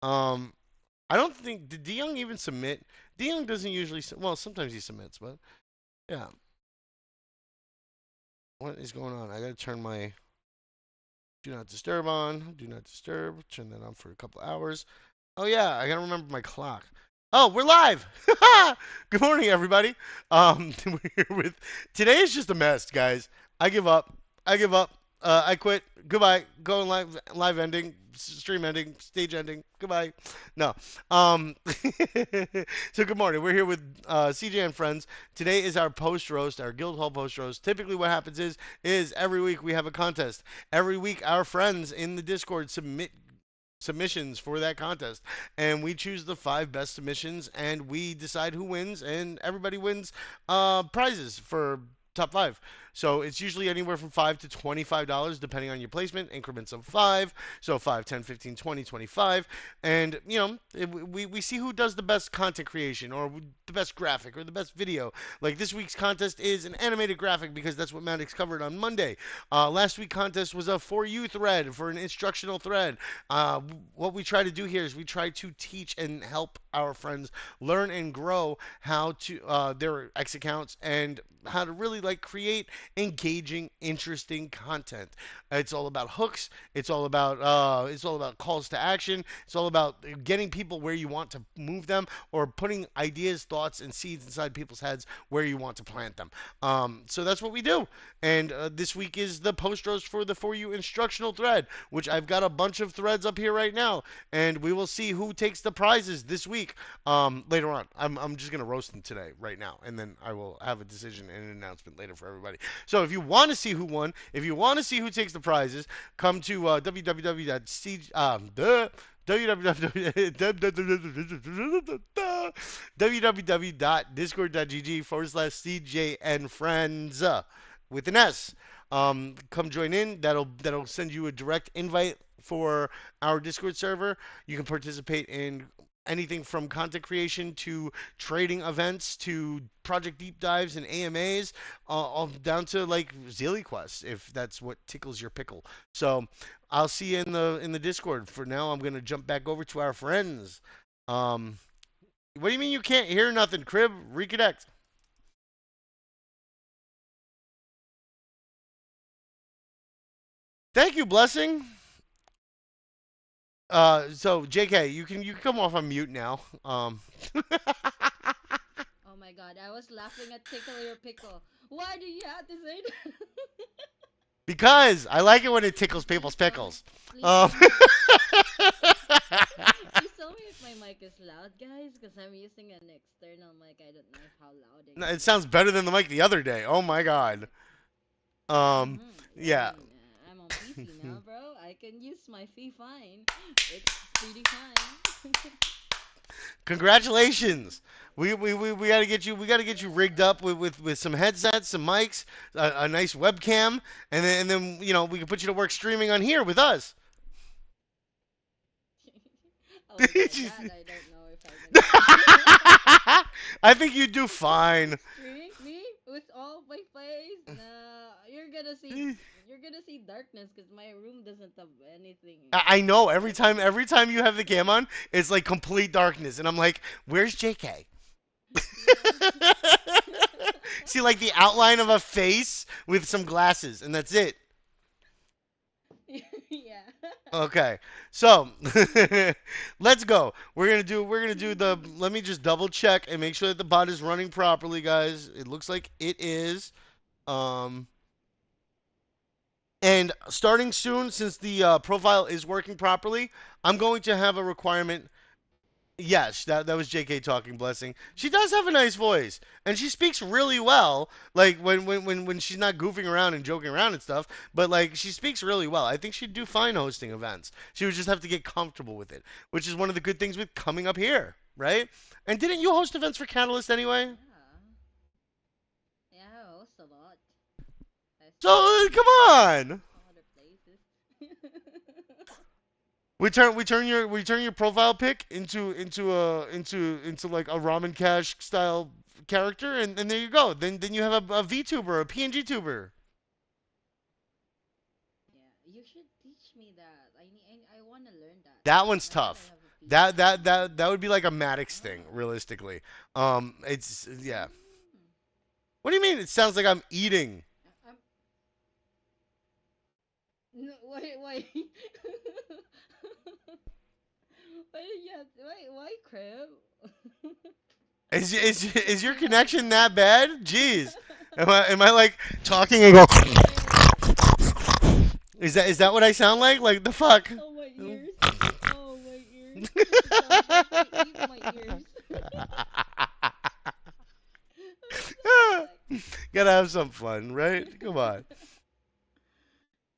Um, I don't think did DeYoung even submit. DeYoung doesn't usually. Well, sometimes he submits, but yeah. What is going on? I gotta turn my do not disturb on. Do not disturb. Turn that on for a couple hours. Oh yeah, I gotta remember my clock. Oh, we're live. Good morning, everybody. We're here with today is just a mess, guys. I give up. I give up. I quit. Goodbye. Go live ending, stream ending, stage ending. Goodbye. No. Um. So good morning. We're here with CJ and friends. Today is our post roast, our Guildhall post roast. Typically, what happens is every week we have a contest. Every week, our friends in the Discord submissions for that contest, and we choose the five best submissions, and we decide who wins, and everybody wins prizes for top five. So it's usually anywhere from $5 to $25 depending on your placement, increments of five. So 5, 10, 15, 20, 25. And, we see who does the best content creation or the best graphic or the best video. Like this week's contest is an animated graphic because that's what Maddox covered on Monday. Last week's contest was a For You thread, for an instructional thread. What we try to do here is we try to teach and help our friends learn and grow how to their X accounts and how to really like create engaging, interesting content. It's all about hooks. It's all about calls to action. It's all about getting people where you want to move them, or putting ideas, thoughts, and seeds inside people's heads where you want to plant them. So that's what we do. And this week is the post roast for the For You instructional thread, which I've got a bunch of threads up here right now, and we will see who takes the prizes this week. Later on, I'm just gonna roast them today, right now, and then I will have a decision and an announcement later for everybody. So if you want to see who won, if you want to see who takes the prizes, come to www.discord.gg/CJ and friends with an S. Come join in. That'll send you a direct invite for our Discord server. You can participate in anything from content creation to trading events to project deep dives and AMAs, all down to like Zilly Quest, if that's what tickles your pickle. So I'll see you in the Discord. For now, I'm gonna jump back over to our friends. Um, what do you mean you can't hear nothing, Crib? Reconnect. Thank you, Blessing. So JK, you can come off on mute now. Oh my god, I was laughing at Tickle Your Pickle. Why do you have to say that? Because I like it when it tickles people's Please tell me. pickles. Please Um, tell me. Please tell me if my mic is loud, guys, because I'm using an external mic. I don't know if how loud it it is. sounds better than the mic the other day. Oh my god. Um, yeah. I'm on PC now, bro. I can use my fee fine. It's pretty fine. Congratulations. We gotta get you rigged up with some headsets, some mics, a nice webcam, and then we can put you to work streaming on here with us. Oh my god, that I don't know if I can do. I think you do fine. Streaming me with all my face? Nah, you're gonna see darkness because my room doesn't have anything I know every lit time up. every time you have the cam on, it's like complete darkness, and I'm like, "Where's JK?" Yeah. See, like the outline of a face with some glasses, and that's it. Yeah. Okay, so let's go. We're gonna do the. Let me just double check and make sure that the bot is running properly, guys. It looks like it is. Um, and starting soon, since the profile is working properly, I'm going to have a requirement. Yes, that was JK talking, Blessing. She does have a nice voice, and she speaks really well. Like when she's not goofing around and joking around and stuff, but like she speaks really well. I think she'd do fine hosting events. She would just have to get comfortable with it, which is one of the good things with coming up here, right? And didn't you host events for Catalyst anyway? Yeah. Yeah, I host a lot. I So stream come on. some other places. We turn your profile pic into like a ramen cash style character, and there you go. Then you have a VTuber, a PNG tuber. Yeah, you should teach me that. I want to learn that That because one's I want to tough. have a That would be like a Maddox thing, Oh. realistically. It's yeah. Mm. What do you mean? It sounds like I'm eating. I'm, no, why? Why did you have, why crib? Is your You have connection crib. that bad? Jeez. Am I like talking and go? Is that what I sound like? Like the fuck? Oh my ears. Oh my ears. It sounds like you eat my ears. What Gotta have some fun, right? the Come on. heck?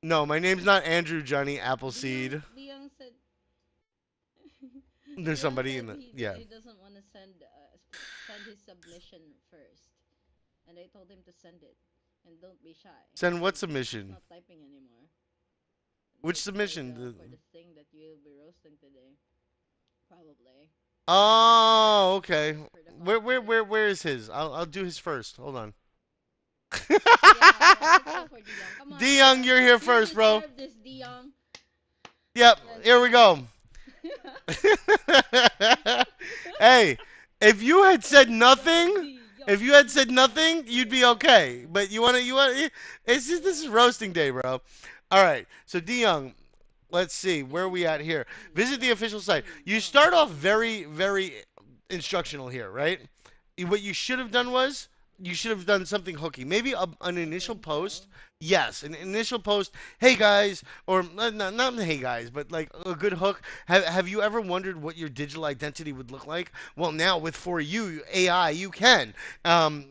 No, my name's not Andrew Johnny Dion Appleseed. Dion said There's Dion somebody said in the yeah. he doesn't want to send his submission first, and I told him to send it, and don't be shy, Send what because he's submission? not typing anymore. Which For submission? the thing that you'll be roasting today, probably Oh, okay. for the Where where cosplay. where where is his? I'll do his first. Hold on. Yeah, yeah. Let's go for Dion. Come on, D Young, Dion. you're here You first, bro. deserve this, Dion. Yep, Let's here we go. go. Hey, if you had said Young nothing, D, if Young you had D. said nothing, you'd be okay. But you want it's just this is roasting day, bro. All right. So D Young, let's see where are we at here. Visit the official site. You start off very very instructional here, right? What you should have done was you should have done something hooky. Maybe an An initial intro. post. Yes, an initial post. Hey guys, or not hey guys, but like a good hook. Have you ever wondered what your digital identity would look like? Well, now with For You AI, you can. Um,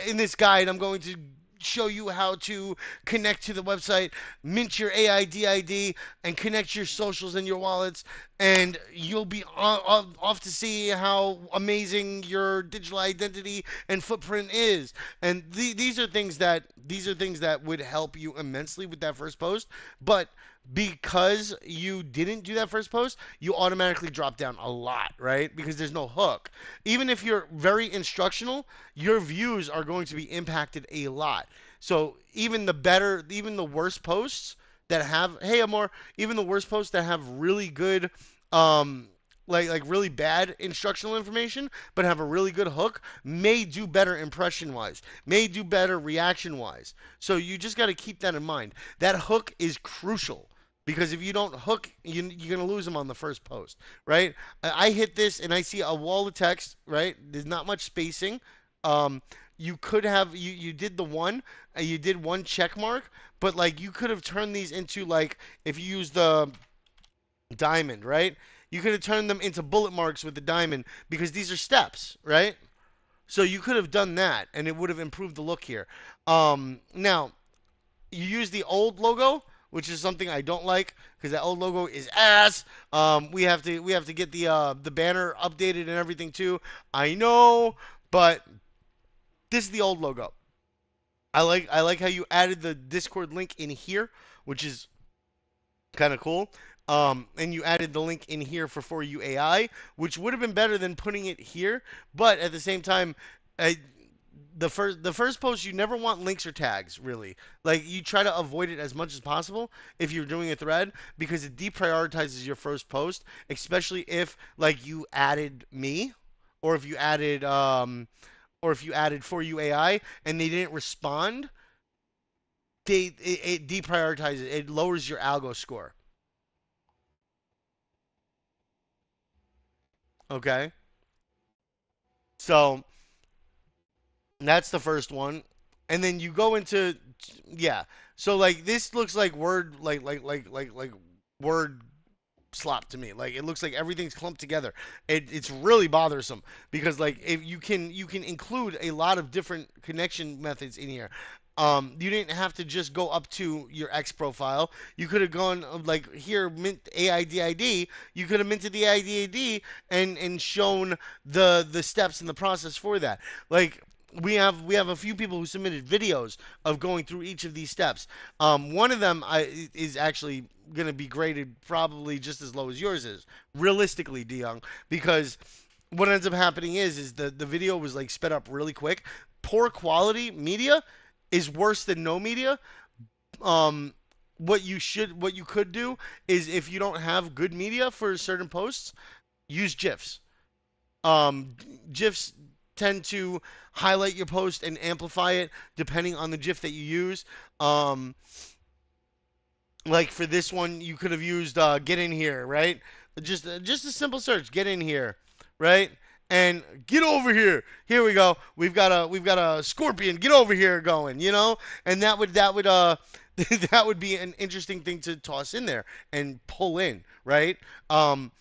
in this guide, I'm going to show you how to connect to the website, mint your AIDID, and connect your socials and your wallets, and you'll be off to see how amazing your digital identity and footprint is. And these are things that would help you immensely with that first post, but because you didn't do that first post, you automatically drop down a lot, right? Because there's no hook. Even if you're very instructional, your views are going to be impacted a lot. So even the worst posts that have, hey Amor, even the worst posts that have really good, um, like really bad instructional information, but have a really good hook, may do better impression wise, may do better reaction wise. So you just got to keep that in mind. That hook is crucial. Because if you don't hook, you're gonna lose them on the first post, right? I hit this and I see a wall of text, right? There's not much spacing. Um, you could have you did the one, you did one check mark, but like you could have turned these into like if you use the diamond, right? You could have turned them into bullet marks with the diamond because these are steps, right? So you could have done that and it would have improved the look here. Now you use the old logo, which is something I don't like because that old logo is ass. We have to get the banner updated and everything too. I know, but this is the old logo. I like how you added the Discord link in here, which is kind of cool. And you added the link in here for you AI, which would have been better than putting it here. But at the same time, I, the first post you never want links or tags really. Like you try to avoid it as much as possible if you're doing a thread because it deprioritizes your first post, especially if like you added me or if you added for you AI and they didn't respond, it deprioritizes it lowers your algo score. Okay, so that's the first one, and then you go into yeah. So like this looks like word like word slop to me. Like it looks like everything's clumped together. It's really bothersome because like if you can include a lot of different connection methods in here. You didn't have to just go up to your X profile. You could have gone like here mint AIDID. You could have minted the AIDID and shown the steps in the process for that. Like we have a few people who submitted videos of going through each of these steps. One of them is actually going to be graded probably just as low as yours is, realistically, DeYoung, because what ends up happening is the video was like sped up really quick. Poor quality media is worse than no media. Um, what you could do is if you don't have good media for certain posts, use GIFs. Um, GIFs tend to highlight your post and amplify it depending on the GIF that you use. Um, like for this one, you could have used "get in here," right? Just a simple search, "get in here," right? And get over here. Here we go. We've got a scorpion. Get over here going. And that would that would be an interesting thing to toss in there and pull in, right? Um,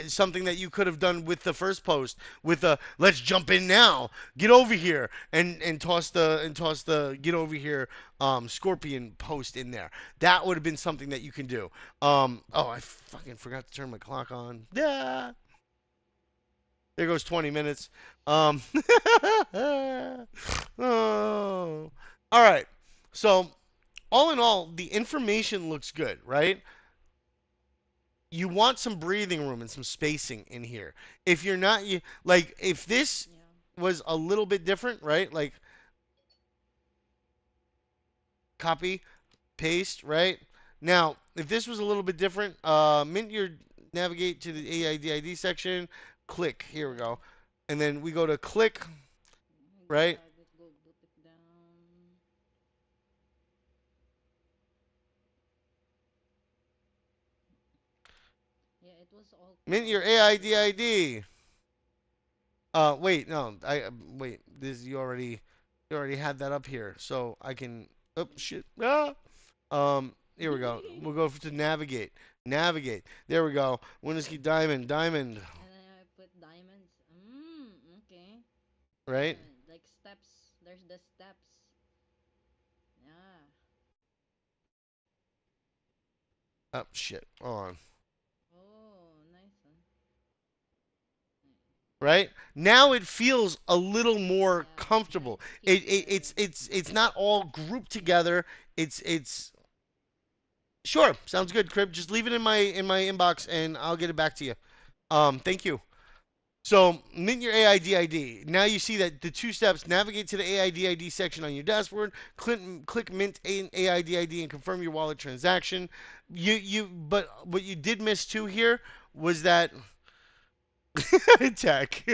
something that you could have done with the first post with the "let's jump in now, get over here," and toss the "get over here" scorpion post in there. That would have been something that you can do. Oh, I fucking forgot to turn my clock on. Yeah, there goes 20 minutes. Um, oh, all right. So all in all, the information looks good, right? You want some breathing room and some spacing in here. If you're not, like, if this Yeah. was a little bit different, right? Like, copy, paste, right? Now, if this was a little bit different, mint your navigate to the AIDID section, click. Here we Yeah. go, and then we go to click, right? Grab it, go put it down. Yeah, it was all Mint your copy. AIDID. Wait, no, wait. This you already had that up here, so I can. Oh shit. Ah. Here we go. We'll go to navigate. Navigate. There we go. Winooski Diamond. Diamond. And then I put diamonds. Okay. Right? Like steps. There's the steps. Yeah. Oh shit. On. Oh, nice one. Right? Now it feels a little more Yeah, my comfortable. It's not all grouped together. It's sure. Sounds good, Crib. Just leave it in my inbox and I'll get it back to you. Thank you. So mint your AIDID. Now you see that the two steps: navigate to the AIDID section on your dashboard, click mint AIDID, and confirm your wallet transaction. But what you did miss too here was that tech.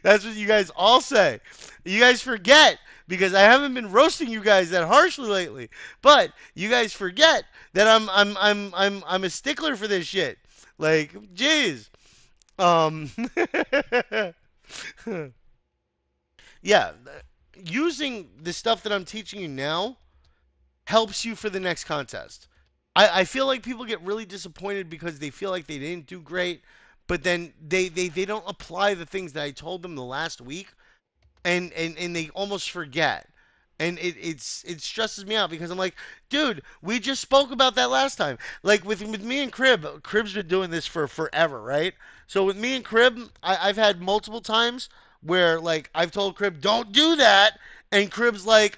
That's what you guys all say. You guys forget because I haven't been roasting you guys that harshly lately. But you guys forget that I'm a stickler for this shit. Like, jeez. Um, yeah, using the stuff that I'm teaching you now helps you for the next contest. I feel like people get really disappointed because they feel like they didn't do great, but then they don't apply the things that I told them the last week, and they almost forget. And it stresses me out because I'm like, dude, we just spoke about that last time. Like with me and Crib's been doing this for forever, right? So with me and Crib, I've had multiple times where like I've told Crib, don't do that, and Crib's like,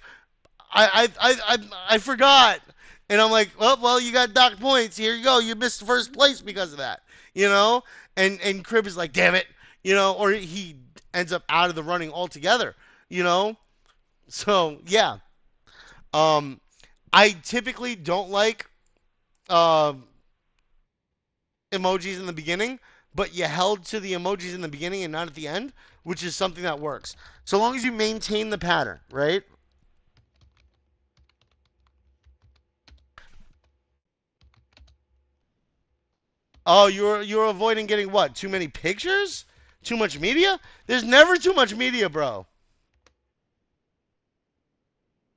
I forgot, and I'm like, well, you got docked points. Here you go. You missed first place because of that, you know. And Crib is like, damn it, or he ends up out of the running altogether, you know. So yeah, um, I typically don't like uh, emojis in the beginning, but you held to the emojis in the beginning and not at the end, which is something that works. So long as you maintain the pattern, right? Oh, you're avoiding getting what? Too many pictures? Too much media? There's never too much media, bro.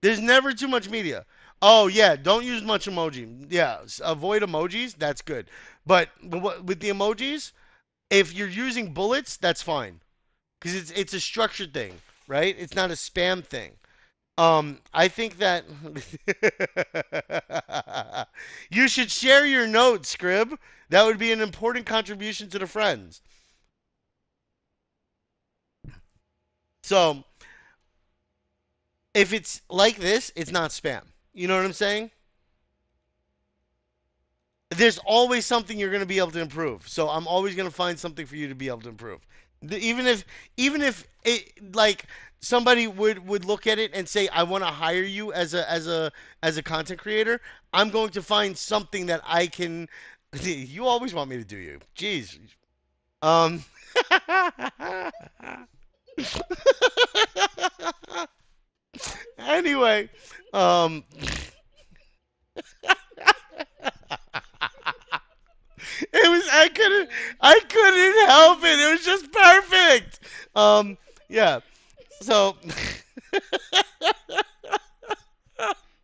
There's never too much media. Oh yeah, don't use much emoji. Yeah, avoid emojis. That's good. But with the emojis, if you're using bullets, that's fine because it's a structured thing, right? It's not a spam thing. I think that you should share your notes, Scrib. That would be an important contribution to the friends. So if it's like this, it's not spam. You know what I'm saying? There's always something you're going to be able to improve. So I'm always going to find something for you to be able to improve. Even if it like somebody would look at it and say I want to hire you as a content creator, I'm going to find something that I can. You always want me to do you. Jeez. Um. Anyway, um. It was I couldn't help it. It was just perfect. Yeah. So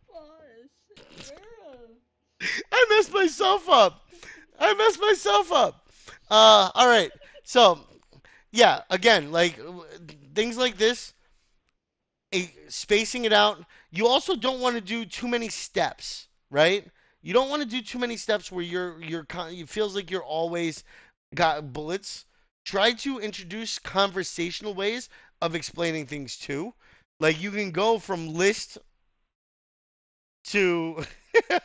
Pause. Girl. I messed myself up. I messed myself up. All right. So yeah, again, like things like this, spacing it out. You also don't want to do too many steps, right? You don't want to do too many steps where it feels like you're always got bullets. Try to introduce conversational ways of explaining things too. Like you can go from list to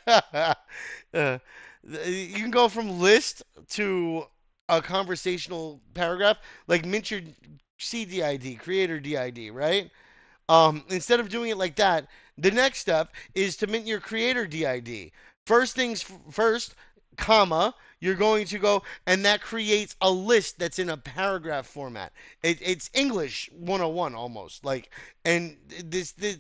uh, you can go from list to a conversational paragraph, like mint your CDID, creator DID, right? Instead of doing it like that, the next step is to mint your creator DID. First things first, comma, you're going to go, and that creates a list that's in a paragraph format. It's English 101 almost. Like, and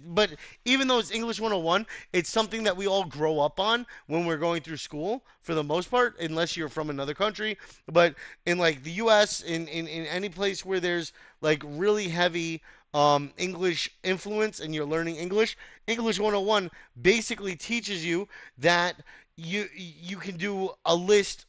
but even though it's English 101, it's something that we all grow up on when we're going through school for the most part, unless you're from another country. But in like the US, in any place where there's like really heavy English influence and you're learning English, English 101 basically teaches you that you can do a list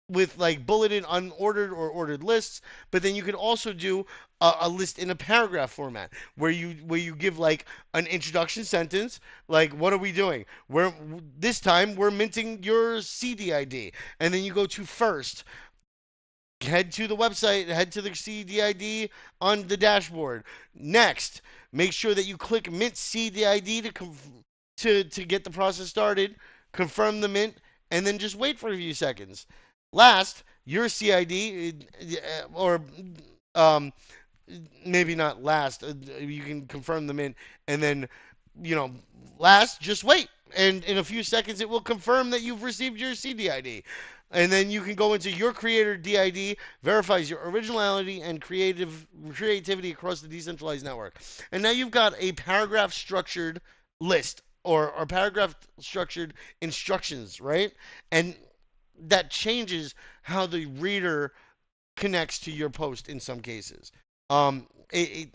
with like bulleted, unordered, or ordered lists, but then you can also do a list in a paragraph format where you give like an introduction sentence, like what are we doing? We're this time we're minting your CDID, and then you go to first head to the website, head to the CDID on the dashboard. Next, make sure that you click Mint CDID to get the process started, confirm the mint, and then just wait for a few seconds. Last, your CID, or um, maybe not last, you can confirm the mint, and then, you know, last, just wait. And in a few seconds, it will confirm that you've received your CDID. And then you can go into your creator DID, verifies your originality and creativity across the decentralized network. And now you've got a paragraph structured list or paragraph structured instructions, right? And that changes how the reader connects to your post in some cases. It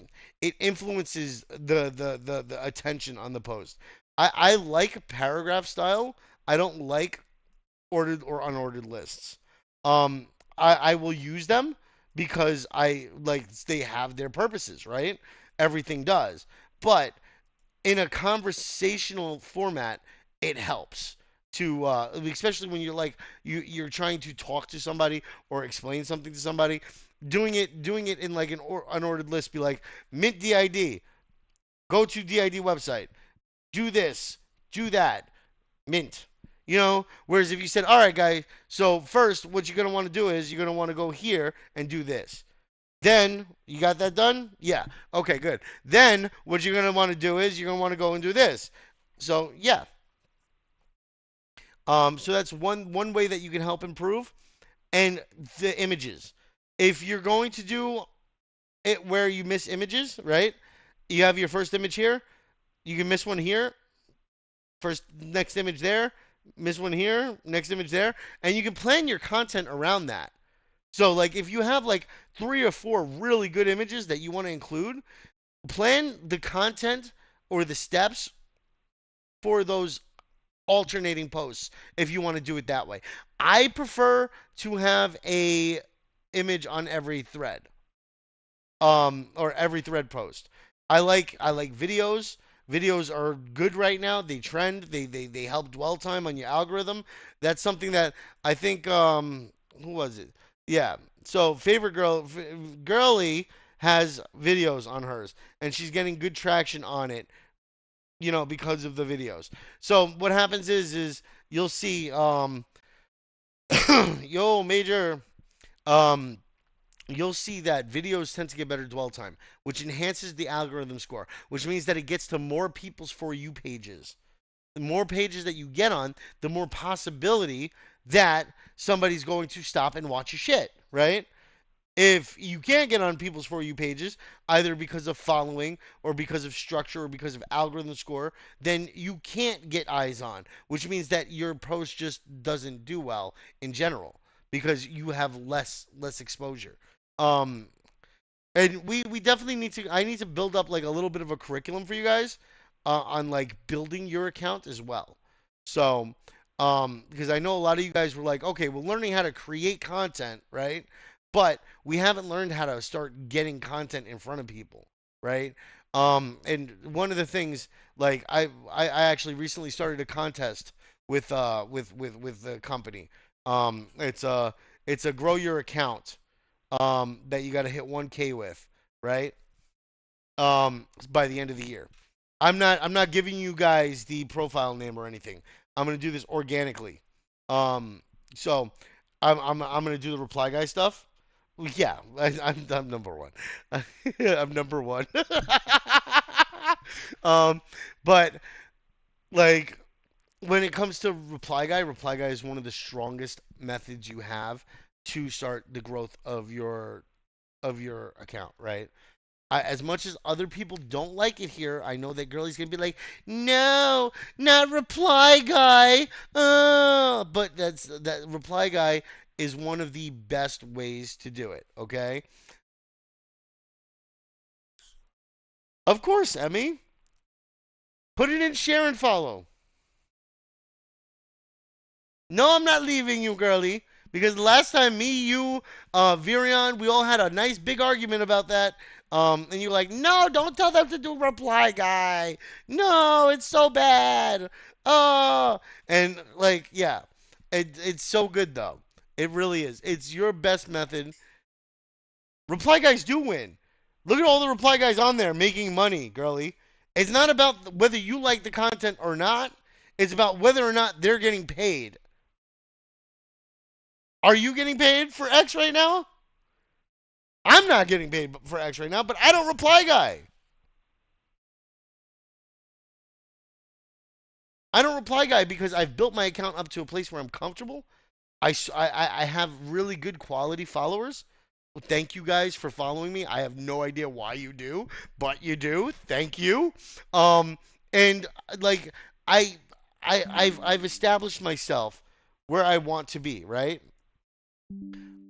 influences the attention on the post. I like paragraph style. I don't like ordered or unordered lists. I will use them because I like they have their purposes, right? Everything does. But in a conversational format, it helps to especially when you're like you're trying to talk to somebody or explain something to somebody. Doing it in like an unordered list. Be like mint DID. Go to DID website. Do this. Do that. Mint. Whereas if you said, all right, guy, so first, what you're going to want to do is you're going to want to go here and do this. Then, you got that done? Yeah. Okay, good. Then, what you're going to want to do is you're going to want to go and do this. So, yeah. So that's one way that you can help improve. And the images. If you're going to do it where you miss images, right? You have your first image here. You can miss one here. First, next image there, miss one here, next image there, and you can plan your content around that. So, like, if you have like 3 or 4 really good images that you want to include, plan the content or the steps for those alternating posts if you want to do it that way. I prefer to have a image on every thread, or every thread post. I like videos. Videos are good right now. They trend. They help dwell time on your algorithm. That's something that I think who was it? Yeah. So favorite girly has videos on hers, and she's getting good traction on it. Because of the videos. So what happens is you'll see yo major um you'll see that videos tend to get better dwell time, which enhances the algorithm score, which means that it gets to more people's For You pages. The more pages that you get on, the more possibility that somebody's going to stop and watch your shit, right? If you can't get on people's For You pages, either because of following or because of structure or because of algorithm score, then you can't get eyes on, which means that your post just doesn't do well in general because you have less exposure. Um, and we definitely need to. I need to build up like a little bit of a curriculum for you guys on like building your account as well. So, because I know a lot of you guys were like, okay, we're learning how to create content, right? But we haven't learned how to start getting content in front of people, right? And one of the things, like I actually recently started a contest with the company. It's a grow your account that you got to hit 1K with, right? By the end of the year. I'm not giving you guys the profile name or anything. I'm gonna do this organically. Um, so I'm gonna do the reply guy stuff. Yeah, I'm number one. I'm number one. um, but like when it comes to reply guy is one of the strongest methods you have to start the growth of your account, right? As much as other people don't like it here, I know that girlie's gonna be like, "No, not reply guy." But that reply guy is one of the best ways to do it. Okay, of course, Emmy, put it in share and follow. No, I'm not leaving you, girlie. Because the last time me, you, Virion, we all had a nice big argument about that. And you're like, no, don't tell them to do reply guy. No, it's so bad. Oh, and like, yeah, it's so good though. It really is. It's your best method. Reply guys do win. Look at all the reply guys on there making money, girlie. It's not about whether you like the content or not. It's about whether or not they're getting paid. Are you getting paid for X right now? I'm not getting paid for X right now, but I don't reply guy. I don't reply guy because I've built my account up to a place where I'm comfortable. I have really good quality followers. Well, thank you guys for following me. I have no idea why you do, but you do. Thank you. Um, and like I, I've established myself where I want to be, right?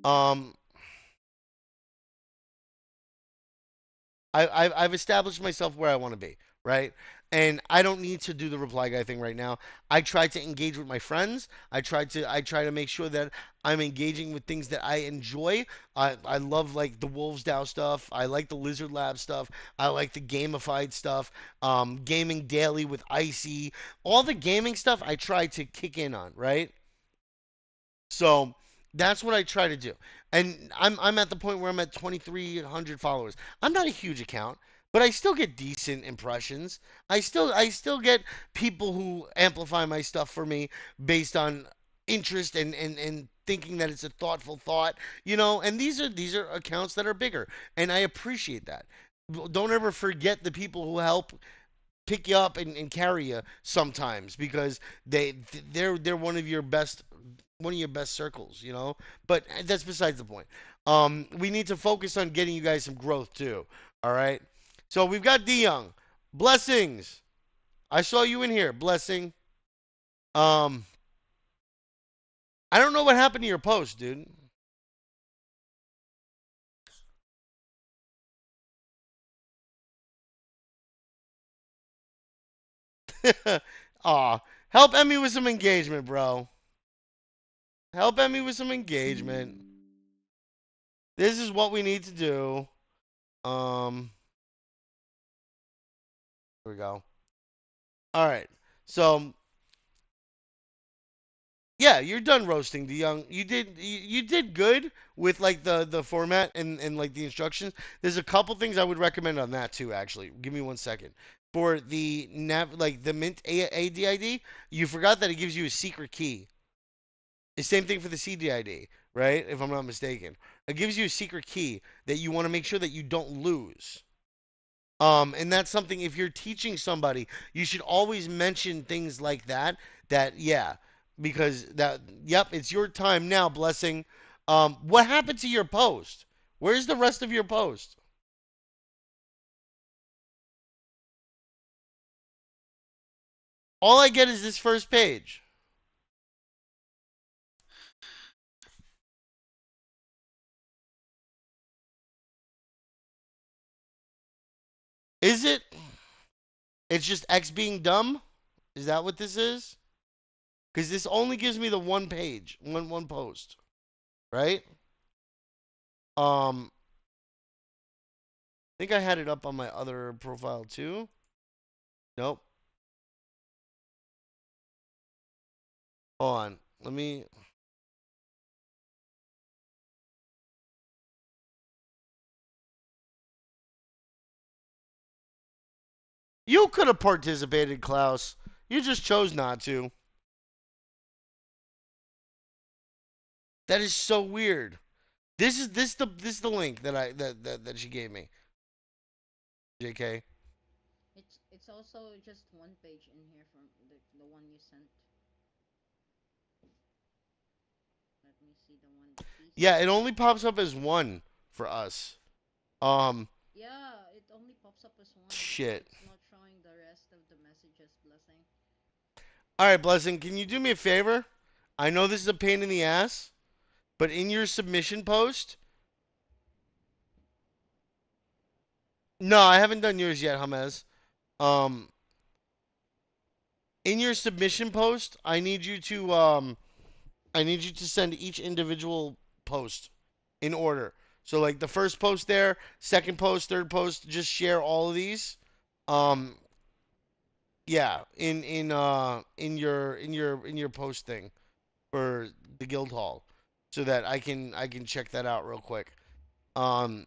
Um, I've established myself where I want to be, right? And I don't need to do the reply guy thing right now. I try to engage with my friends. I try to make sure that I'm engaging with things that I enjoy. I love like the Wolves DAO stuff. I like the Lizard Lab stuff. I like the gamified stuff. Gaming daily with Icy. All the gaming stuff I try to kick in on, right? So that's what I try to do. And I'm at the point where I'm at 2,300 followers. I'm not a huge account, but I still get decent impressions. I still get people who amplify my stuff for me based on interest and thinking that it's a thoughtful thought, and these are accounts that are bigger, and I appreciate that. Don't ever forget the people who help pick you up and carry you sometimes because they're one of your best circles. But that's besides the point. We need to focus on getting you guys some growth too. All right. So we've got D Young. Blessings. I saw you in here. Blessing. Um, I don't know what happened to your post, dude. Aw, help Emmy with some engagement, bro. Help Emmy with some engagement. This is what we need to do. Um, here we go. All right. So yeah, you're done roasting the young. You did good with like the format and like the instructions. There's a couple things I would recommend on that too. Actually, give me one second. For the like the Mint ADID, you forgot that it gives you a secret key. The same thing for the CDID, right? If I'm not mistaken, it gives you a secret key that you want to make sure that you don't lose. And that's something, if you're teaching somebody, you should always mention things like that. That, yeah, because that, yep, it's your time now, blessing. What happened to your post? Where's the rest of your post? All I get is this first page. Is it? It's just X being dumb? Is that what this is? Because this only gives me the one page, one post, right? I think I had it up on my other profile too. Nope. Hold on. Let me. You could have participated, Klaus. You just chose not to. That is so weird. This is the link that she gave me. JK. It's also just one page in here from the one you sent. Let me see the one the Yeah, PC it only one. pops up as one for us. Um, Yeah, it only pops up as one. shit. It's not showing the rest of the messages, blessing. All right, blessing. Can you do me a favor? I know this is a pain in the ass, but in your submission post, no, I haven't done yours yet, Hamez. Um, in your submission post, I need you to send each individual post in order. So like the first post there, second post, third post, just share all of these. Um, yeah, in your post thing for the guild hall, so that I can check that out real quick. Um,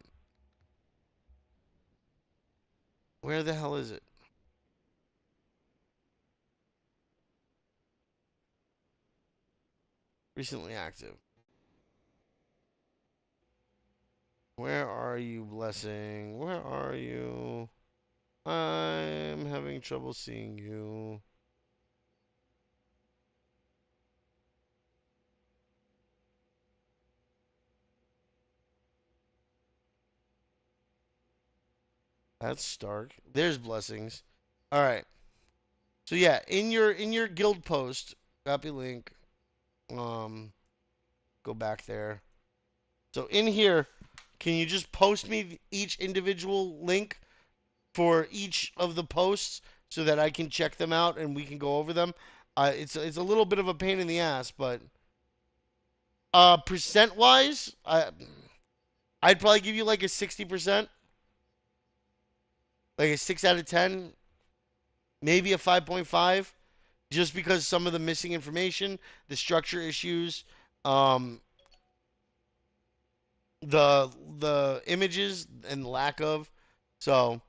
where the hell is it? Recently active. Where are you, blessing? Where are you? I'm having trouble seeing you. That's Stark. There's blessings. All right. So yeah, in your guild post, copy link. Um, go back there. So in here, can you just post me each individual link for each of the posts so that I can check them out and we can go over them? It's a little bit of a pain in the ass, but percent wise, I'd probably give you like a 60%, like a 6 out of 10, maybe a 5.5, just because some of the missing information, the structure issues, um, the images and lack of. So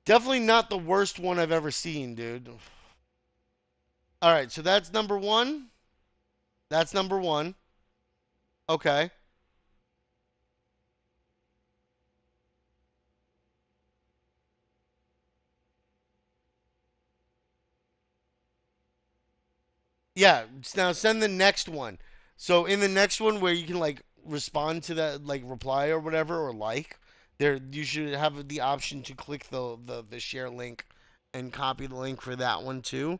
definitely not the worst one I've ever seen, dude. All right, so that's number one. That's number one. Okay. Yeah. Now send the next one. So in the next one where you can like respond to that, like reply or whatever, or like, there you should have the option to click the share link and copy the link for that one too,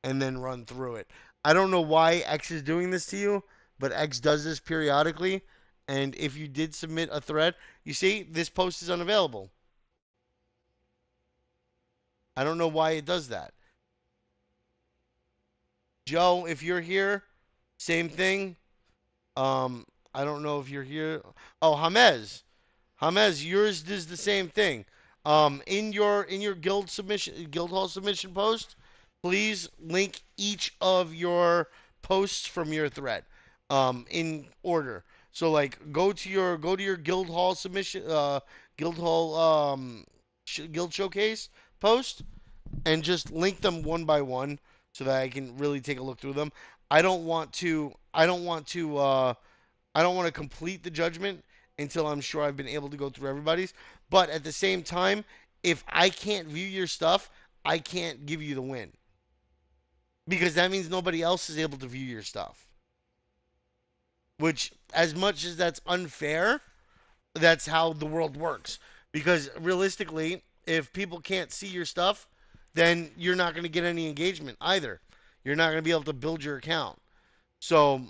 and then run through it. I don't know why X is doing this to you, but X does this periodically. And if you did submit a thread, you see this post is unavailable. I don't know why it does that. Joe, if you're here, same thing. Um, I don't know if you're here. Oh, Hamez. Hamez, yours is the same thing. In your guild hall submission post, please link each of your posts from your thread, in order. So like go to your guild hall submission, guild hall guild showcase post, and just link them one by one so that I can really take a look through them. I don't want to complete the judgment until I'm sure I've been able to go through everybody's. But at the same time, if I can't view your stuff, I can't give you the win because that means nobody else is able to view your stuff. Which, as much as that's unfair, that's how the world works. Because realistically, if people can't see your stuff, then you're not going to get any engagement either. You're not going to be able to build your account. So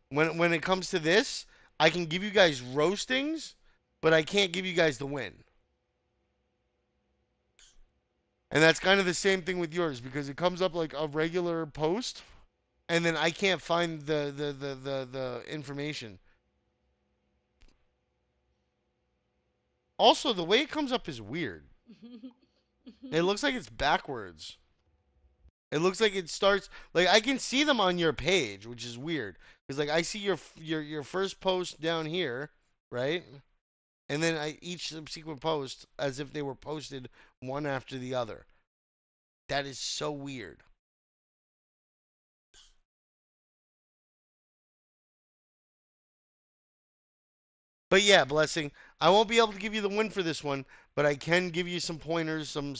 when it comes to this, I can give you guys roastings, but I can't give you guys the win. And that's kind of the same thing with yours because it comes up like a regular post, and then I can't find the information. Also, the way it comes up is weird. It looks like it's backwards. It looks like it starts like I can see them on your page, which is weird because like I see your first post down here, right? And then each subsequent post as if they were posted one after the other. That is so weird. But yeah, blessing. I won't be able to give you the win for this one, but I can give you some pointers, some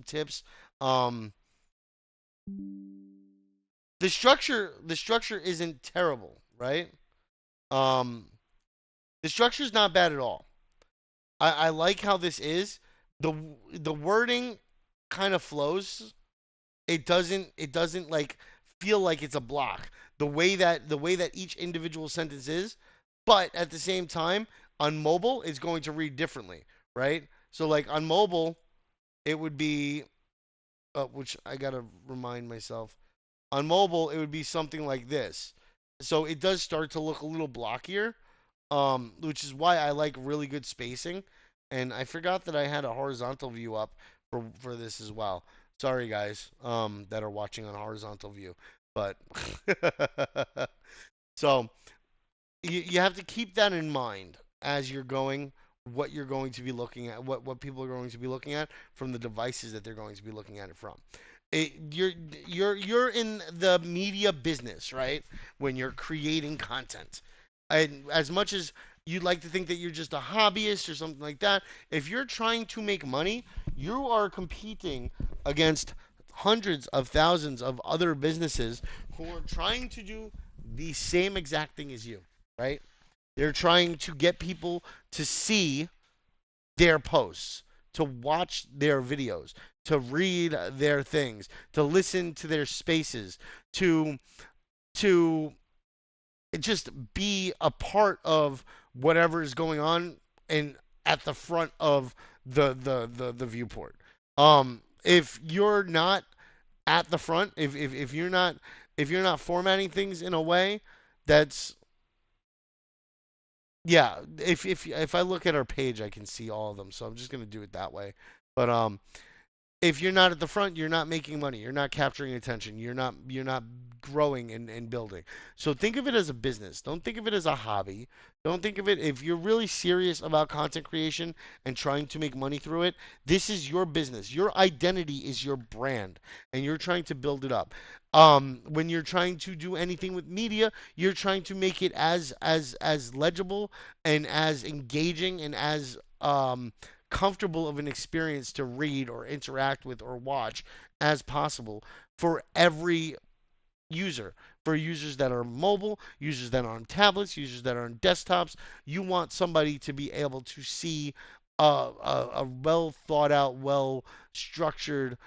tips. Um, the structure isn't terrible, right? Um, the structure is not bad at all. I like how this is. the The wording kind of flows. It doesn't like feel like it's a block. The way that each individual sentence is, but at the same time, on mobile, it's going to read differently, right? So like on mobile, it would be, which I gotta remind myself. On mobile, it would be something like this. So it does start to look a little blockier, which is why I like really good spacing. And I forgot that I had a horizontal view up for this as well. Sorry guys, that are watching on horizontal view, but so you have to keep that in mind as you're going. What you're going to be looking at, what people are going to be looking at from the devices that they're going to be looking at it from. It, you're in the media business, right? When you're creating content, and as much as you'd like to think that you're just a hobbyist or something like that, if you're trying to make money, you are competing against hundreds of thousands of other businesses who are trying to do the same exact thing as you, right? They're trying to get people to see their posts, to watch their videos, to read their things, to listen to their spaces, to just be a part of whatever is going on and at the front of the viewport. If you're not at the front, if you're not formatting things in a way that's, yeah, if I look at our page, I can see all of them. So I'm just gonna do it that way. But if you're not at the front, you're not making money. You're not capturing attention. You're not growing and building. So think of it as a business. Don't think of it as a hobby. Don't think of it if you're really serious about content creation and trying to make money through it, this is your business. Your identity is your brand and you're trying to build it up. When you're trying to do anything with media, you're trying to make it as legible and as engaging and as comfortable of an experience to read or interact with or watch as possible for every user. For users that are mobile, users that are on tablets, users that are on desktops, you want somebody to be able to see a well thought out, well structured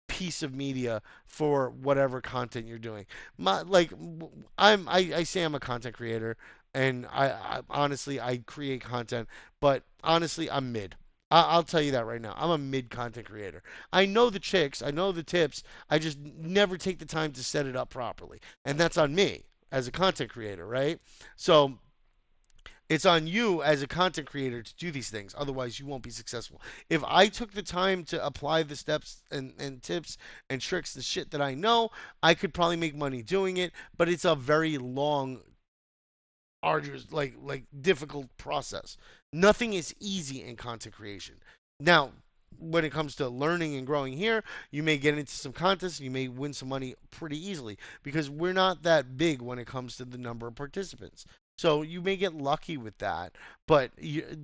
piece of media for whatever content you're doing. I say I'm a content creator, and I honestly I create content, but honestly I'm mid. I'll tell you that right now. I'm a mid content creator. I know the tricks, I know the tips. I just never take the time to set it up properly, and that's on me as a content creator, right? So it's on you as a content creator to do these things. Otherwise, you won't be successful. If I took the time to apply the steps and tips and tricks, the shit that I know, I could probably make money doing it. But it's a very long, arduous, like difficult process. Nothing is easy in content creation. Now, when it comes to learning and growing here, you may get into some contests and you may win some money pretty easily because we're not that big when it comes to the number of participants. So you may get lucky with that, but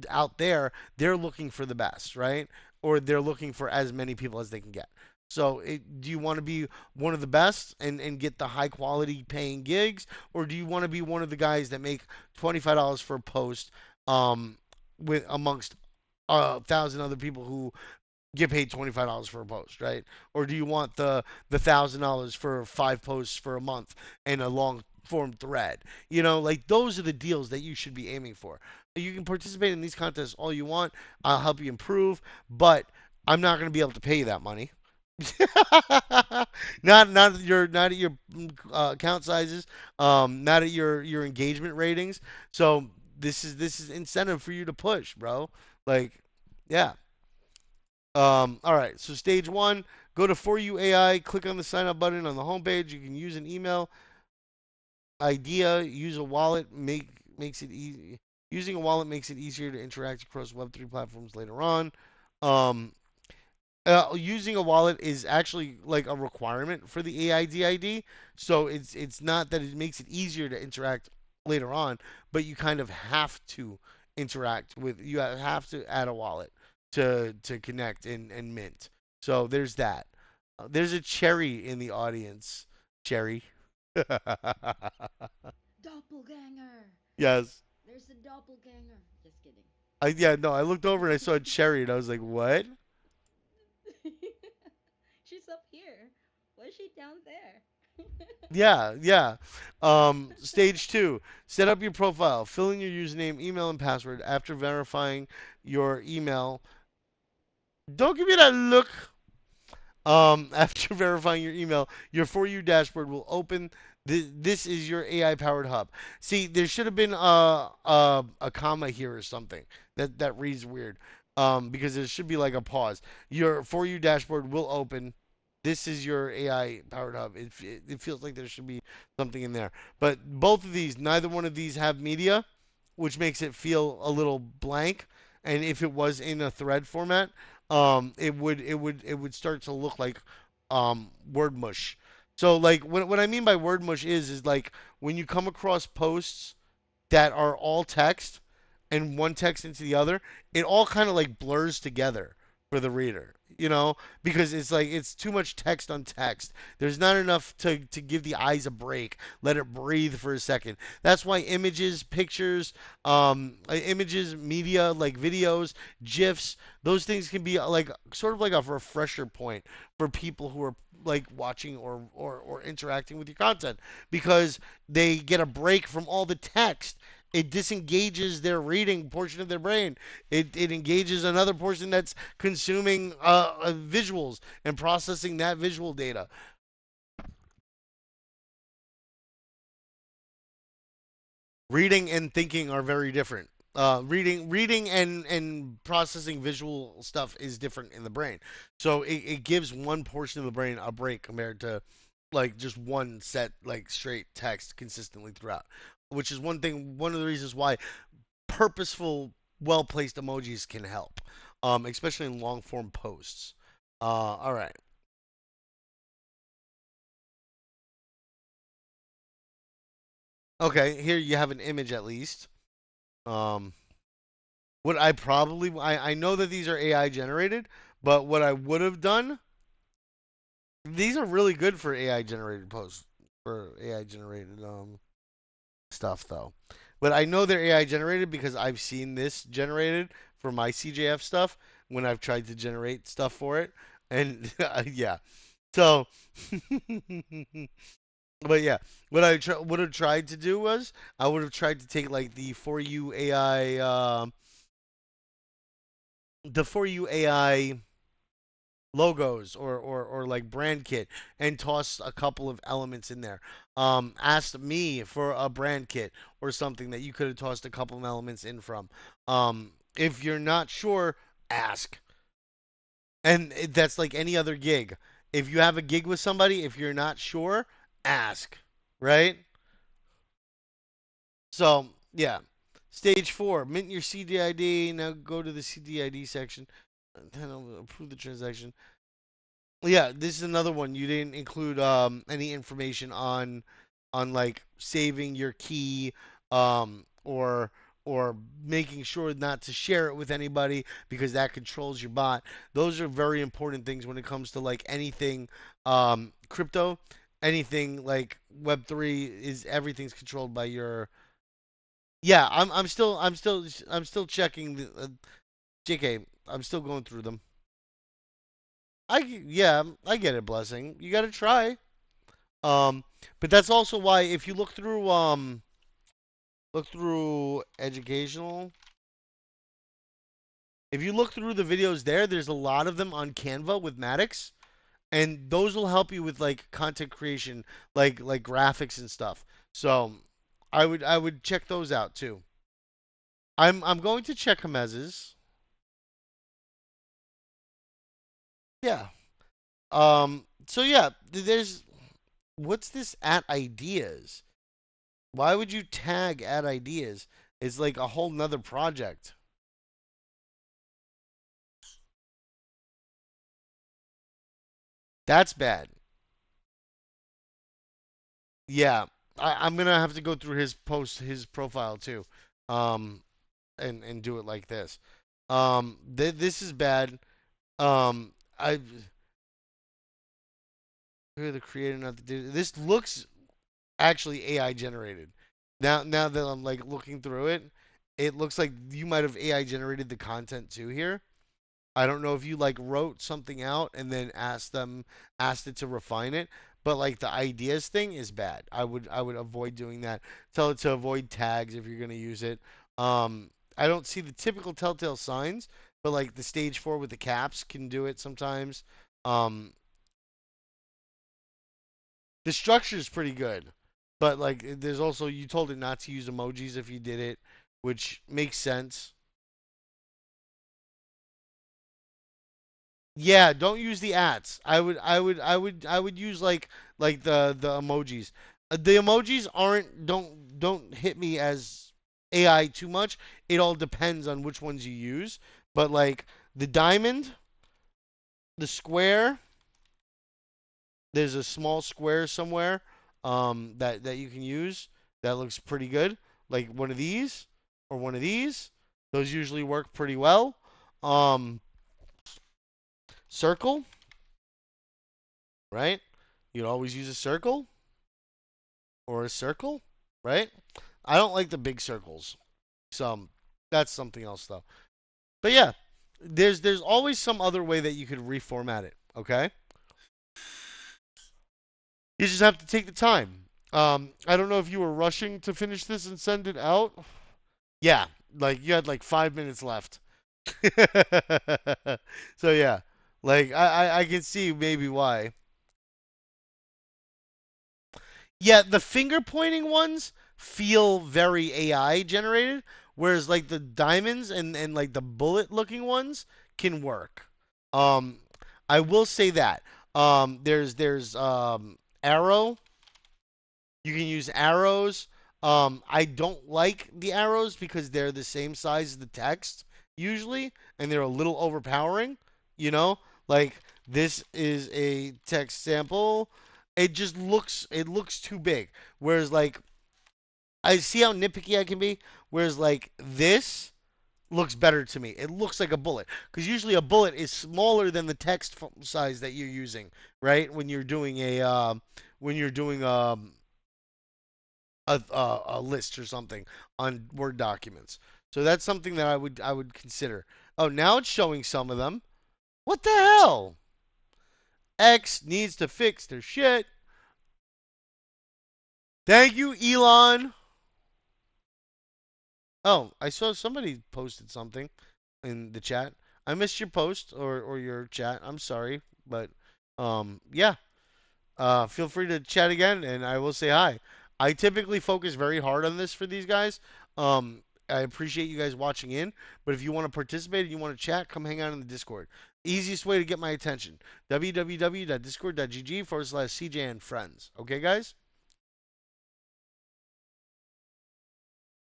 out there, they're looking for the best, right? Or they're looking for as many people as they can get. So, do you want to be one of the best and get the high quality paying gigs, or do you want to be one of the guys that make $25 for a post, um, with amongst 1,000 other people who get paid $25 for a post, right? Or do you want the $1,000 for 5 posts for a month and a long form thread? Like those are the deals that you should be aiming for. You can participate in these contests all you want. I'll help you improve, but I'm not going to be able to pay you that money. Not at your account sizes, not at your engagement ratings. So this is incentive for you to push, bro. Like, yeah. All right. So stage one, go to For You AI, click on the sign up button on the homepage. You can use an email idea, use a wallet, makes it easy. Using a wallet makes it easier to interact across Web3 platforms later on. Um, Using a wallet is actually like a requirement for the AIDID. So it's not that it makes it easier to interact later on, but you kind of have to interact with. You have to add a wallet to connect and mint. So there's that. There's a cherry in the audience. Cherry. Doppelganger. Yes. There's a doppelganger. Just kidding. Yeah, no, I looked over and I saw a cherry and I was like, what? She's up here. Why is she down there? Yeah, yeah. Stage two, set up your profile. Fill in your username, email, and password. After verifying your email, don't give me that look. After verifying your email, your For You dashboard will open. This is your AI powered hub. See, there should have been a comma here or something. That reads weird. Because there should be like a pause. Your For You dashboard will open. This is your AI powered hub. It feels like there should be something in there. But both of these, neither one of these have media, which makes it feel a little blank. And if it was in a thread format, it would start to look like word mush. So like what I mean by word mush is like when you come across posts that are all text and one text into the other, it all kind of like blurs together for the reader, because it's like it's too much text on text. There's not enough to give the eyes a break, let it breathe for a second. That's why images, pictures, images, media like videos, gifs, those things can be like sort of like a refresher point for people who are like watching or interacting with your content because they get a break from all the text. It disengages their reading portion of their brain. It engages another portion that's consuming visuals and processing that visual data. Reading and thinking are very different. Reading and processing visual stuff is different in the brain. So it gives one portion of the brain a break compared to like just one set like straight text consistently throughout. Which is one of the reasons why purposeful, well placed emojis can help, especially in long form posts. All right. Okay, here you have an image at least. Um, what I probably, I know that these are AI generated, but what I would have done, these are really good for AI generated posts, for AI generated stuff though. But I know they're AI generated because I've seen this generated for my CJF stuff when I've tried to generate stuff for it. And yeah. So, but yeah, what I would have tried to do was I would have tried to take like the For You AI logos or like brand kit and toss a couple of elements in there. Asked me for a brand kit or something that you could have tossed a couple of elements in from. If you're not sure, ask. And that's like any other gig. If you have a gig with somebody, if you're not sure, ask. Right? So, yeah. Stage four, mint your CDID. Now go to the CDID section. Then I'll approve the transaction. Yeah, this is another one. You didn't include any information on like saving your key or making sure not to share it with anybody because that controls your bot. Those are very important things when it comes to like anything crypto, anything like Web3 is everything's controlled by your. Yeah, I'm still checking the JK. I'm still going through them. Yeah, I get it, blessing. You got to try. Um, but that's also why if you look through educational, if you look through the videos there's a lot of them on Canva with Maddox, and those will help you with like content creation, like graphics and stuff. So I would check those out too. I'm going to check Hermes's. Yeah. So yeah, there's what's this at ideas? Why would you tag at ideas? It's like a whole nother project. That's bad. Yeah, I'm gonna have to go through his post, his profile too, um, and do it like this. This is bad. I Who the creator not the this looks actually AI generated. Now that I'm like looking through it, it looks like you might have AI generated the content too here. I don't know if you like wrote something out and then asked it to refine it, but like the ideas thing is bad. I would avoid doing that. Tell it to avoid tags if you're gonna use it. I don't see the typical telltale signs, but like the stage four with the caps can do it sometimes. Um, the structure is pretty good, but like there's also you told it not to use emojis if you did it, which makes sense. Yeah, don't use the ats. I would use like the emojis. The emojis aren't don't hit me as AI too much. It all depends on which ones you use. But like the diamond, the square, there's a small square somewhere that you can use that looks pretty good. Like one of these or one of these. Those usually work pretty well. Um, circle, right? You'd always use a circle or a circle, right? I don't like the big circles. So that's something else though. But yeah, there's always some other way that you could reformat it, okay? You just have to take the time. I don't know if you were rushing to finish this and send it out. Yeah, like you had like 5 minutes left. So yeah, like I can see maybe why. Yeah, the finger pointing ones feel very AI generated, whereas like the diamonds and like the bullet looking ones can work. Um, I will say that. There's arrow. You can use arrows. I don't like the arrows because they're the same size as the text usually, and they're a little overpowering. You know, like this is a text sample. It looks too big. Whereas like I see how nitpicky I can be. Whereas like this looks better to me. It looks like a bullet because usually a bullet is smaller than the text size that you're using, right? When you're doing a list or something on Word documents. So that's something that I would consider. Oh, now it's showing some of them. What the hell? X needs to fix their shit. Thank you, Elon. Oh, I saw somebody posted something in the chat. I missed your post or your chat. I'm sorry, but yeah. Feel free to chat again, and I will say hi. I typically focus very hard on this for these guys. I appreciate you guys watching in, but if you want to participate and you want to chat, come hang out in the Discord. Easiest way to get my attention: www.discord.gg/CJ and friends. Okay, guys?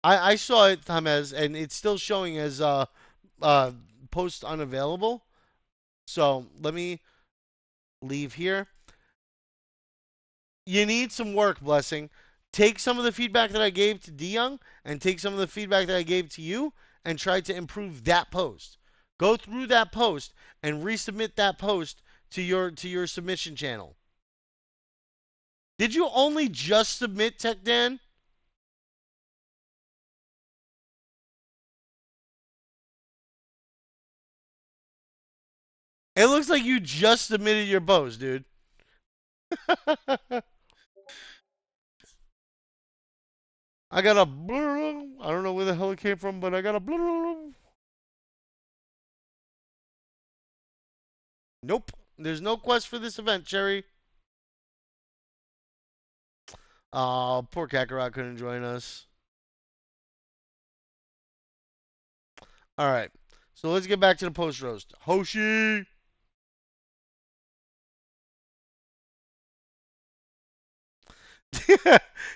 I saw it, James, and it's still showing as uh, post unavailable. So let me leave here. You need some work, Blessing. Take some of the feedback that I gave to D Young and take some of the feedback that I gave to you and try to improve that post. Go through that post and resubmit that post to your submission channel. Did you only just submit, Tech Dan? It looks like you just submitted your post, dude. I got a I don't know where the hell it came from, but I got a nope. There's no quest for this event, Cherry. Oh, poor Kakarot couldn't join us. All right. So let's get back to the post roast. Hoshi.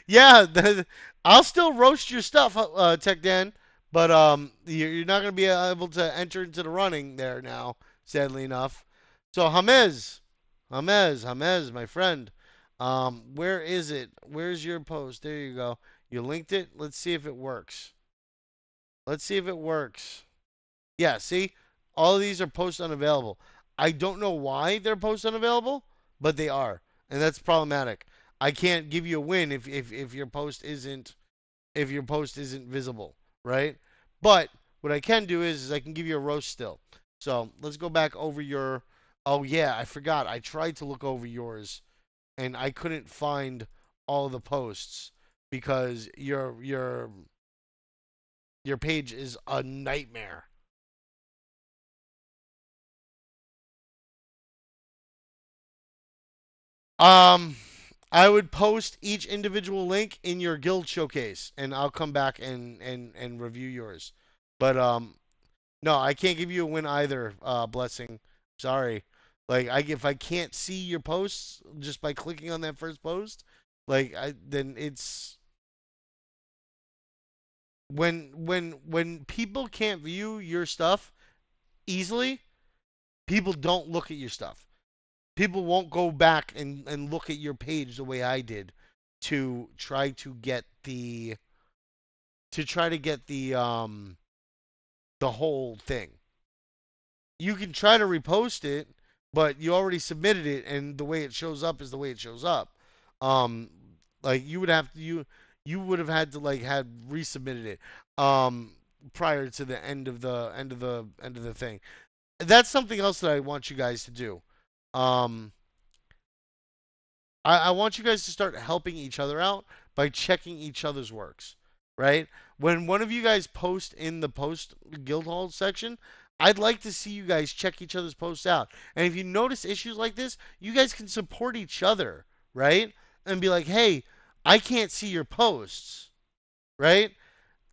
Yeah, I'll still roast your stuff, Tech Dan, but you're not going to be able to enter into the running there now, sadly enough. So Hamez, my friend, where is it? Where's your post? There you go. You linked it. Let's see if it works. Let's see if it works. Yeah, see, all of these are post unavailable. I don't know why they're post unavailable, but they are, and that's problematic. I can't give you a win if your post isn't if your post isn't visible, right? But what I can do is I can give you a roast still. So let's go back over your. Oh yeah, I forgot. I tried to look over yours and I couldn't find all the posts because your page is a nightmare. Um, I would post each individual link in your guild showcase, and I'll come back and review yours. But no, I can't give you a win either. Blessing, sorry. Like if I can't see your posts just by clicking on that first post, then it's when people can't view your stuff easily, people don't look at your stuff. People won't go back and look at your page the way I did to try to get the whole thing. You can try to repost it, but you already submitted it and the way it shows up is the way it shows up. Um like you would have had to like had resubmitted it prior to the end of the thing. That's something else that I want you guys to do. Um I want you guys to start helping each other out by checking each other's works, right? When one of you guys post in the post guild hall section, I'd like to see you guys check each other's posts out. And if you notice issues like this, you guys can support each other, right? And be like, hey, I can't see your posts, right?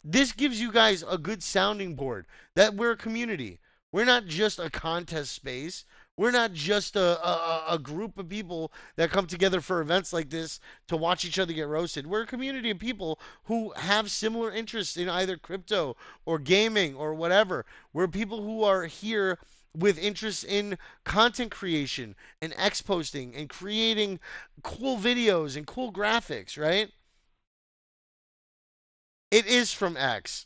This gives you guys a good sounding board that we're a community. We're not just a contest space. We're not just a group of people that come together for events like this to watch each other get roasted. We're a community of people who have similar interests in either crypto or gaming or whatever. We're people who are here with interests in content creation and exposting and creating cool videos and cool graphics, right? It is from X.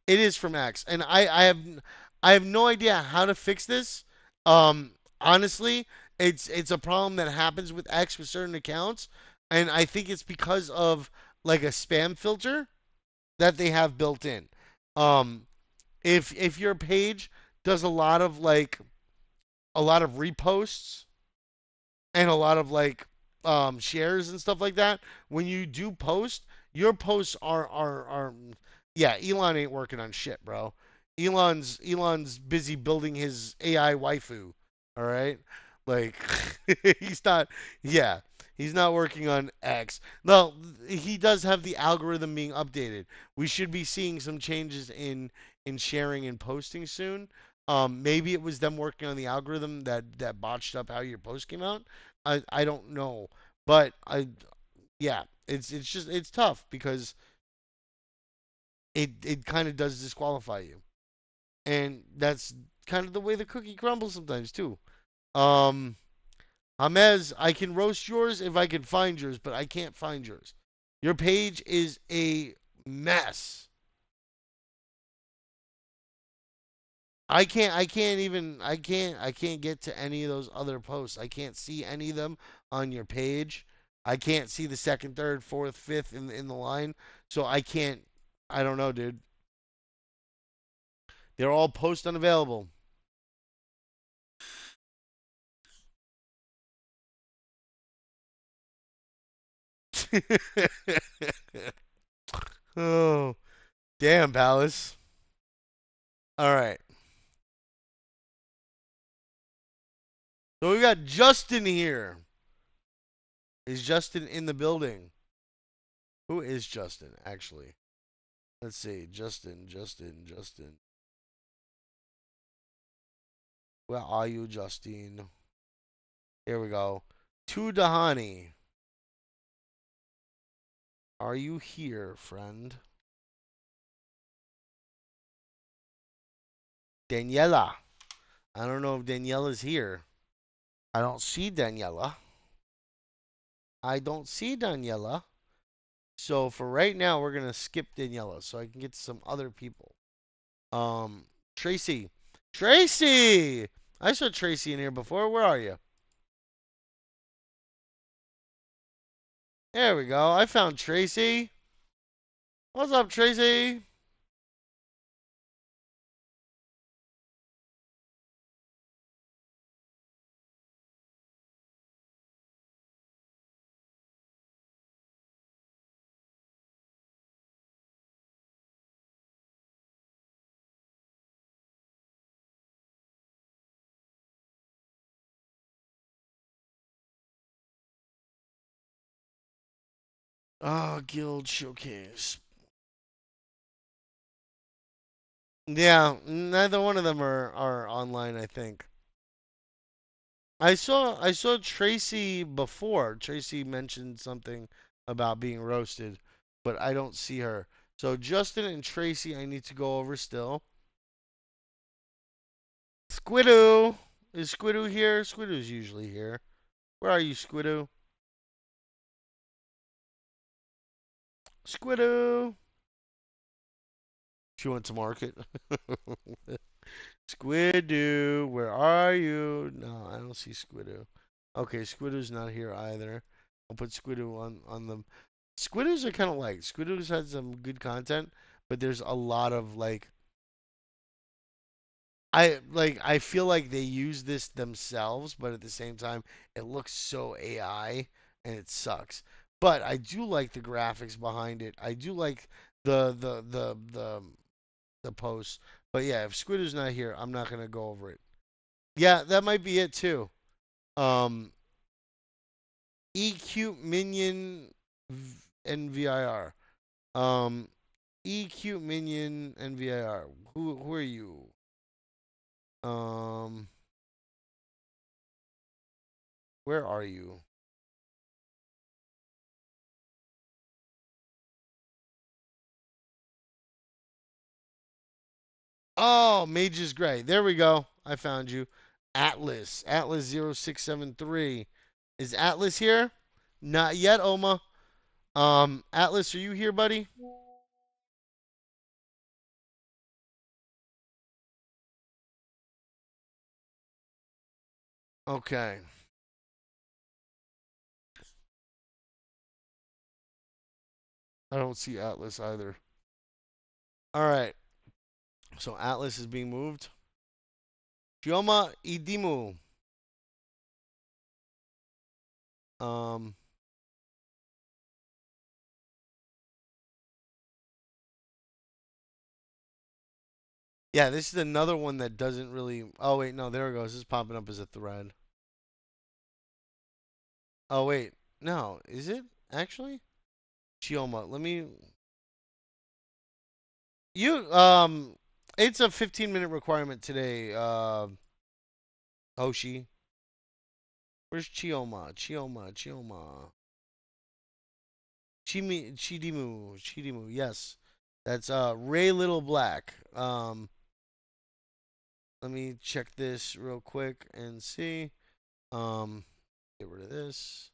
It is from X, and I have no idea how to fix this. Honestly, it's a problem that happens with X with certain accounts, and I think it's because of like a spam filter that they have built in. Um, if your page does a lot of reposts and a lot of shares and stuff like that, when you do post, your posts are yeah, Elon ain't working on shit, bro. Elon's busy building his AI waifu. All right, like he's not. Yeah, he's not working on X. No, he does have the algorithm being updated. We should be seeing some changes in sharing and posting soon. Maybe it was them working on the algorithm that botched up how your post came out. I don't know, but yeah, it's just it's tough because it kind of does disqualify you, and that's kind of the way the cookie crumbles sometimes too. Um, Hamez, I can roast yours if I can find yours, but I can't find yours. Your page is a mess. I can't get to any of those other posts. I can't see any of them on your page. I can't see the second, third, fourth, fifth in the line. So I can't. I don't know, dude. They're all post unavailable. Oh, damn, Palace. All right. So we got Justin here. Is Justin in the building? Who is Justin, actually? Let's see. Justin. Where are you, Justine? Here we go. To Dahani. Are you here, friend? Daniela. I don't know if Daniela's here. I don't see Daniela. I don't see Daniela. So for right now, we're gonna skip Daniela so I can get to some other people. Um, Tracy. Tracy! I saw Tracy in here before. Where are you? There we go. I found Tracy. What's up, Tracy? Oh, Guild Showcase. Yeah, neither one of them are online, I think. I saw Tracy before. Tracy mentioned something about being roasted, but I don't see her. So Justin and Tracy I need to go over still. Squidoo! Is Squidoo here? Squidoo's usually here. Where are you, Squidoo? Squidoo! She went to market. Squidoo, where are you? No, I don't see Squidoo. Okay, Squidoo's not here either. I'll put Squidoo on them. Squidoos are kind of like Squidoos had some good content, but there's a lot of I feel like they use this themselves, but at the same time it looks so AI and it sucks. But I do like the graphics behind it. I do like the posts. But yeah, if Squidoo's not here, I'm not gonna go over it. Yeah, that might be it too. Um, EQ Minion NVIR. Um, EQ Minion NVIR. Who are you? Um, where are you? Oh, Mage's Gray. There we go. I found you. Atlas. Atlas 0673. Is Atlas here? Not yet, Oma. Atlas, are you here, buddy? Okay. I don't see Atlas either. All right. So Atlas is being moved. Chioma Idimu. Um, yeah, this is another one that doesn't really. Oh wait, no, there it goes. This is popping up as a thread. Oh wait, no, is it actually? Chioma, let me. You it's a 15-minute requirement today. Hoshi, where's Chioma? Chioma. Chidimu. Yes, that's Ray Little Black. Let me check this real quick and see. Um, get rid of this.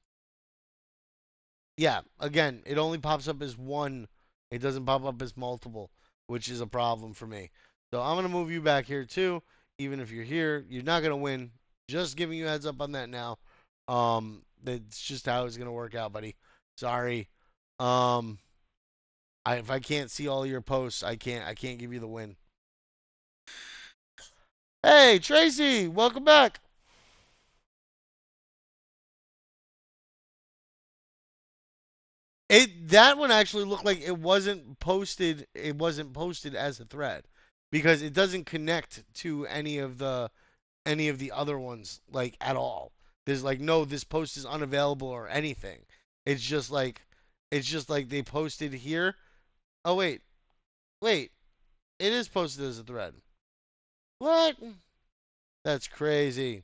Yeah, again, it only pops up as one. It doesn't pop up as multiple, which is a problem for me. So I'm gonna move you back here too. Even if you're here, you're not gonna win. Just giving you a heads up on that now. That's just how it's gonna work out, buddy. Sorry. Um, if I can't see all your posts, I can't give you the win. Hey, Tracy, welcome back. That one actually looked like it wasn't posted. It wasn't posted as a thread because it doesn't connect to any of the other ones like at all. There's like no, this post is unavailable or anything. It's just like it's just like they posted here. Oh wait, it is posted as a thread. What? That's crazy.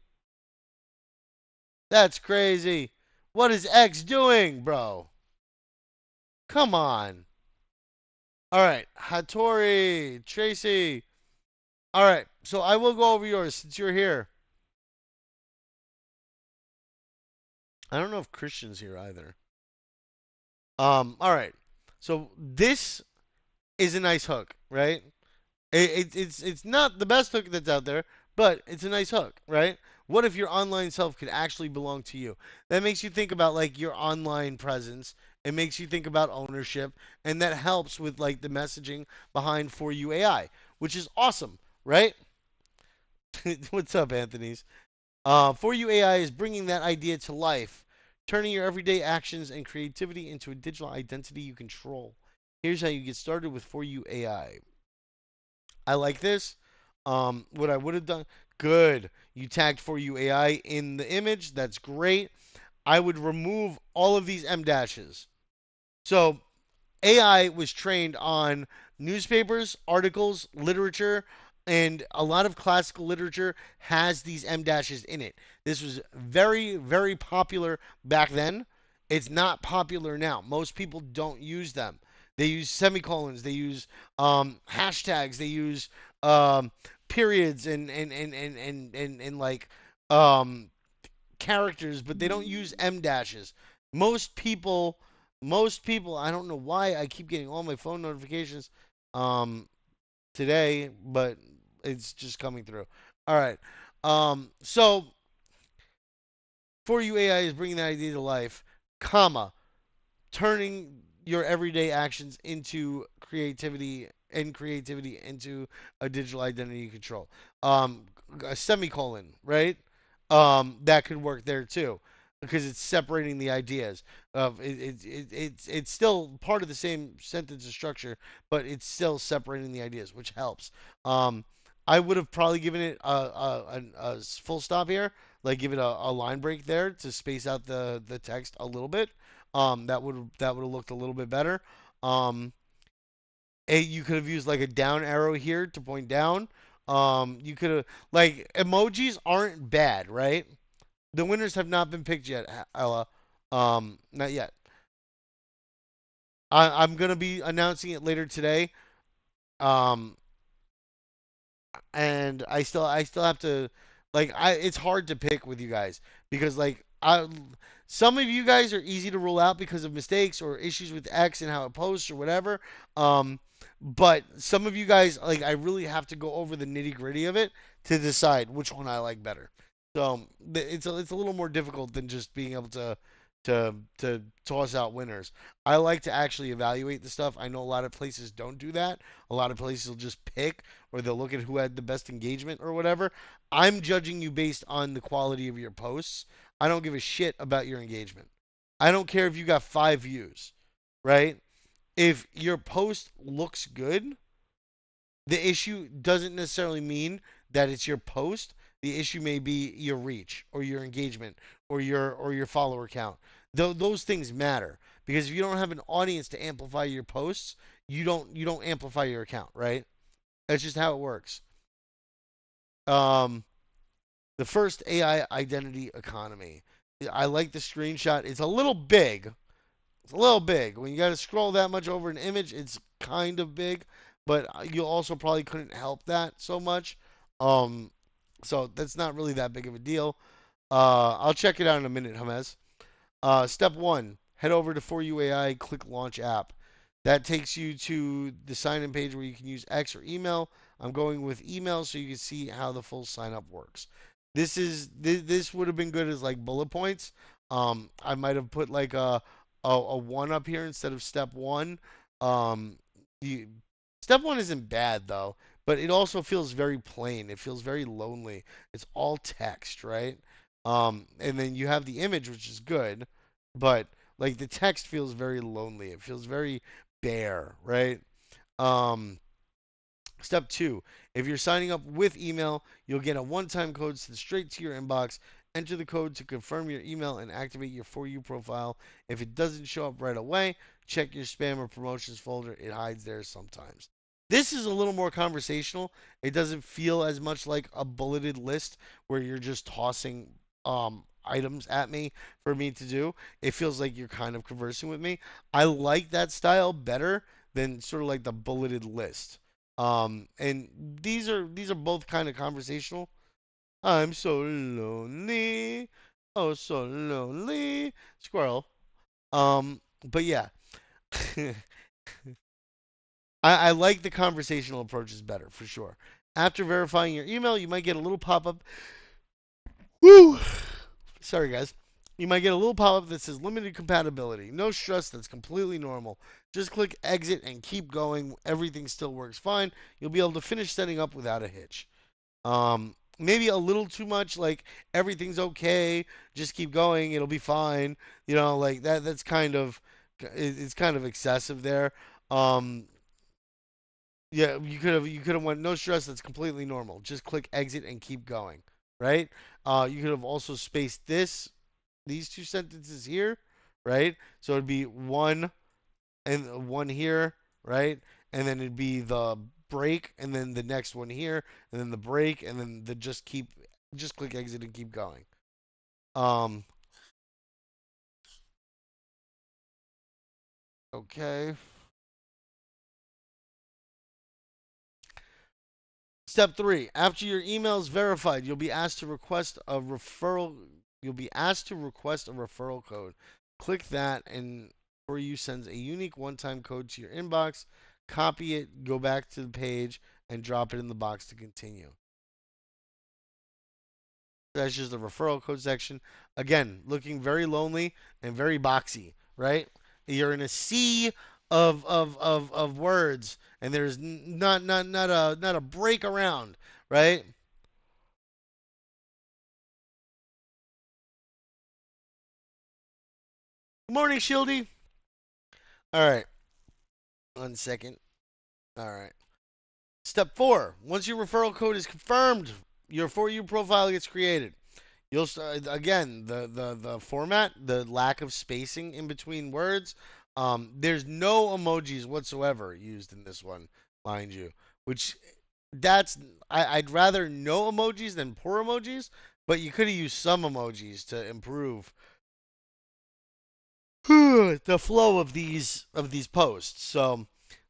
That's crazy. What is X doing, bro? Come on. All right, Hattori, Tracy. All right, so I will go over yours since you're here. I don't know if Christian's here either. All right. So this is a nice hook, right? It's not the best hook that's out there, but it's a nice hook, right? What if your online self could actually belong to you? That makes you think about like your online presence. It makes you think about ownership, and that helps with like the messaging behind For You AI, which is awesome, right? What's up, Anthony's? For You AI is bringing that idea to life, turning your everyday actions and creativity into a digital identity you control. Here's how you get started with For You AI. I like this. What I would have done, good. You tagged For You AI in the image. That's great. I would remove all of these M dashes. So AI was trained on newspapers, articles, literature, and a lot of classical literature has these M dashes in it. This was very, very popular back then. It's not popular now. Most people don't use them. They use semicolons, they use hashtags, they use um, periods and like um, characters, but they don't use M dashes. Most people, most people, I don't know why I keep getting all my phone notifications um, today, but it's just coming through. All right. So For You AI is bringing that idea to life, comma, turning your everyday actions into creativity and creativity into a digital identity control. Um, a semicolon, right? That could work there too because it's separating the ideas of it's still part of the same sentence structure, but it's still separating the ideas, which helps. Um, I would have probably given it a full stop here, like give it a line break there to space out the text a little bit. That would have looked a little bit better. Um, you could have used like a down arrow here to point down. You could have like emojis aren't bad, right? The winners have not been picked yet, Ella. Not yet. I'm gonna be announcing it later today. Um, and I still have to like I it's hard to pick with you guys because like I some of you guys are easy to rule out because of mistakes or issues with X and how it posts or whatever. Um, but some of you guys like I really have to go over the nitty gritty of it to decide which one I like better. So it's a little more difficult than just being able to toss out winners. I like to actually evaluate the stuff. I know a lot of places don't do that. A lot of places will just pick or they'll look at who had the best engagement or whatever. I'm judging you based on the quality of your posts. I don't give a shit about your engagement. I don't care if you got 5 views, right? If your post looks good, the issue doesn't necessarily mean that it's your post. The issue may be your reach or your engagement or your follower count. Those things matter because if you don't have an audience to amplify your posts, you don't amplify your account, right? That's just how it works. Um, the first AI identity economy. I like the screenshot. It's a little big. It's a little big. When you got to scroll that much over an image, it's kind of big, but you also probably couldn't help that so much. Um, so that's not really that big of a deal. I'll check it out in a minute, Hamez. Step one, head over to For You AI, click Launch App. That takes you to the sign in page where you can use X or email. I'm going with email so you can see how the full sign up works. This would have been good as like bullet points. I might have put like a one up here instead of step one. Um, you, step one isn't bad though, but it also feels very plain. It feels very lonely. It's all text, right? And then you have the image, which is good, but like the text feels very lonely. It feels very bare, right? Um, Step two, if you're signing up with email, you'll get a one-time code sent straight to your inbox. Enter the code to confirm your email and activate your For You profile. If it doesn't show up right away, check your spam or promotions folder. It hides there sometimes. This is a little more conversational. It doesn't feel as much like a bulleted list where you're just tossing items at me for me to do. It feels like you're kind of conversing with me. I like that style better than sort of like the bulleted list. And these are both kind of conversational. I'm so lonely, oh so lonely, squirrel. But yeah, I like the conversational approaches better for sure. After verifying your email, you might get a little pop up. Woo! Sorry, guys. You might get a little pop up that says limited compatibility. No stress, that's completely normal. Just click exit and keep going. Everything still works fine. You'll be able to finish setting up without a hitch. Maybe a little too much, like everything's okay, just keep going, it'll be fine. Like that. That's kind of it's kind of excessive there. Um, yeah, you could have went no stress. That's completely normal. Just click exit and keep going. Right? You could have also spaced these two sentences here, right? So it'd be one and one here, right? And then it'd be the break, and then the next one here, and then the break, and then just click exit and keep going. Um, okay. Step three: after your email is verified, you'll be asked to request a referral. You'll be asked to request a referral code. Click that, and For You sends a unique one-time code to your inbox. Copy it, go back to the page, and drop it in the box to continue. That's just the referral code section. Again, looking very lonely and very boxy, right? You're in a sea of words, and there's not a break around, right? Good morning, Shieldy. All right, 1 second. All right. Step four: once your referral code is confirmed, your For You profile gets created. You'll again the format, the lack of spacing in between words. There's no emojis whatsoever used in this one, mind you. Which that's I'd rather no emojis than poor emojis, but you could have used some emojis to improve the flow of these posts. So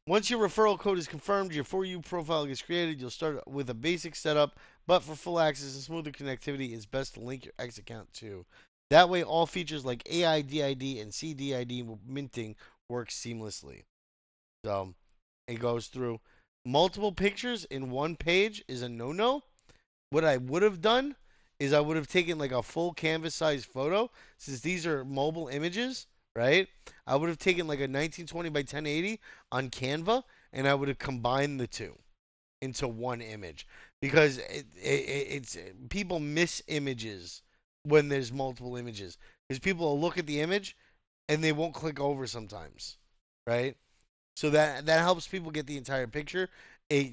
once your referral code is confirmed, your For You profile gets created. You'll start with a basic setup, but for full access and smoother connectivity, it's best to link your X account too. That way, all features like AIDID and CDID minting work seamlessly. So it goes through multiple pictures in one page is a no-no. What I would have done is I would have taken like a full canvas size photo since these are mobile images, right? I would have taken like a 1920 by 1080 on Canva and I would have combined the two into one image because it's people miss images when there's multiple images because people will look at the image and they won't click over sometimes, right? So that helps people get the entire picture.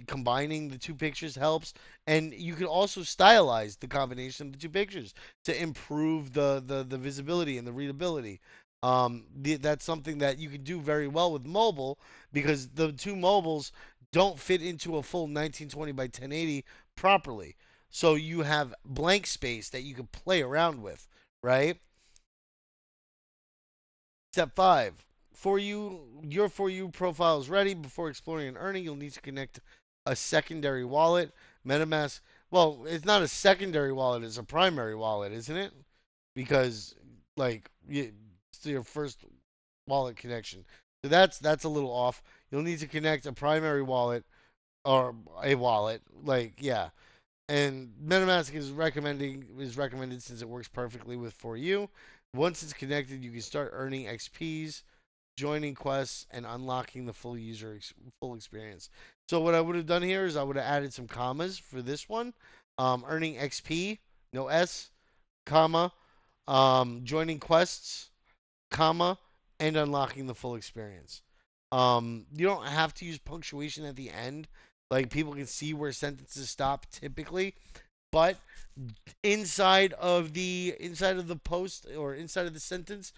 Combining the two pictures helps, and you can also stylize the combination of the two pictures to improve the visibility and the readability. That's something that you can do very well with mobile because the two mobiles don't fit into a full 1920 by 1080 properly. So you have blank space that you can play around with, right? Step five: your For You profile is ready. Before exploring and earning, you'll need to connect a secondary wallet. MetaMask Well, it's not a secondary wallet; it's a primary wallet, isn't it? Because like it's your first wallet connection. So that's a little off. You'll need to connect a primary wallet or a wallet, like yeah. And MetaMask is recommended since it works perfectly with for you. Once it's connected, you can start earning XPs, joining quests, and unlocking the full experience. So what I would have done here is I would have added some commas for this one, earning XP, no S, comma, joining quests, comma, and unlocking the full experience. You don't have to use punctuation at the end. Like people can see where sentences stop typically, but inside of the post or inside of the sentence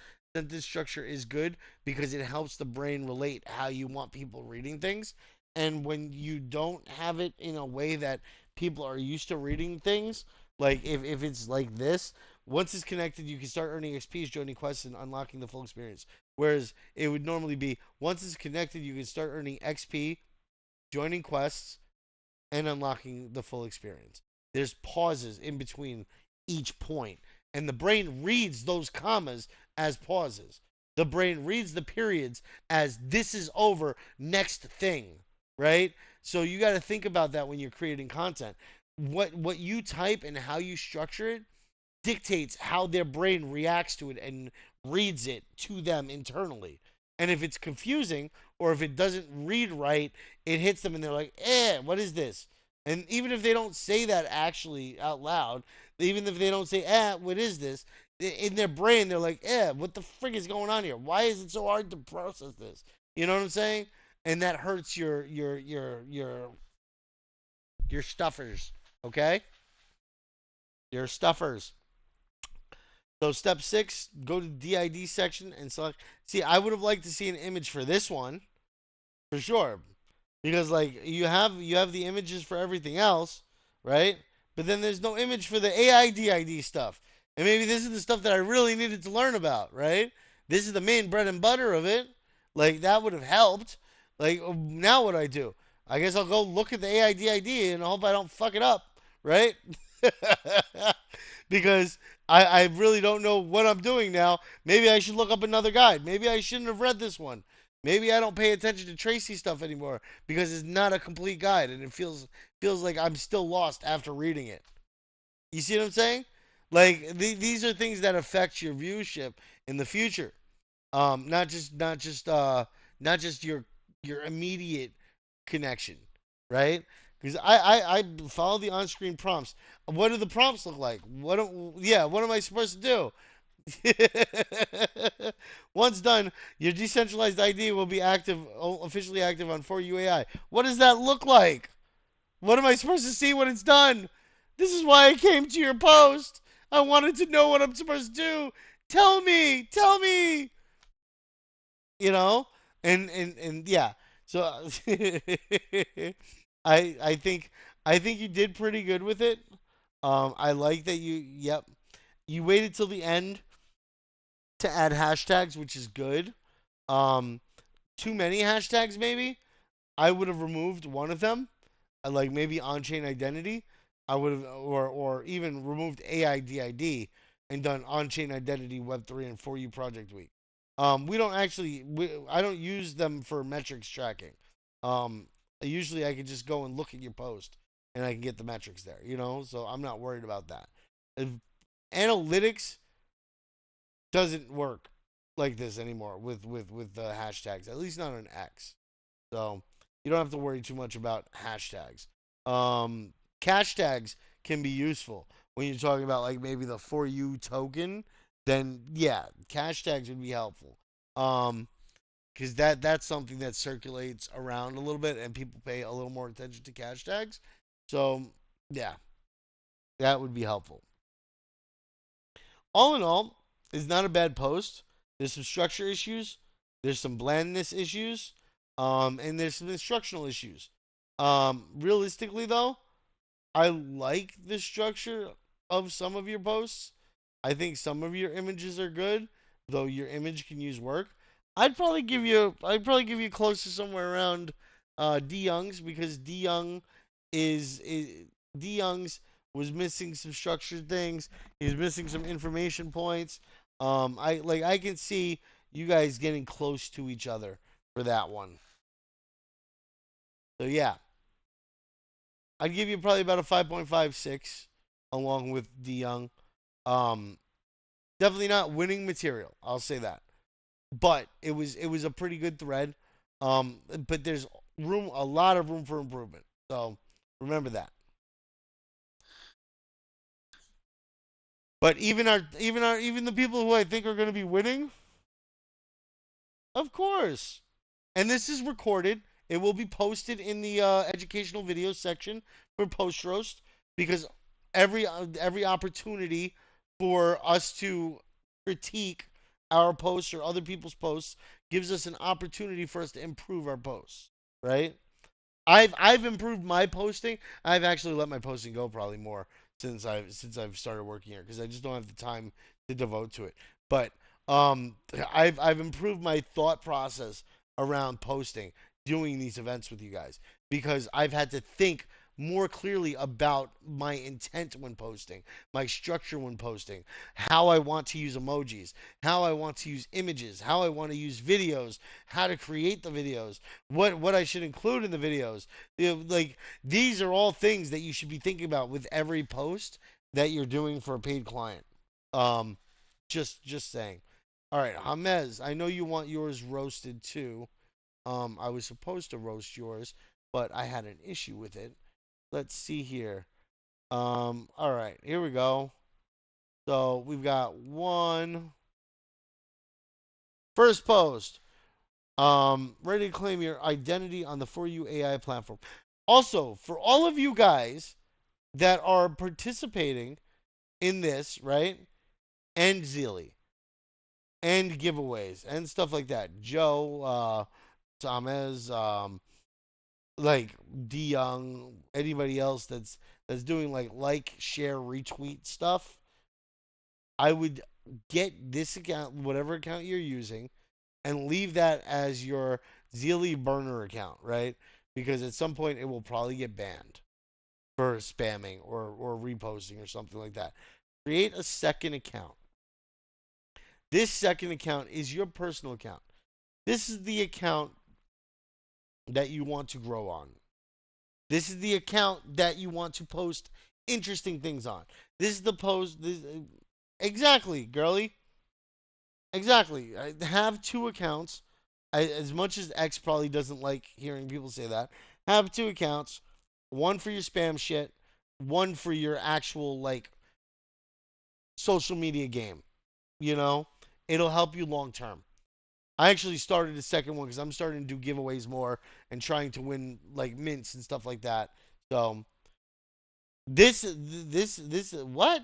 structure is good because it helps the brain relate how you want people reading things. And when you don't have it in a way that people are used to reading things, like if it's like this, once it's connected, you can start earning XPs, joining quests, and unlocking the full experience. Whereas it would normally be once it's connected, you can start earning XP, joining quests, and unlocking the full experience. There's pauses in between each point, and the brain reads those commas as pauses. The brain reads the periods as this is over, next thing, right? So you got to think about that when you're creating content. What you type and how you structure it dictates how their brain reacts to it and reads it to them internally. And if it's confusing or if it doesn't read right, it hits them and they're like, what is this? And even if they don't say that actually out loud, even if they don't say, what is this? In their brain, they're like, what the frig is going on here? Why is it so hard to process this? You know what I'm saying? And that hurts your stuffers. Okay, your stuffers. So step 6, go to the DID section and select. See, I would have liked to see an image for this one for sure, because like you have the images for everything else, right? But then there's no image for the AI DID stuff, and maybe this is the stuff that I really needed to learn about, right? This is the main bread and butter of it. Like that would have helped. Like now what do I do? I guess I'll go look at the AI DID and hope I don't fuck it up, right? Because I really don't know what I'm doing now. Maybe I should look up another guide. Maybe I shouldn't have read this one. Maybe I don't pay attention to Tracy stuff anymore because it's not a complete guide and it feels like I'm still lost after reading it. You see what I'm saying? Like these are things that affect your viewership in the future. Not just your immediate connection, right? Because I follow the on-screen prompts. What do the prompts look like? What am I supposed to do? Once done, your decentralized ID will be officially active on 4UAI. What does that look like? What am I supposed to see when it's done? This is why I came to your post. I wanted to know what I'm supposed to do. Tell me. You know, and yeah. So I think you did pretty good with it. I like that you waited till the end to add hashtags, which is good. Um, Too many hashtags maybe. I would have removed one of them, like maybe on-chain identity. I would have, or even removed AIDID and done on-chain identity Web3 and for you project week. I don't use them for metrics tracking. Um, Usually I can just go and look at your post and I can get the metrics there, so I'm not worried about that. If analytics doesn't work like this anymore with the hashtags, at least not on X. So you don't have to worry too much about hashtags. Um, Cash tags can be useful when you're talking about like maybe the for you token. Then yeah, cash tags would be helpful. Um, because that's something that circulates around a little bit and people pay a little more attention to cash tags. So yeah, that would be helpful. All in all, it's not a bad post. There's some structure issues. There's some blandness issues. And there's some instructional issues. Realistically, though, I like the structure of some of your posts. I think some of your images are good, though your image can use work. I'd probably give you close to somewhere around D Young's because D Young is D Young's was missing some structured things. He was missing some information points. I can see you guys getting close to each other for that one. So yeah, I'd give you probably about a 5.56 along with D Young. Um, Definitely not winning material. I'll say that. But it was a pretty good thread. But there's a lot of room for improvement. So remember that. But even the people who I think are going to be winning, of course. And this is recorded. It will be posted in the educational video section for post roast because every opportunity for us to critique our posts or other people's posts gives us an opportunity for us to improve our posts, right? I've improved my posting. I've actually let my posting go probably more since I've started working here because I just don't have the time to devote to it. But um, I've improved my thought process around posting, doing these events with you guys because I've had to think more clearly about my intent when posting, my structure when posting, how I want to use emojis, how I want to use images, how I want to use videos, how to create the videos, what I should include in the videos. Like these are all things that you should be thinking about with every post that you're doing for a paid client. Um, just saying. All right, Hamez, I know you want yours roasted too. I was supposed to roast yours, but I had an issue with it. Let's see here. All right, here we go. So we've got one first post. Ready to claim your identity on the For You AI platform. Also, for all of you guys that are participating in this, right? And Zeely and giveaways and stuff like that. Joe, Thomas, like D Young, anybody else that's doing like, share, retweet stuff. I would get this account, whatever account you're using, and leave that as your Zeely burner account, right? Because at some point it will probably get banned for spamming or reposting or something like that. Create a second account. This second account is your personal account. This is the account that you want to grow on. This is the account that you want to post interesting things on. This is the post. Exactly, girly. Exactly. I have two accounts. As much as X probably doesn't like hearing people say that, have two accounts. One for your spam shit, one for your actual social media game. You know, it'll help you long term. I actually started a second one because I'm starting to do giveaways more and trying to win like mints and stuff like that. So this what?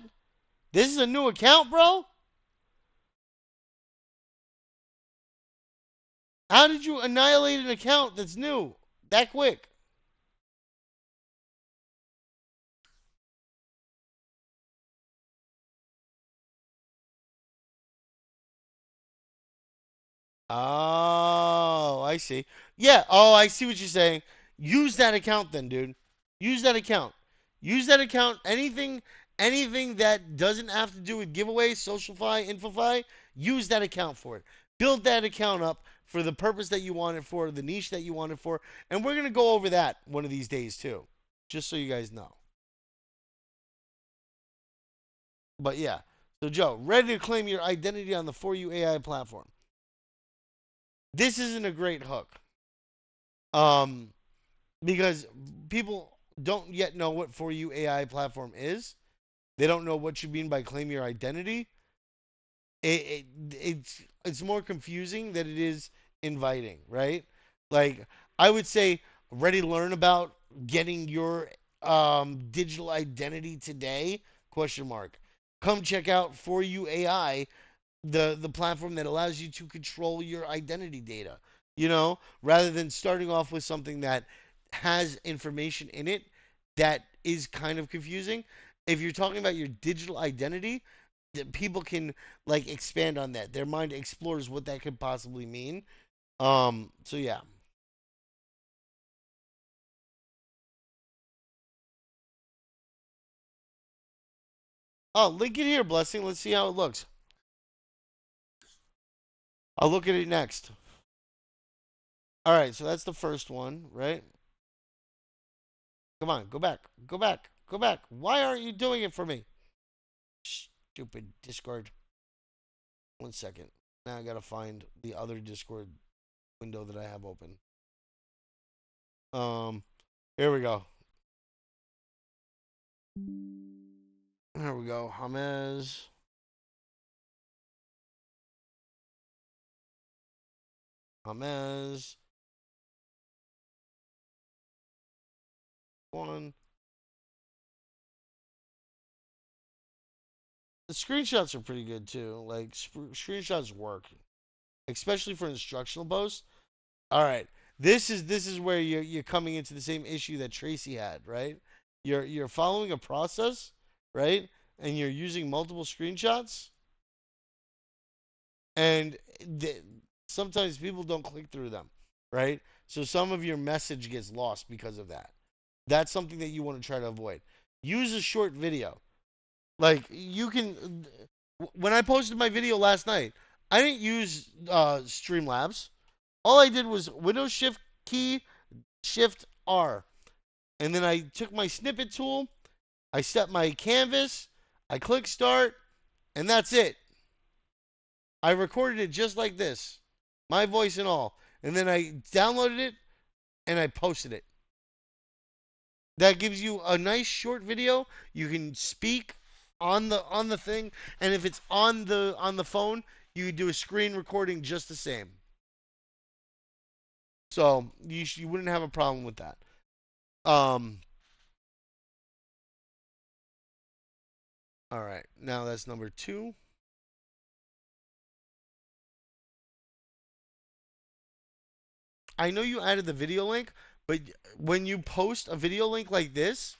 This is a new account, bro? How did you annihilate an account that's new that quick? Oh, I see. Yeah. Oh, I see what you're saying. Use that account then, dude. Use that account. Use that account. Anything that doesn't have to do with giveaways, Socialfy, Infofy, use that account for it. Build that account up for the purpose that you want it for, the niche that you want it for, and we're gonna go over that one of these days too, just so you guys know. But yeah. So Joe, ready to claim your identity on the For You AI platform. This isn't a great hook. Um, because people don't yet know what For You AI platform is. They don't know what you mean by claim your identity. It's more confusing than it is inviting, right? Like I would say, ready to learn about getting your digital identity today? Question mark. Come check out For You AI, the platform that allows you to control your identity data. Rather than starting off with something that has information in it that is kind of confusing. If you're talking about your digital identity, people can expand on that. Their mind explores what that could possibly mean. So yeah. Oh, link it here, Blessing. Let's see how it looks. I'll look at it next. All right, so that's the first one, right? Come on, go back. Go back. Go back. Why aren't you doing it for me? Stupid Discord. 1 second. Now I gotta find the other Discord window that I have open. Um, here we go. Here we go. James. James. One. The screenshots are pretty good too. Like screenshots work, especially for instructional posts. All right, this is where you're coming into the same issue that Tracy had, right? You're following a process, right? And you're using multiple screenshots, and sometimes people don't click through them, right? So some of your message gets lost because of that. That's something that you want to try to avoid. Use a short video. Like you can. When I posted my video last night, I didn't use Streamlabs. All I did was Windows Shift key, Shift R, and then I took my snippet tool. I set my canvas. I click start, and that's it. I recorded it just like this, my voice and all, and then I downloaded it and I posted it. That gives you a nice short video. You can speak on the thing, and if it's on the phone, you can do a screen recording just the same. So you wouldn't have a problem with that. Um. All right. Now that's number two. I know you added the video link, but when you post a video link like this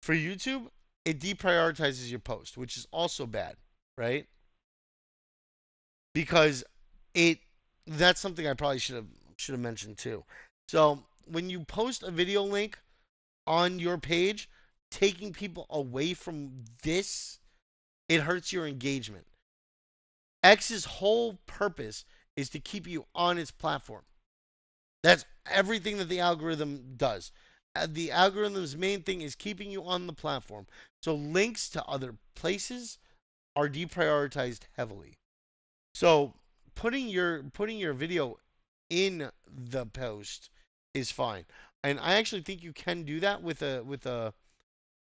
for YouTube, it deprioritizes your post, which is also bad, right? Because it that's something I probably should have mentioned too. So when you post a video link on your page, taking people away from this, it hurts your engagement. X's whole purpose is to keep you on its platform. That's everything that the algorithm does. The algorithm's main thing is keeping you on the platform. So links to other places are deprioritized heavily. So putting your video in the post is fine. And I actually think you can do that with a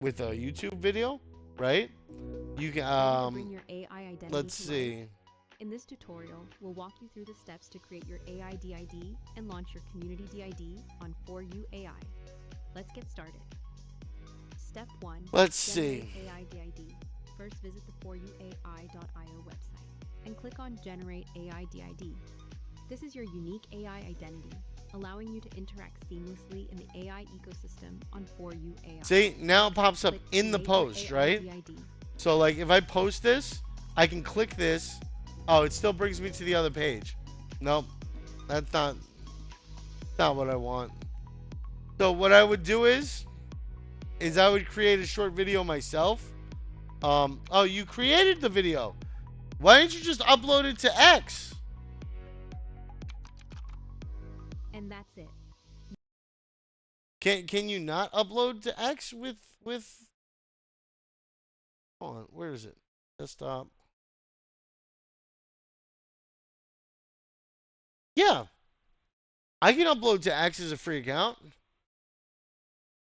YouTube video, right? You can Bring your AI identity let's to life. see. In this tutorial, we'll walk you through the steps to create your AI DID and launch your community DID on 4U AI. Let's get started. Step 1. Let's Generate see. AI DID. First, visit the 4UAI.io website and click on Generate AI DID. This is your unique AI identity, allowing you to interact seamlessly in the AI ecosystem on 4U AI. See, now it pops up Click in the Create your post, AI right? DID. So like if I post this, I can click this. Oh, it still brings me to the other page. Nope. That's not what I want. So what I would do is I would create a short video myself. Oh, you created the video. Why didn't you just upload it to X? And that's it. Can you not upload to X with hold on, where is it? Desktop. Yeah. I can upload to X as a free account.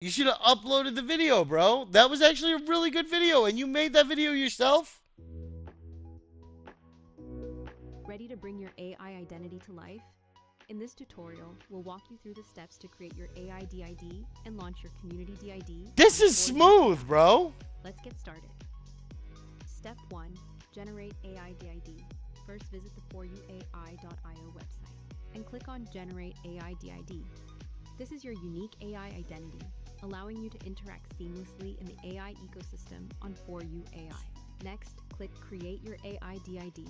You should have uploaded the video, bro. That was actually a really good video, and you made that video yourself? Ready to bring your AI identity to life? In this tutorial, we'll walk you through the steps to create your AI DID and launch your community DID. This is smooth, bro. Let's get started. Step 1. Generate AI DID. First, visit the 4UAI.io website and click on Generate AI DID. This is your unique AI identity, allowing you to interact seamlessly in the AI ecosystem on 4U AI. Next, click Create your AI DID.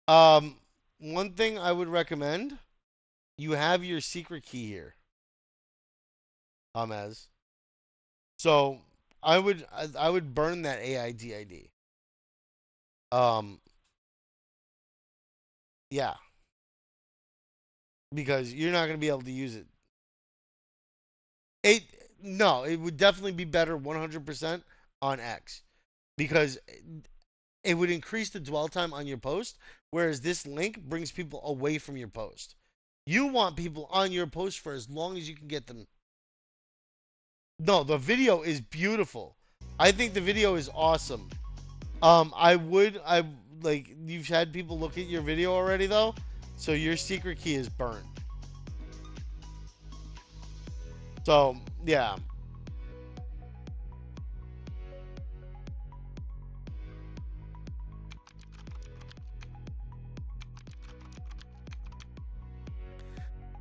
Um, one thing I would recommend, you have your secret key here. Hamez. So I would burn that AIDID. Um, yeah, because you're not gonna be able to use it. It no, it would definitely be better 100% on X because it would increase the dwell time on your post, whereas this link brings people away from your post. You want people on your post for as long as you can get them. No, the video is beautiful. I think the video is awesome. I like you've had people look at your video already though, so your secret key is burnt. So yeah,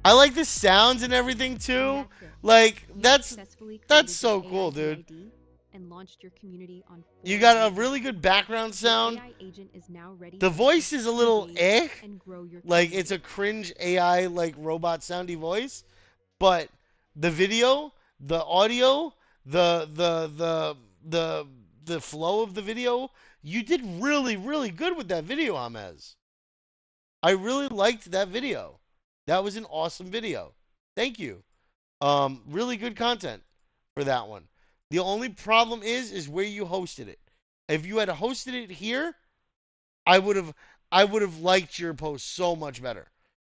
I like the sounds and everything And too. that's it. Like You've that's successfully that's created so your cool, dude. AIDID and launched your community on You 4 got a really UA. good background Your sound. AI agent is now ready The to voice is assist, a little engage, eh, and grow your like it's community. a cringe AI like robot soundy voice, but the video, the audio, the the flow of the video, you did really good with that video, Hamez. I really liked that video. That was an awesome video. Thank you. Really good content for that one. The only problem is where you hosted it. If you had hosted it here, I would have I would have liked your post so much better.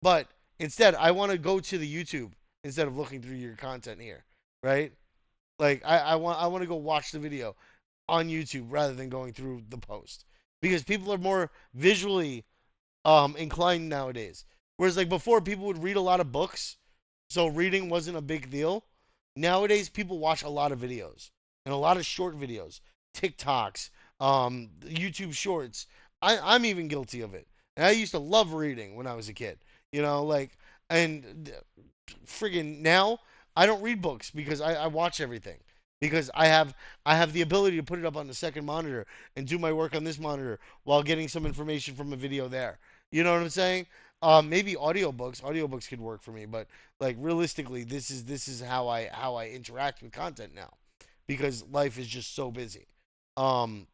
But instead, I want to go to the YouTube instead of looking through your content here, right? Like I want to go watch the video on YouTube rather than going through the post because people are more visually inclined nowadays. Whereas like before, people would read a lot of books, so reading wasn't a big deal. Nowadays, people watch a lot of videos and a lot of short videos, TikToks, YouTube Shorts. I'm even guilty of it. And I used to love reading when I was a kid. Like and friggin' now I don't read books because I watch everything because I have the ability to put it up on the second monitor and do my work on this monitor while getting some information from a video there. You know what I'm saying? Maybe audiobooks could work for me, but like realistically, this is how I interact with content now because life is just so busy. Um,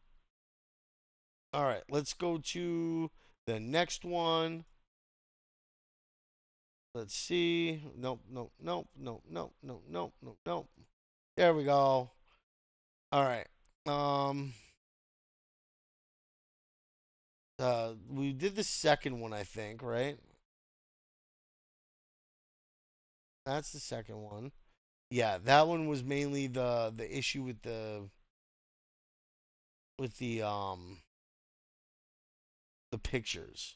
all right, let's go to the next one. Let's see. Nope, nope, nope, nope, nope, nope, nope, nope, nope. There we go. All right. Um, we did the second one, I think, right? That's the second one. Yeah, that one was mainly the issue with the pictures.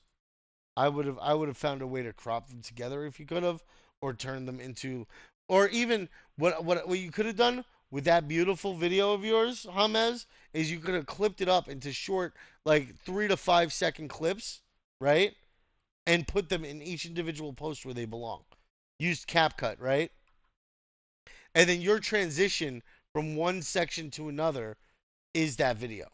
I would have found a way to crop them together if you could have, or turn them into, or even what you could have done with that beautiful video of yours, Hamez, is you could have clipped it up into short, like 3 to 5 second clips, right? And put them in each individual post where they belong. Used CapCut, right? And then your transition from one section to another is that video.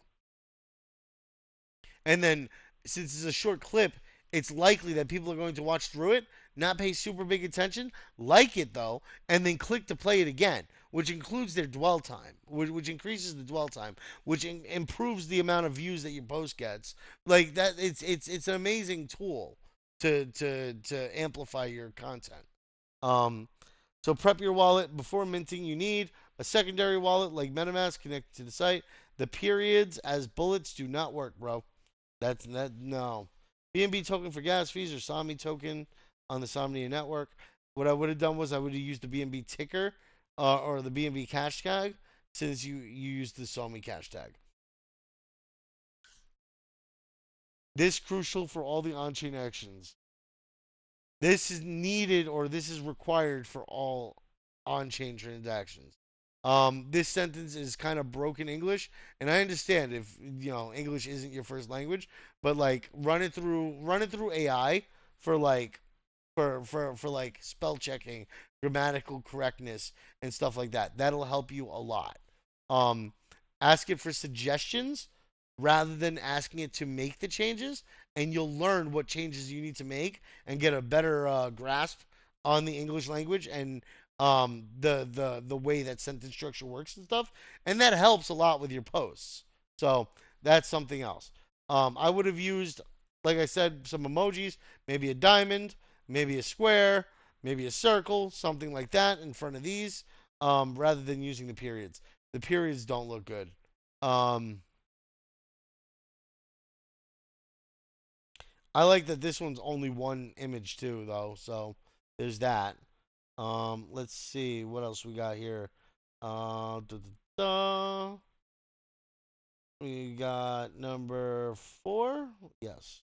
And then since it's a short clip, it's likely that people are going to watch through it, not pay super big attention, like it though, and then click to play it again, which includes their dwell time, which increases the dwell time, which improves the amount of views that your post gets. Like that, it's an amazing tool to amplify your content. Um, so prep your wallet before minting. You need a secondary wallet like MetaMask connected to the site. The periods as bullets do not work, bro. That's that no. BNB token for gas fees or Sami token on the Somnia network. What I would have done was I would have used the BNB ticker or the BNB cash tag since you used the Sami cash tag. This crucial for all the on-chain actions. This is needed or this is required for all on-chain transactions. This sentence is kind of broken English, and I understand if English isn't your first language, but like run it through AI for like for like spell checking, grammatical correctness, and stuff like that. That'll help you a lot. Um, Ask it for suggestions rather than asking it to make the changes, and you'll learn what changes you need to make and get a better grasp on the English language and the way that sentence structure works and stuff, and that helps a lot with your posts. So that's something else. I would have used, like I said, some emojis, maybe a diamond, maybe a square, maybe a circle, something like that in front of these, rather than using the periods. The periods don't look good. Um, I like that this one's only one image too, though. So there's that. Let's see what else we got here. Da, da, da. We got number 4. Yes.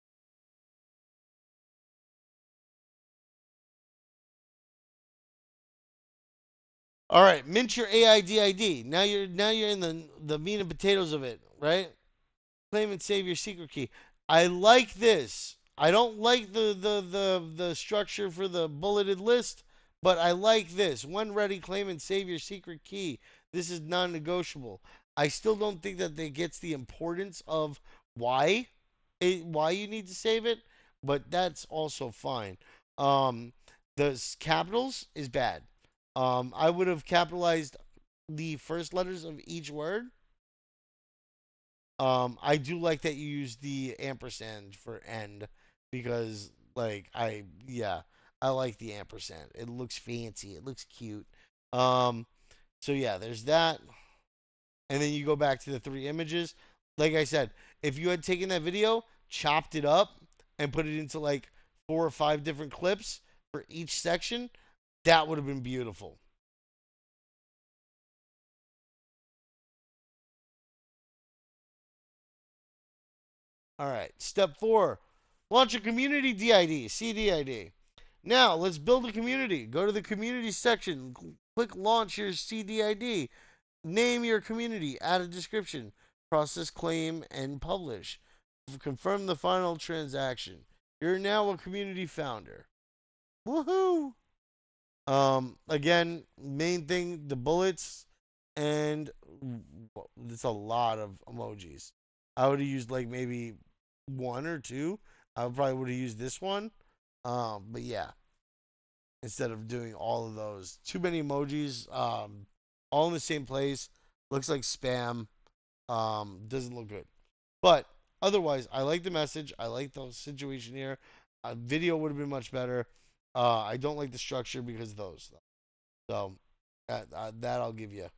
All right, mint your AIDID. Now you're in the meat and potatoes of it, right? Claim and save your secret key. I like this. I don't like the structure for the bulleted list, but I like this. When ready, claim and save your secret key. This is non-negotiable. I still don't think that it gets the importance of why you need to save it, but that's also fine. Um, the capitals is bad. I would have capitalized the first letters of each word. I do like that you use the ampersand for end because, like, yeah, I like the ampersand. It looks fancy. It looks cute. Um, so yeah, there's that. And then you go back to the 3 images. Like I said, if you had taken that video, chopped it up, and put it into like 4 or 5 different clips for each section, that would have been beautiful. All right, step 4, launch a community DID, CDID. Now, let's build a community. Go to the community section, click launch your CDID, name your community, add a description, process claim, and publish. Confirm the final transaction. You're now a community founder. Woohoo! Again, main thing, the bullets, and it's a lot of emojis. I would have used like maybe 1 or 2. I probably would have used this one. But yeah, instead of doing all of those, too many emojis. All in the same place. Looks like spam. Doesn't look good. But otherwise, I like the message. I like the situation here. Video would have been much better. I don't like the structure because of those. So that I'll give you.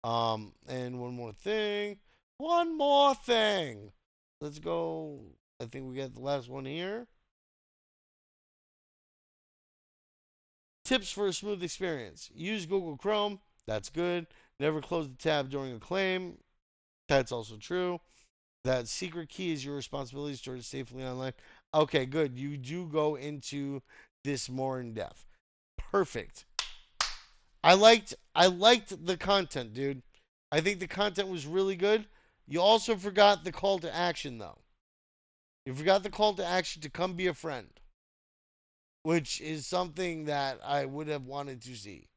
And one more thing. One more thing. Let's go. I think we got the last one here. Tips for a smooth experience. Use Google Chrome. That's good. Never close the tab during a claim. That's also true. That secret key is your responsibility to store it safely online. Okay, good. You do go into this more in depth. Perfect. I liked the content, dude. I think the content was really good. You also forgot the call to action though. You forgot the call to action to come be a friend, which is something that I would have wanted to see.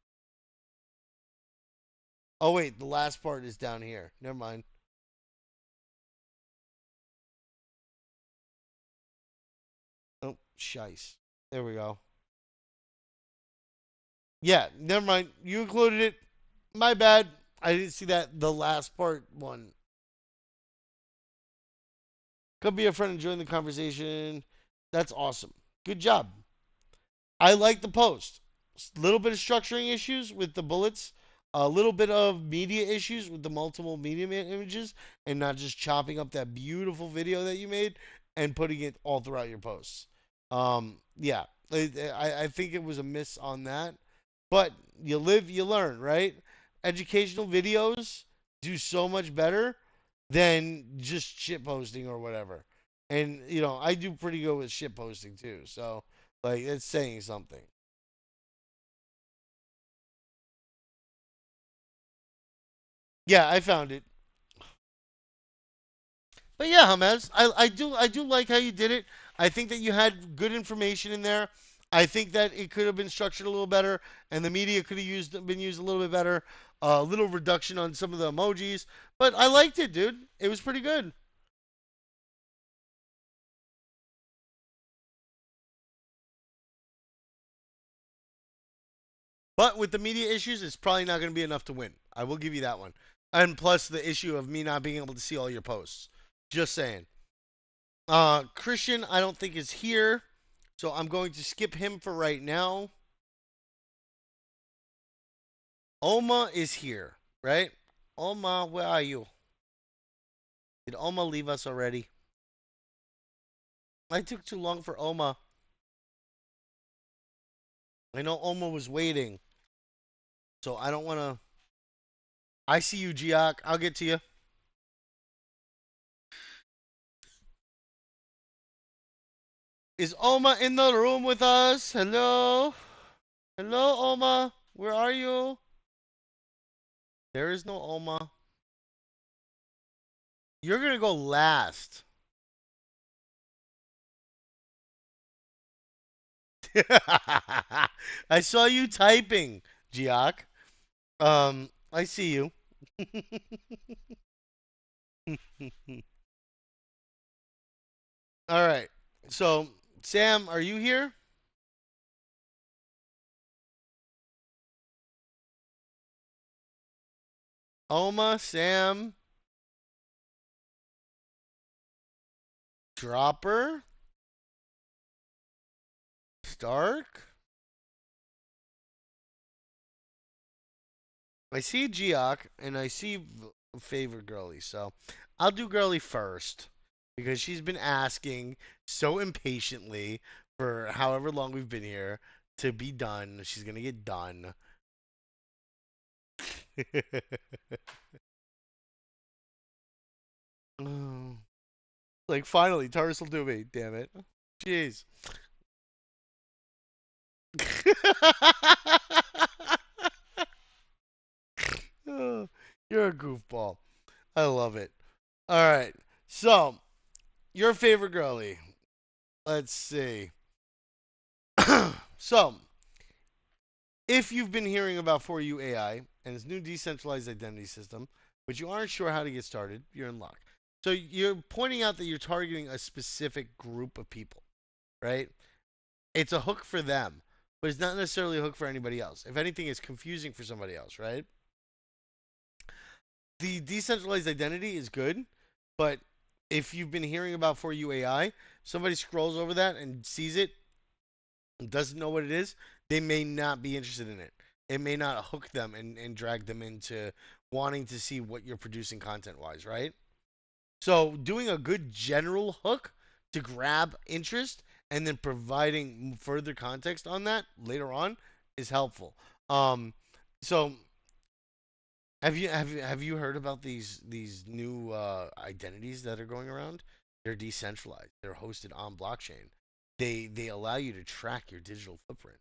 Oh wait, the last part is down here. Never mind. Oh, shice. There we go. Yeah, never mind. You included it. My bad. I didn't see that the last part one. Come be a friend and join the conversation. That's awesome. Good job. I like the post. A little bit of structuring issues with the bullets, a little bit of media issues with the multiple media images, and not just chopping up that beautiful video that you made and putting it all throughout your posts. Yeah, I think it was a miss on that. But you live, you learn, right? Educational videos do so much better than just shit posting or whatever. And I do pretty good with shit posting too. So like it's saying something. Yeah, I found it. But yeah, Hamas, I do like how you did it. I think that you had good information in there. I think that it could have been structured a little better, and the media could have been used a little bit better. A little reduction on some of the emojis, but I liked it, dude. It was pretty good. But with the media issues, it's probably not going to be enough to win. I will give you that one. And plus the issue of me not being able to see all your posts. Just saying. Christian, I don't think is here, so I'm going to skip him for right now. Oma is here, right? Oma, where are you? Did Oma leave us already? I took too long for Oma. I know Oma was waiting, so I don't want to. I see you, Giak. I'll get to you. Is Oma in the room with us? Hello? Hello, Oma. Where are you? There is no Oma. You're going to go last. I saw you typing, Giak. I see you. All right. So, Sam, are you here? Oma, Sam, Dropper, Stark. I see Geok and I see favorite girly, so I'll do girly first because she's been asking so impatiently for however long we've been here to be done. She's gonna get done. Oh, like finally, Taurus will do me. Damn it. Jeez. Oh, you're a goofball. I love it. All right. So, your favorite girly. Let's see. So, if you've been hearing about For You AI and its new decentralized identity system, but you aren't sure how to get started, you're in luck. So, you're pointing out that you're targeting a specific group of people, right? It's a hook for them, but it's not necessarily a hook for anybody else. If anything, it's confusing for somebody else, right? The decentralized identity is good, but if you've been hearing about For You AI, somebody scrolls over that and sees it and doesn't know what it is, they may not be interested in it. It may not hook them and drag them into wanting to see what you're producing content wise, right? So doing a good general hook to grab interest and then providing further context on that later on is helpful. Um, so have you heard about these new identities that are going around? They're decentralized. They're hosted on blockchain. They allow you to track your digital footprint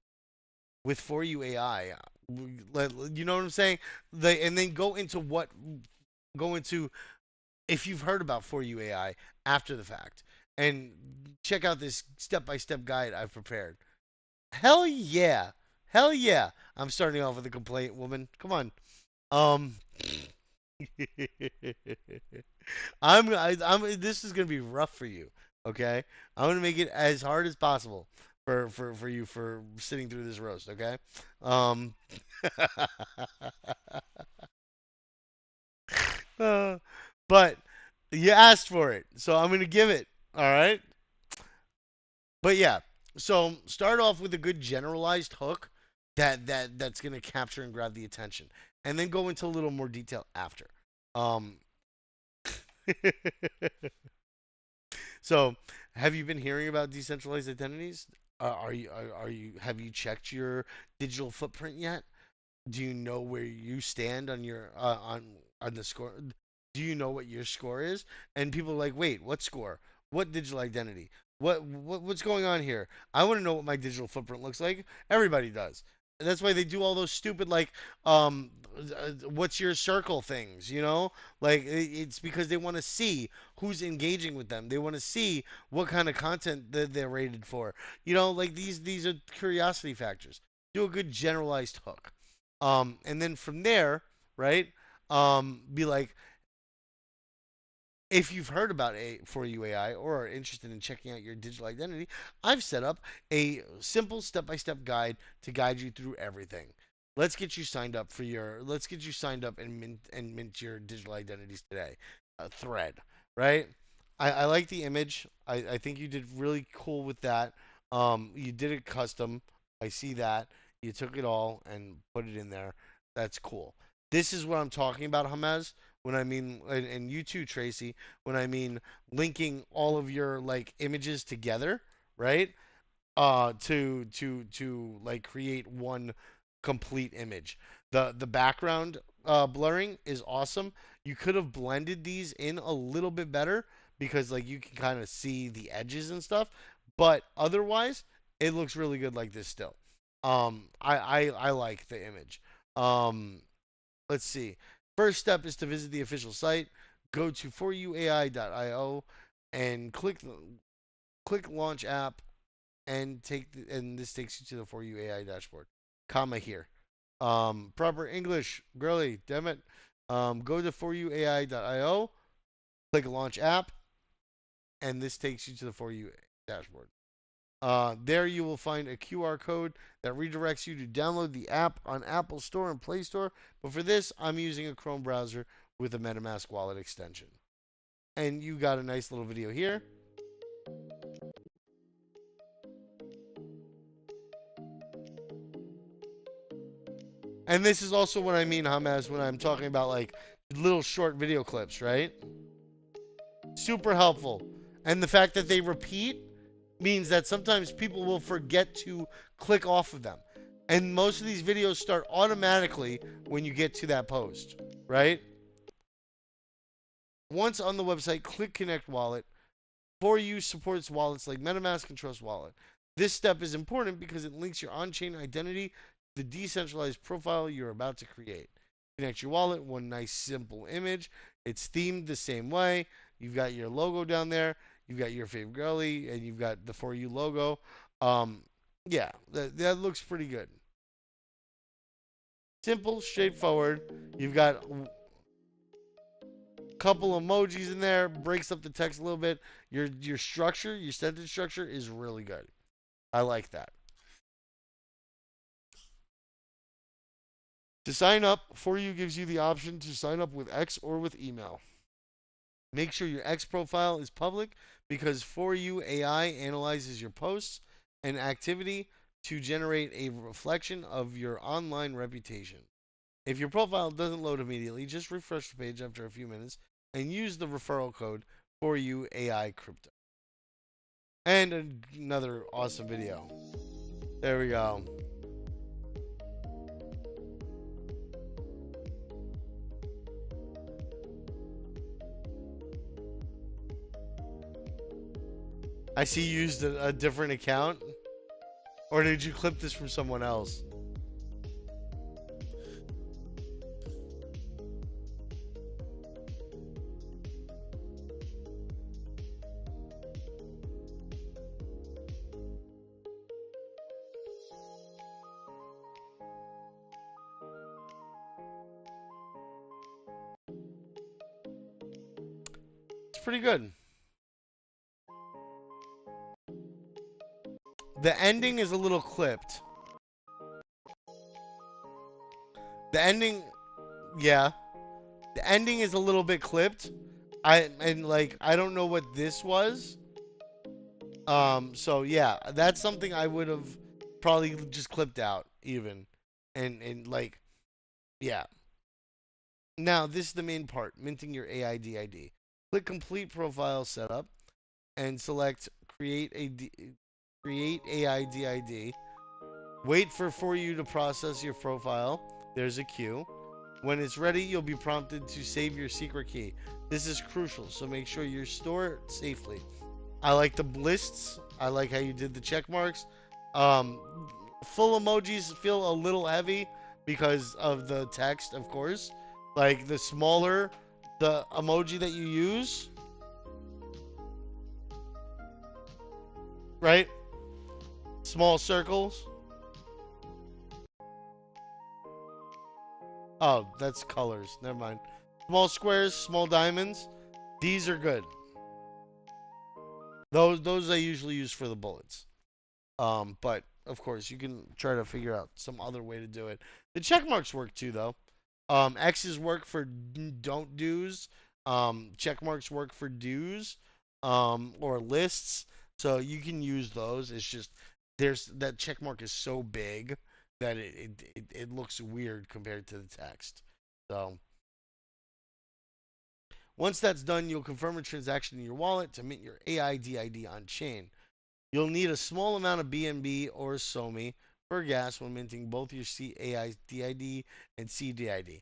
with For You AI. You know what I'm saying? And then go into if you've heard about For You AI after the fact and check out this step by step guide I've prepared. Hell yeah, hell yeah! I'm starting off with a complaint, woman. Come on. Um, I'm. This is gonna be rough for you. Okay, I'm gonna make it as hard as possible for you for sitting through this roast. Okay. Um. uh, but you asked for it, so I'm gonna give it. All right. But yeah, so start off with a good generalized hook that's gonna capture and grab the attention, and then go into a little more detail after. Um. So, have you been hearing about decentralized identities? Are you have you checked your digital footprint yet? Do you know where you stand on your on the score? Do you know what your score is? And people are like, wait, what score? What digital identity? What's going on here? I want to know what my digital footprint looks like. Everybody does. And that's why they do all those stupid like what's your circle things, you know? Like it's because they want to see who's engaging with them. They want to see what kind of content that they're rated for. You know, like these are curiosity factors. Do a good generalized hook. And then from there, right? Be like, if you've heard about a For You AI or are interested in checking out your digital identity, I've set up a simple step-by-step guide to guide you through everything. let's get you signed up for your, let's get you signed up and mint your digital identities today. Thread, right? I like the image. I think you did really cool with that. You did it custom. I see that. You took it all and put it in there. That's cool. This is what I'm talking about, Hamez. When I mean, and you too, Tracy. When I mean linking all of your like images together, right? To like create one complete image. The background blurring is awesome. You could have blended these in a little bit better because like you can kind of see the edges and stuff, but otherwise it looks really good like this still. I like the image. Um, let's see. First step is to visit the official site. Go to foryouai.io and click launch app and and this takes you to the For You AI dashboard. Comma here. Proper English, girly, damn it. Go to foryouai.io, click launch app, and this takes you to the For You dashboard. There you will find a QR code that redirects you to download the app on Apple Store and Play Store. But for this, I'm using a Chrome browser with a MetaMask wallet extension. And you got a nice little video here. And this is also what I mean, Hamas, when I'm talking about like little short video clips, right? Super helpful. And the fact that they repeat means that sometimes people will forget to click off of them. And most of these videos start automatically when you get to that post, right? Once on the website, click Connect Wallet. For You supports wallets like MetaMask and Trust Wallet. This step is important because it links your on-chain identity to the decentralized profile you're about to create. Connect your wallet, one nice simple image. It's themed the same way. You've got your logo down there. You've got your favorite girly, and you've got the For You logo. Um, yeah, that looks pretty good. Simple, straightforward. You've got a couple emojis in there, breaks up the text a little bit. Your structure, your sentence structure is really good. I like that. To sign up, For You gives you the option to sign up with X or with email. Make sure your X profile is public because For You AI analyzes your posts and activity to generate a reflection of your online reputation. If your profile doesn't load immediately, just refresh the page after a few minutes and use the referral code For You AI Crypto. And another awesome video. There we go. I see you used a different account. Or did you clip this from someone else? It's pretty good. The ending is a little clipped. The ending, yeah. The ending is a little bit clipped. I don't know what this was. So yeah, that's something I would have probably just clipped out even. And like yeah. Now, this is the main part, minting your AIDID. Click complete profile setup and select create AIDID. Wait for you to process your profile. There's a queue. When it's ready, you'll be prompted to save your secret key. This is crucial, so make sure you store it safely. I like the lists. I like how you did the check marks. Um, Full emojis feel a little heavy because of the text, of course. Like the smaller the emoji that you use, right? Small circles. Oh, that's colors. Never mind. Small squares, small diamonds. These are good. Those I usually use for the bullets. But of course, you can try to figure out some other way to do it. The check marks work too, though. X's work for don't do's. Check marks work for do's, or lists. So you can use those. It's just there's that check mark is so big that it looks weird compared to the text. So once that's done, you'll confirm a transaction in your wallet to mint your AIDID on chain. You'll need a small amount of BNB or SOMI for gas when minting both your AIDID and CDID.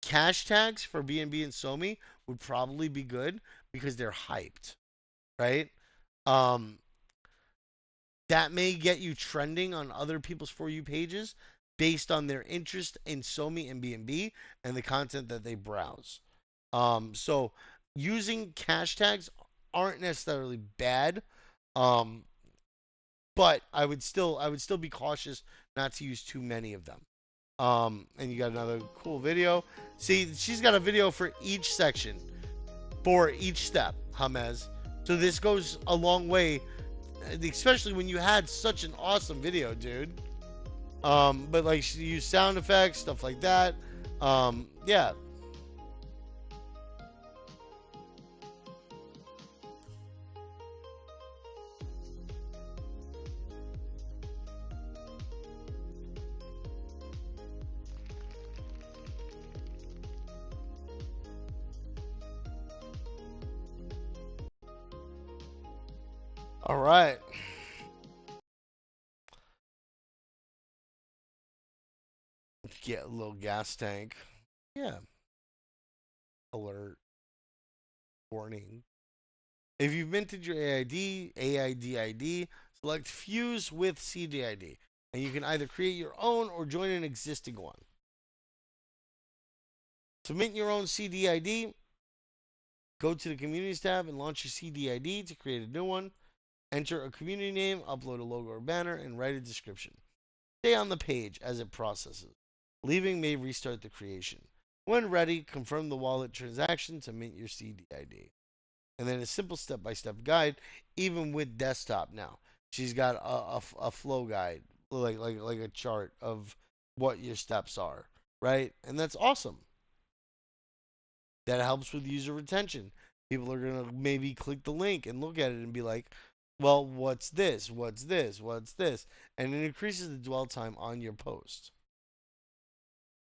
Cash tags for BNB and SOMI would probably be good because they're hyped, right? Um, that may get you trending on other people's For You pages based on their interest in SOMI and BNB and the content that they browse. So using cash tags aren't necessarily bad. Um, but I would still be cautious not to use too many of them. And you got another cool video. See, she's got a video for each section, for each step, Hamez. So this goes a long way, especially when you had such an awesome video, dude. But like she used sound effects, stuff like that. Yeah. All right. Get a little gas tank. Yeah. Alert. Warning. If you've minted your AIDID, select Fuse with CDID, and you can either create your own or join an existing one. To mint your own CDID, go to the Communities tab and launch your CDID to create a new one. Enter a community name, upload a logo or banner, and write a description. Stay on the page as it processes. Leaving may restart the creation. When ready, confirm the wallet transaction to mint your CDID. And then a simple step-by-step guide, even with desktop now. She's got a flow guide, like a chart of what your steps are, right? And that's awesome. That helps with user retention. People are gonna maybe click the link and look at it and be like, "Well, what's this? What's this? What's this?" And it increases the dwell time on your post.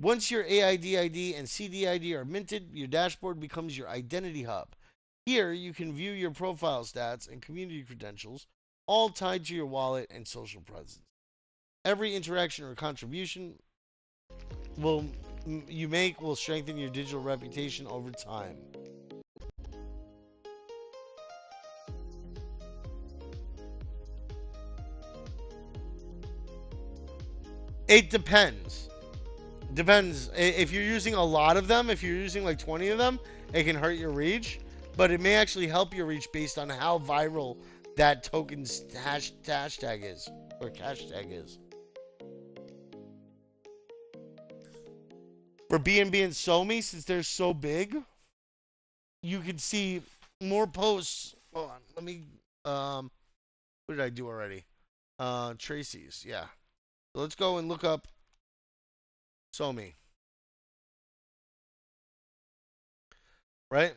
Once your AIDID and CDID are minted, your dashboard becomes your identity hub. Here, you can view your profile stats and community credentials, all tied to your wallet and social presence. Every interaction or contribution will you make will strengthen your digital reputation over time. It depends. Depends. If you're using a lot of them, if you're using like 20 of them, it can hurt your reach. But it may actually help your reach based on how viral that token's hashtag is, or hashtag is. For BNB and SoMe, since they're so big, you can see more posts. Hold on, let me. What did I do already? Tracy's. Yeah. So let's go and look up SoMe. Right?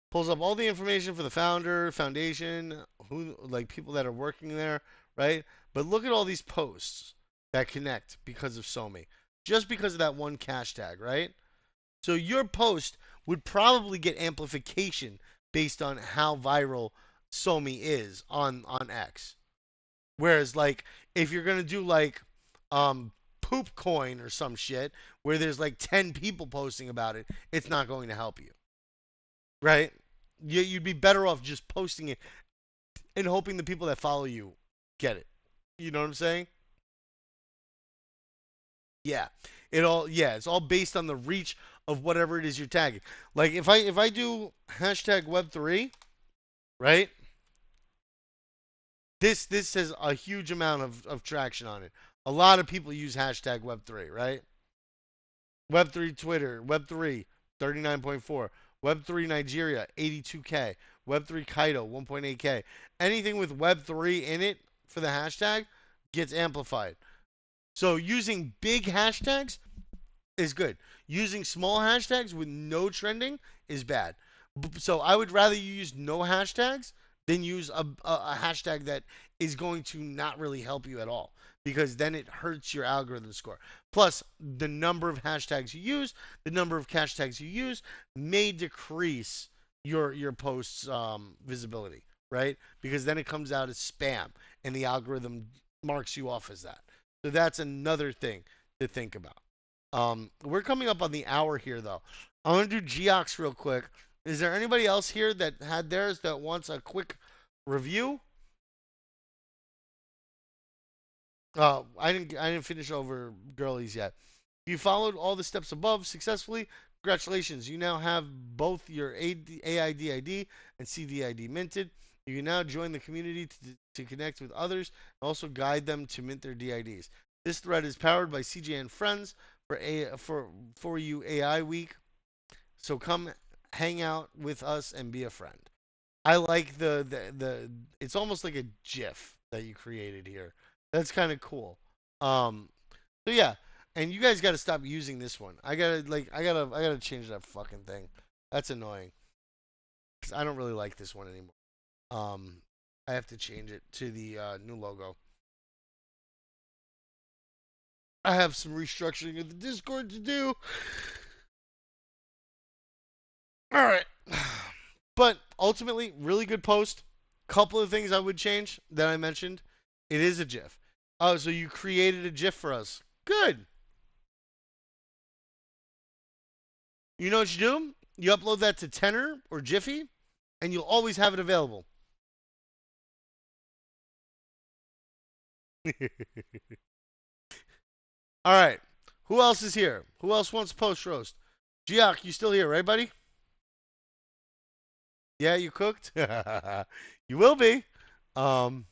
Pulls up all the information for the founder, foundation, who like people that are working there, right? But look at all these posts that connect because of SoMe. Just because of that one cash tag, right? So your post would probably get amplification based on how viral SoMe is on X. Whereas like if you're gonna do like poop coin or some shit where there's like 10 people posting about it, it's not going to help you. Right? You'd be better off just posting it and hoping the people that follow you get it. You know what I'm saying? Yeah. It's all based on the reach of whatever it is you're tagging. Like if I do hashtag Web3, right? This has a huge amount of traction on it. A lot of people use hashtag Web3, right? Web3 Twitter, Web3 39.4, Web3 Nigeria 82K, Web3 Kaido 1.8K. Anything with Web3 in it for the hashtag gets amplified. So using big hashtags is good. Using small hashtags with no trending is bad. So I would rather you use no hashtags than use a hashtag that is going to not really help you at all because then it hurts your algorithm score. Plus, the number of hashtags you use, the number of hashtags you use may decrease your post's visibility, right? Because then it comes out as spam and the algorithm marks you off as that. So that's another thing to think about. We're coming up on the hour here, though. I want to do Geox real quick. Is there anybody else here that had theirs that wants a quick review? I didn't finish over girlies yet. You followed all the steps above successfully. Congratulations. You now have both your AIDID and CDID minted. You can now join the community to connect with others and also guide them to mint their DIDs. This thread is powered by CJ and Friends for you AI week. So come hang out with us and be a friend. I like the it's almost like a GIF that you created here. That's kind of cool. Um, so yeah, and you guys got to stop using this one. I gotta change that fucking thing. That's annoying. 'Cause I don't really like this one anymore. Um, I have to change it to the new logo. I have some restructuring of the Discord to do. All right. But ultimately, really good post. Couple of things I would change that I mentioned. It is a GIF. Oh, so you created a GIF for us. Good. You know what you do? You upload that to Tenor or Jiffy, and you'll always have it available. All right. Who else is here? Who else wants post roast? Giak, you still here, right, buddy? Yeah, you cooked. You will be. Um,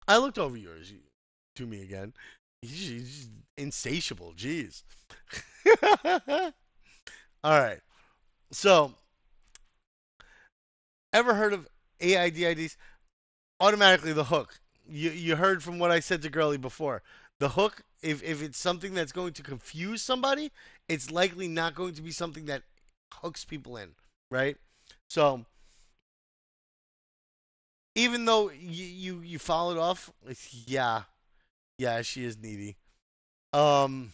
I looked over yours to me again. He's insatiable. Jeez. All right. So, ever heard of AIDIDs? Automatically, the hook. You heard from what I said to Girly before. The hook, if it's something that's going to confuse somebody, it's likely not going to be something that hooks people in, right? So, even though you followed off, yeah, yeah, she is needy. Um,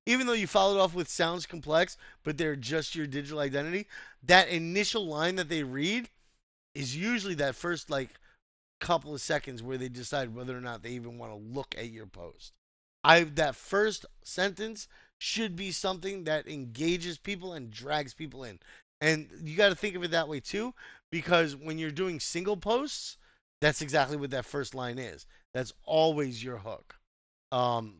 even though you followed off with sounds complex, but they're just your digital identity, that initial line that they read is usually that first like couple of seconds where they decide whether or not they even want to look at your post. I that first sentence should be something that engages people and drags people in. And you got to think of it that way too because when you're doing single posts, that's exactly what that first line is. That's always your hook.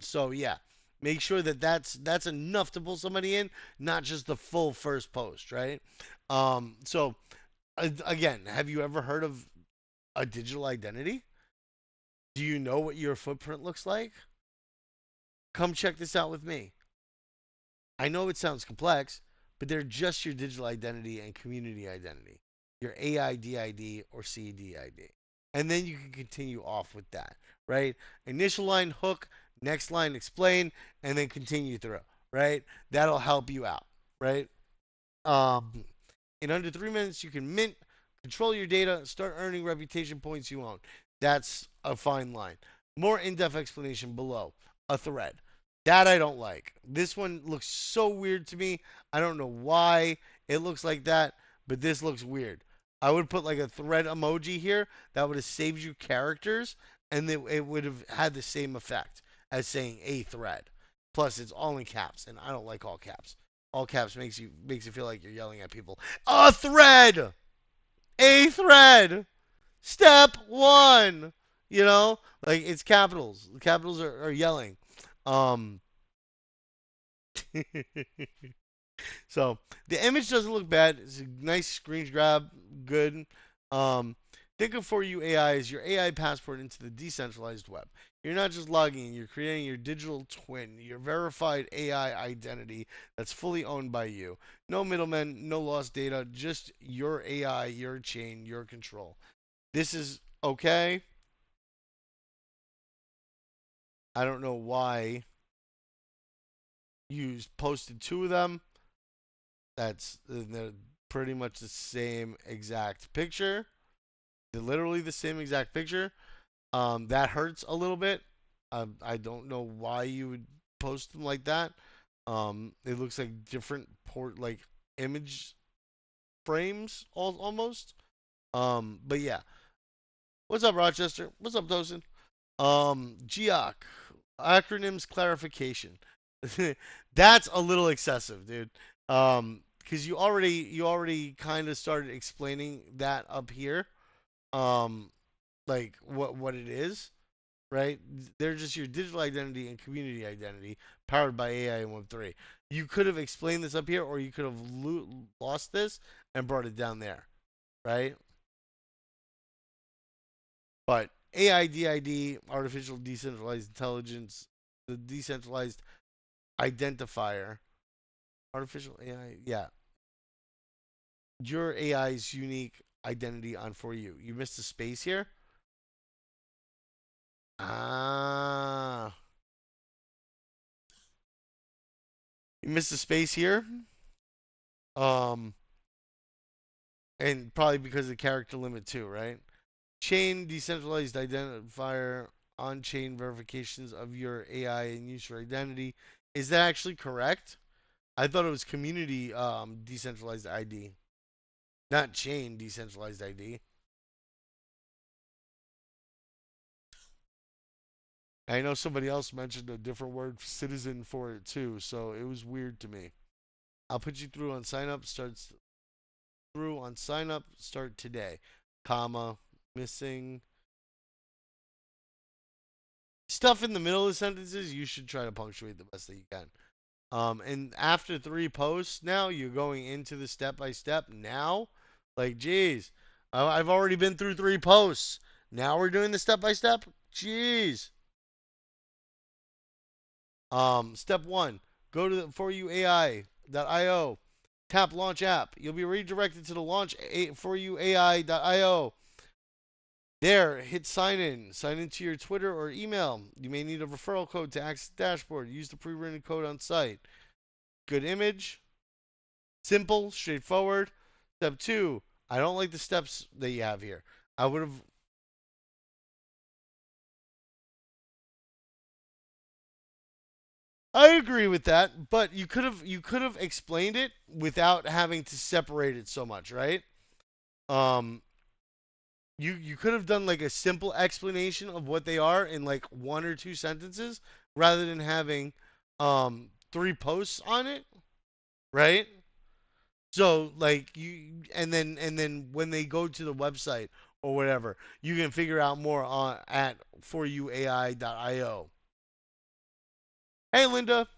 So yeah, make sure that that's enough to pull somebody in, not just the full first post, right? So again, have you ever heard of a digital identity? Do you know what your footprint looks like? Come check this out with me. I know it sounds complex, but they're just your digital identity and community identity, your AIDID or CDID. And then you can continue off with that, right? Initial line hook, next line explain, and then continue through, right? That'll help you out, right? Um, in under 3 minutes, you can mint, control your data, start earning reputation points you own. That's a fine line. More in depth explanation below. A thread. That I don't like. This one looks so weird to me. I don't know why it looks like that, but this looks weird. I would put like a thread emoji here that would have saved you characters, and it would have had the same effect as saying a thread. Plus, it's all in caps, and I don't like all caps. All caps makes you feel like you're yelling at people. A thread, a thread. Step one. You know, like it's capitals. The capitals are yelling. Um, so the image doesn't look bad. It's a nice screen grab, good. Um, think of For You AI as your AI passport into the decentralized web. You're not just logging in, you're creating your digital twin, your verified AI identity that's fully owned by you. No middlemen, no lost data, just your AI, your chain, your control. This is okay. I don't know why you posted two of them. They're pretty much the same exact picture. They're literally the same exact picture. That hurts a little bit. I don't know why you would post them like that. It looks like different like image frames almost. But yeah. What's up, Rochester? What's up, Tosin? GEOC acronyms clarification. That's a little excessive, dude. Because you already kind of started explaining that up here. Um, like what it is, right? They're just your digital identity and community identity powered by AI and Web3. You could have explained this up here, or you could have lost this and brought it down there, right? But AI DID, artificial decentralized intelligence, the decentralized identifier, artificial AI, yeah, your AI's unique identity on for you. You missed a space here. Ah, you missed a space here. Um, and probably because of character limit too, right? Chain decentralized identifier on chain verifications of your AI and user identity. Is that actually correct? I thought it was community decentralized ID, not chain decentralized ID. I know somebody else mentioned a different word, citizen, for it too, so it was weird to me. I'll put you through on sign up. Starts through on sign up. Start today, comma missing stuff in the middle of sentences. You should try to punctuate the best that you can. And after three posts, now you're going into the step by step. Now, like, geez, I've already been through three posts. Now we're doing the step by step. Jeez. Step one, go to the for you AI.io, tap launch app. You'll be redirected to the launch for you AI.io. There, hit sign in. Sign into your Twitter or email. You may need a referral code to access the dashboard. Use the pre-written code on site. Good image. Simple, straightforward. Step two, I don't like the steps that you have here. I would have. I agree with that, but you could have explained it without having to separate it so much, right? Um, you could have done like a simple explanation of what they are in like one or two sentences rather than having three posts on it, right? So like and then when they go to the website or whatever, you can figure out more on at foryouai.io. Hey Linda,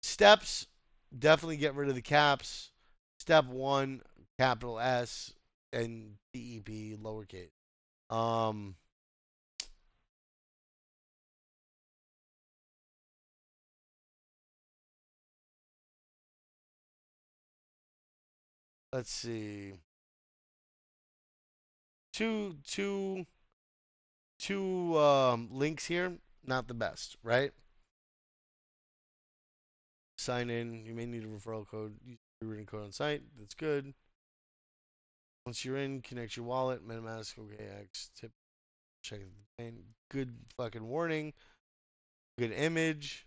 steps, definitely get rid of the caps. Step 1, capital S and DEP lowercase. Um let's see. Two links here, not the best, right? Sign in. You may need a referral code. Use the written code on site. That's good. Once you're in, connect your wallet. MetaMask, OKX, tip, check the thing. Good fucking warning. Good image.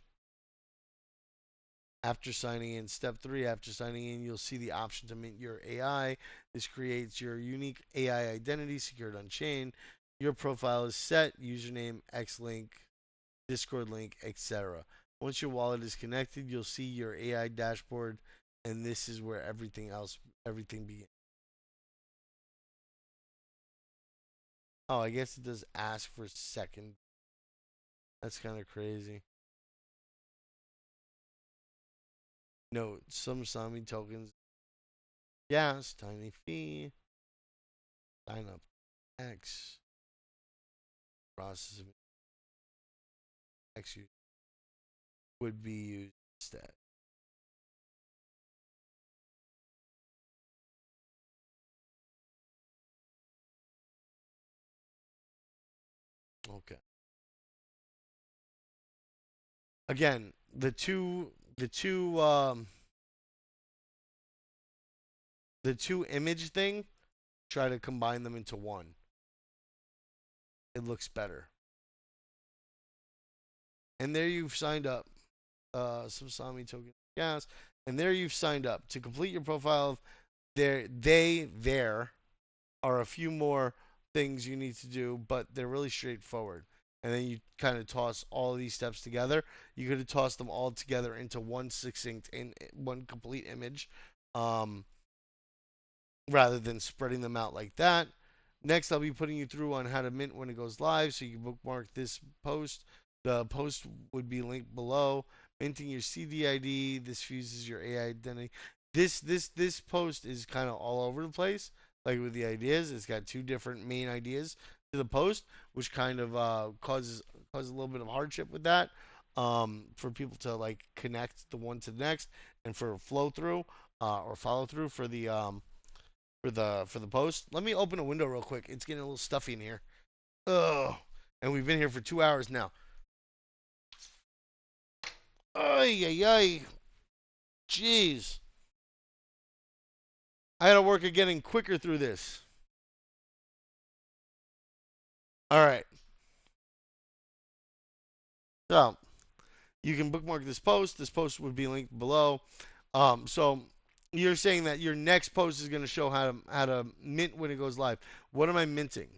After signing in, step three, after signing in, you'll see the option to mint your AI. This creates your unique AI identity secured on chain. Your profile is set, username, Xlink, Discord link, etc. Once your wallet is connected, you'll see your AI dashboard, and this is where everything begins. Oh, I guess it does ask for a second. That's kind of crazy. Note, some Sami tokens, gas, tiny fee, sign up, X, processing, X would be used instead. Okay. Again, the two image thing, try to combine them into one. It looks better. And there you've signed up. Some Sami token gas. And there you've signed up. To complete your profile, there are a few more things you need to do, but they're really straightforward. And then you kind of toss all of these steps together. You could have tossed them all together into one succinct in one complete image, um, rather than spreading them out like that. Next, I'll be putting you through on how to mint when it goes live, so you can bookmark this post. The post would be linked below. Minting your CDID. This fuses your AI identity. This post is kind of all over the place. Like with the ideas, it's got two different main ideas to the post, which kind of causes a little bit of hardship with that. For people to like connect the one to the next, and for flow through or follow through for the post. Let me open a window real quick. It's getting a little stuffy in here. Ugh. And we've been here for 2 hours now. Ay, ay, ay. Jeez. I gotta work at getting quicker through this. Alright. So, you can bookmark this post. This post would be linked below. So you're saying that your next post is gonna show how to mint when it goes live. What am I minting?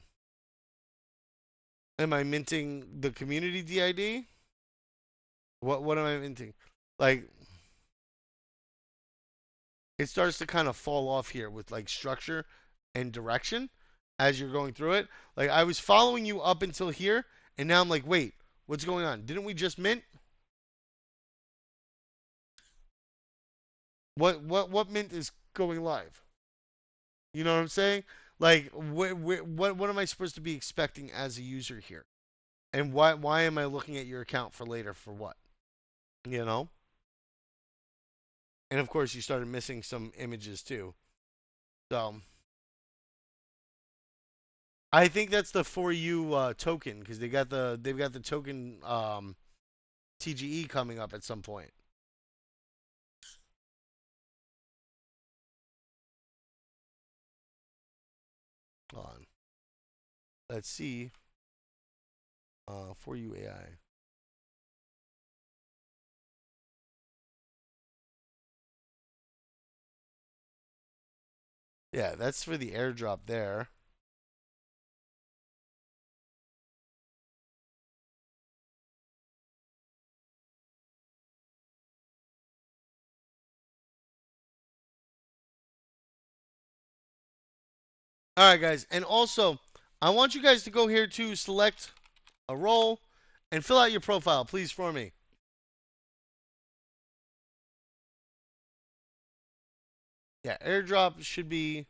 Am I minting the community DID? What am I minting? Like, it starts to kind of fall off here with like structure and direction as you're going through it. Like I was following you up until here, and now I'm like, wait, what's going on? Didn't we just mint? What mint is going live? You know what I'm saying? Like what am I supposed to be expecting as a user here? And why am I looking at your account for later for what? You know? And of course you started missing some images too. So I think that's the for you token because they've got the token TGE coming up at some point. Hold on. Let's see. For you AI. Yeah, that's for the airdrop there. All right, guys, and also I want you guys to go here to select a role and fill out your profile, please, for me. Yeah, airdrop should be.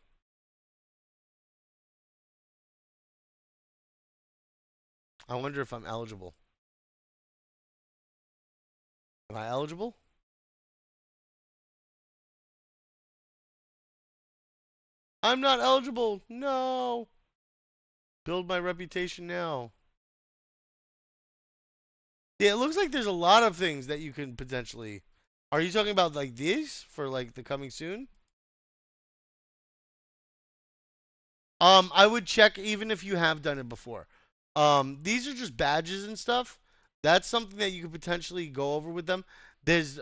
I wonder if I'm eligible. Am I eligible? I'm not eligible. No. Build my reputation now. Yeah, it looks like there's a lot of things that you can potentially. Are you talking about like these for like the coming soon? I would check even if you have done it before. These are just badges and stuff. That's something that you could potentially go over with them. There's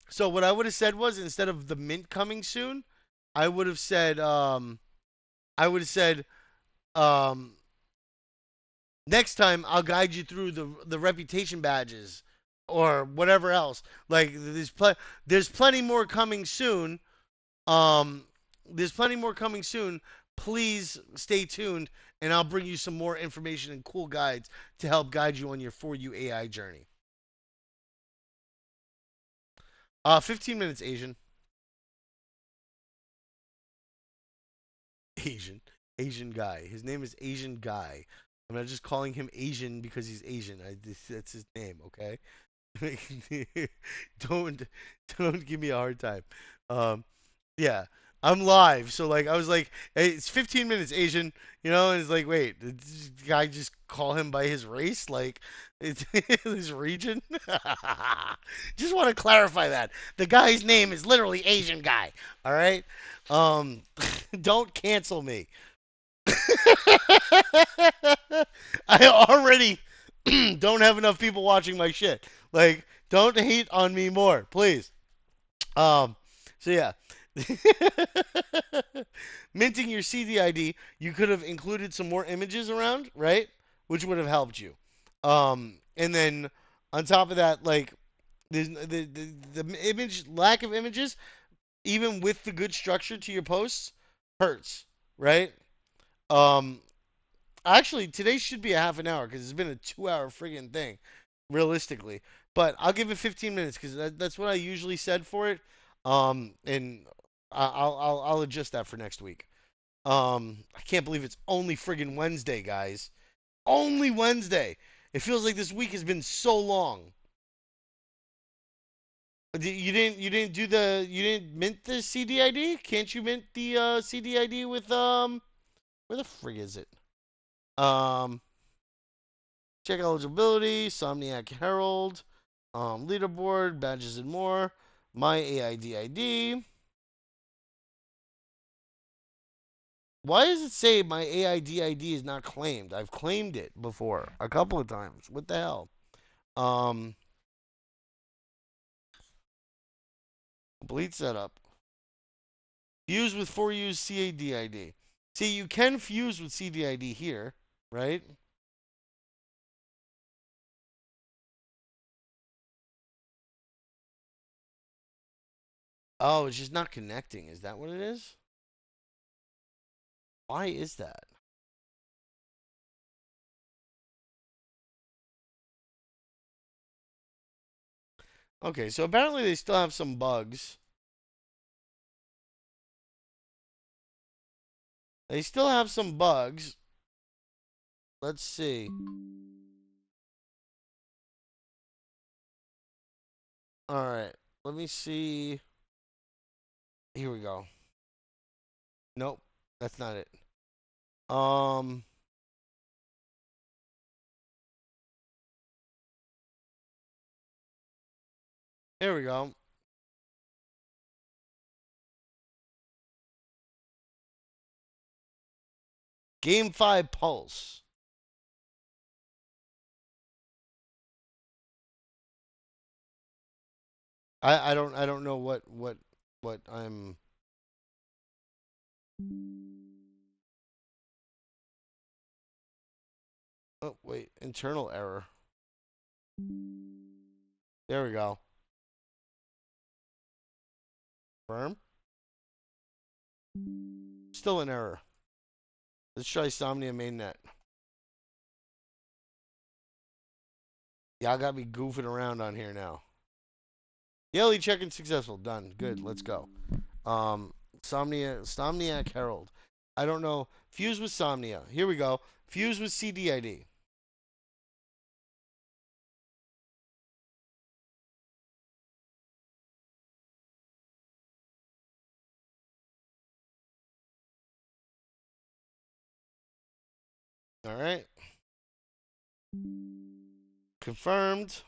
so what I would have said was instead of the mint coming soon, I would have said I would have said um next time I'll guide you through the reputation badges or whatever else. Like there's plenty more coming soon. Um, there's plenty more coming soon. Please stay tuned, and I'll bring you some more information and cool guides to help guide you on your For You AI journey. 15 minutes, Asian. Asian. Asian guy. His name is Asian guy. I'm not just calling him Asian because he's Asian. That's his name, okay? don't don't give me a hard time. Um, yeah. I'm live. So like I was like, hey, it's 15 minutes, Asian. And it's like, wait, did this guy just call him by his race? Like, it's his region? Just want to clarify that. The guy's name is literally Asian guy. All right? Um, don't cancel me. I already don't have enough people watching my shit. Like, don't hate on me more, please. Um, so yeah. Minting your CD ID, you could have included some more images around, right? Which would have helped you. And then on top of that, like the image lack of images, even with the good structure to your posts, hurts, right? Um, Actually, today should be a half an hour because it's been a 2 hour friggin' thing, realistically. But I'll give it 15 minutes because that's what I usually said for it. And I'll adjust that for next week. I can't believe it's only friggin' Wednesday, guys. Only Wednesday. It feels like this week has been so long. You didn't mint the CDID? Can't you mint the CDID with where the frig is it? Um, Check eligibility, Somniac Herald, leaderboard, badges and more, my AIDID. Why does it say my AIDID is not claimed? I've claimed it before a couple of times. What the hell? Um, Complete setup. Fuse with 4U's CADID. See, you can fuse with CDID here, right? Oh, it's just not connecting. Is that what it is? Why is that? Okay, so apparently they still have some bugs. They still have some bugs. Let's see. All right. Let me see. Here we go. Nope. That's not it. Um, Here we go. Game 5 Pulse. I don't know what I'm. Oh, wait, internal error. There we go. Firm. Still an error. Let's try Somnia mainnet. Y'all got me goofing around on here now. Daily check-in successful. Done. Good. Let's go. Somniac Herald. I don't know. Fuse with Somnia. Here we go. Fuse with CDID. All right. Confirmed.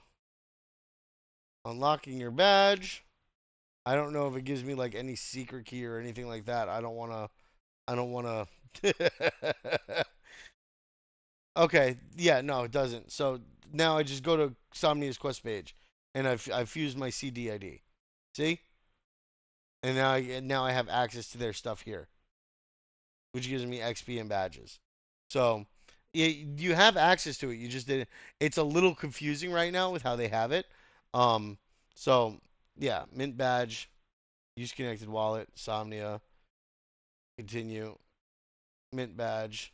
Unlocking your badge. I don't know if it gives me like any secret key or anything like that. I don't wanna. I don't wanna. Okay. Yeah. No, it doesn't. So now I just go to Somnia's quest page, and I've fused my CDID. See? And now I have access to their stuff here, which gives me XP and badges. So you have access to it. You just didn't. It's a little confusing right now with how they have it. Um. So yeah, mint badge, use connected wallet, Somnia, continue, mint badge,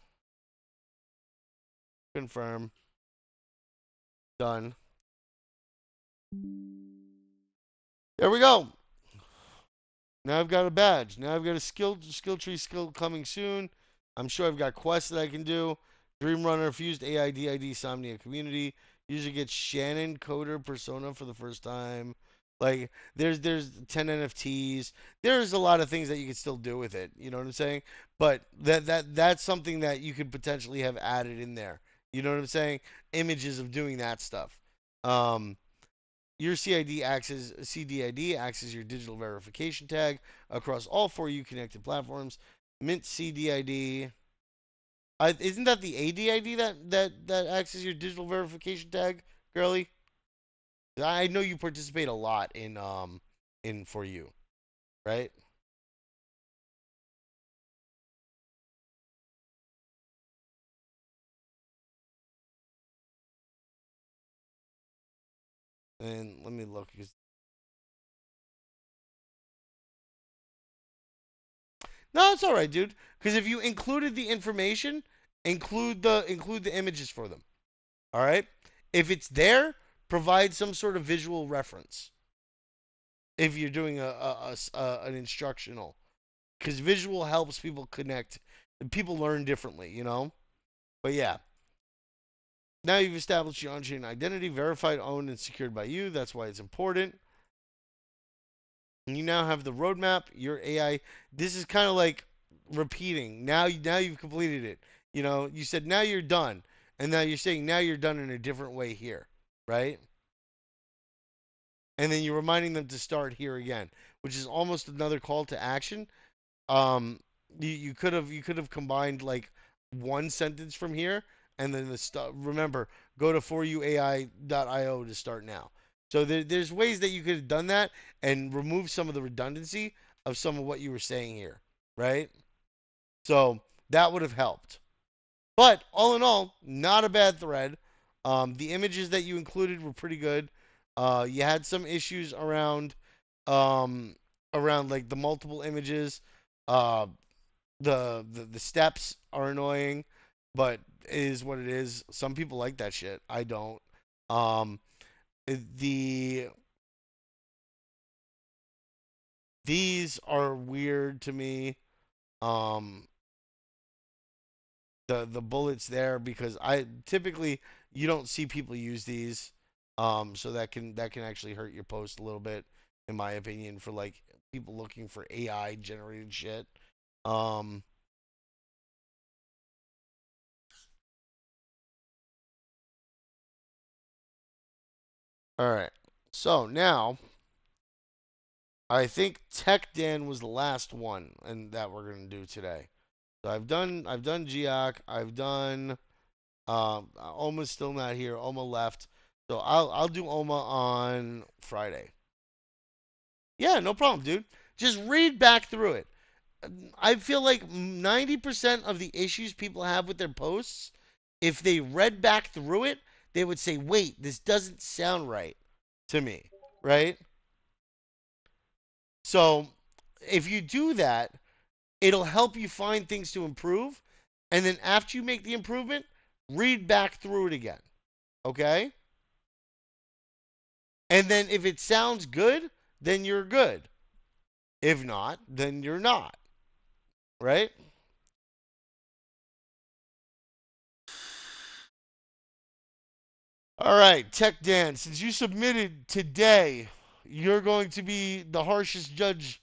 confirm, done. There we go. Now I've got a badge. Now I've got a skill tree skill coming soon. I'm sure I've got quests that I can do. Dream Runner fused AIDID Somnia community. Usually gets Shannon Coder persona for the first time. Like there's 10 NFTs. There's a lot of things that you can still do with it. You know what I'm saying? But that's something that you could potentially have added in there. You know what I'm saying? Images of doing that stuff. Um, your CDID acts as your digital verification tag across all 4U connected platforms. Mint CDID. Isn't that the ADID that acts as your digital verification tag, girly? I know you participate a lot in 4U, right? And let me look. No, it's all right, dude. Because if you included the information, include the images for them. All right. If it's there, provide some sort of visual reference. If you're doing an instructional, because visual helps people connect, and people learn differently, you know. But yeah, now you've established your on-chain identity, verified, owned, and secured by you. That's why it's important. And you now have the roadmap. Your AI. This is kind of like repeating. Now you've completed it. You know, you said now you're done, and now you're saying now you're done in a different way here, right? And then you're reminding them to start here again, which is almost another call to action. Um, you could have combined like one sentence from here, and then the stuff. Remember, go to 4uai.io to start now. So there's ways that you could have done that and remove some of the redundancy of some of what you were saying here, right? So that would have helped. But all in all, not a bad thread. The images that you included were pretty good. You had some issues um, around like the multiple images. Uh, the steps are annoying, but it is what it is. Some people like that shit. I don't. Um, the these are weird to me. Um, the bullets there because I typically you don't see people use these. So that can actually hurt your post a little bit, in my opinion, for like people looking for AI generated shit. Um, all right. So now I think Tech Dan was the last one, and that we're gonna do today. So I've done Geoc, I've done Oma's still not here. Oma left, so I'll do Oma on Friday. Yeah, no problem, dude. Just read back through it. I feel like 90% of the issues people have with their posts, if they read back through it, they would say, "Wait, this doesn't sound right to me." Right? So, if you do that, it'll help you find things to improve. And then after you make the improvement, read back through it again. Okay? And then if it sounds good, then you're good. If not, then you're not. Right? All right, Tech Dan, since you submitted today, you're going to be the harshest judged.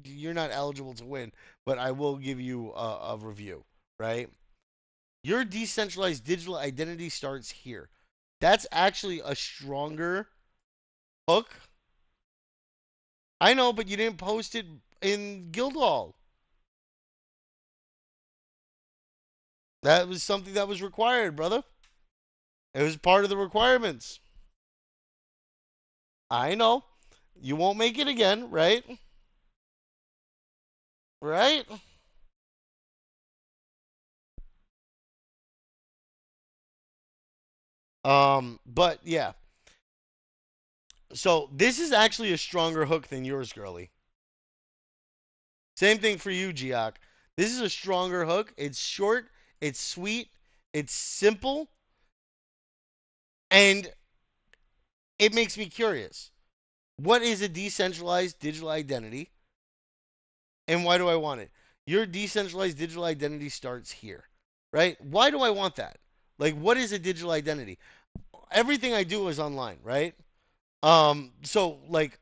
You're not eligible to win, but I will give you a review, right? Your decentralized digital identity starts here. That's actually a stronger hook. I know, but you didn't post it in Guildhall. That was something that was required, brother. It was part of the requirements. I know. You won't make it again, right? Right? But yeah. So this is actually a stronger hook than yours, girly. Same thing for you, Geoc. This is a stronger hook. It's short, it's sweet, it's simple, and it makes me curious. What is a decentralized digital identity, and why do I want it? Your decentralized digital identity starts here, right? Why do I want that? Like, what is a digital identity? Everything I do is online, right? So like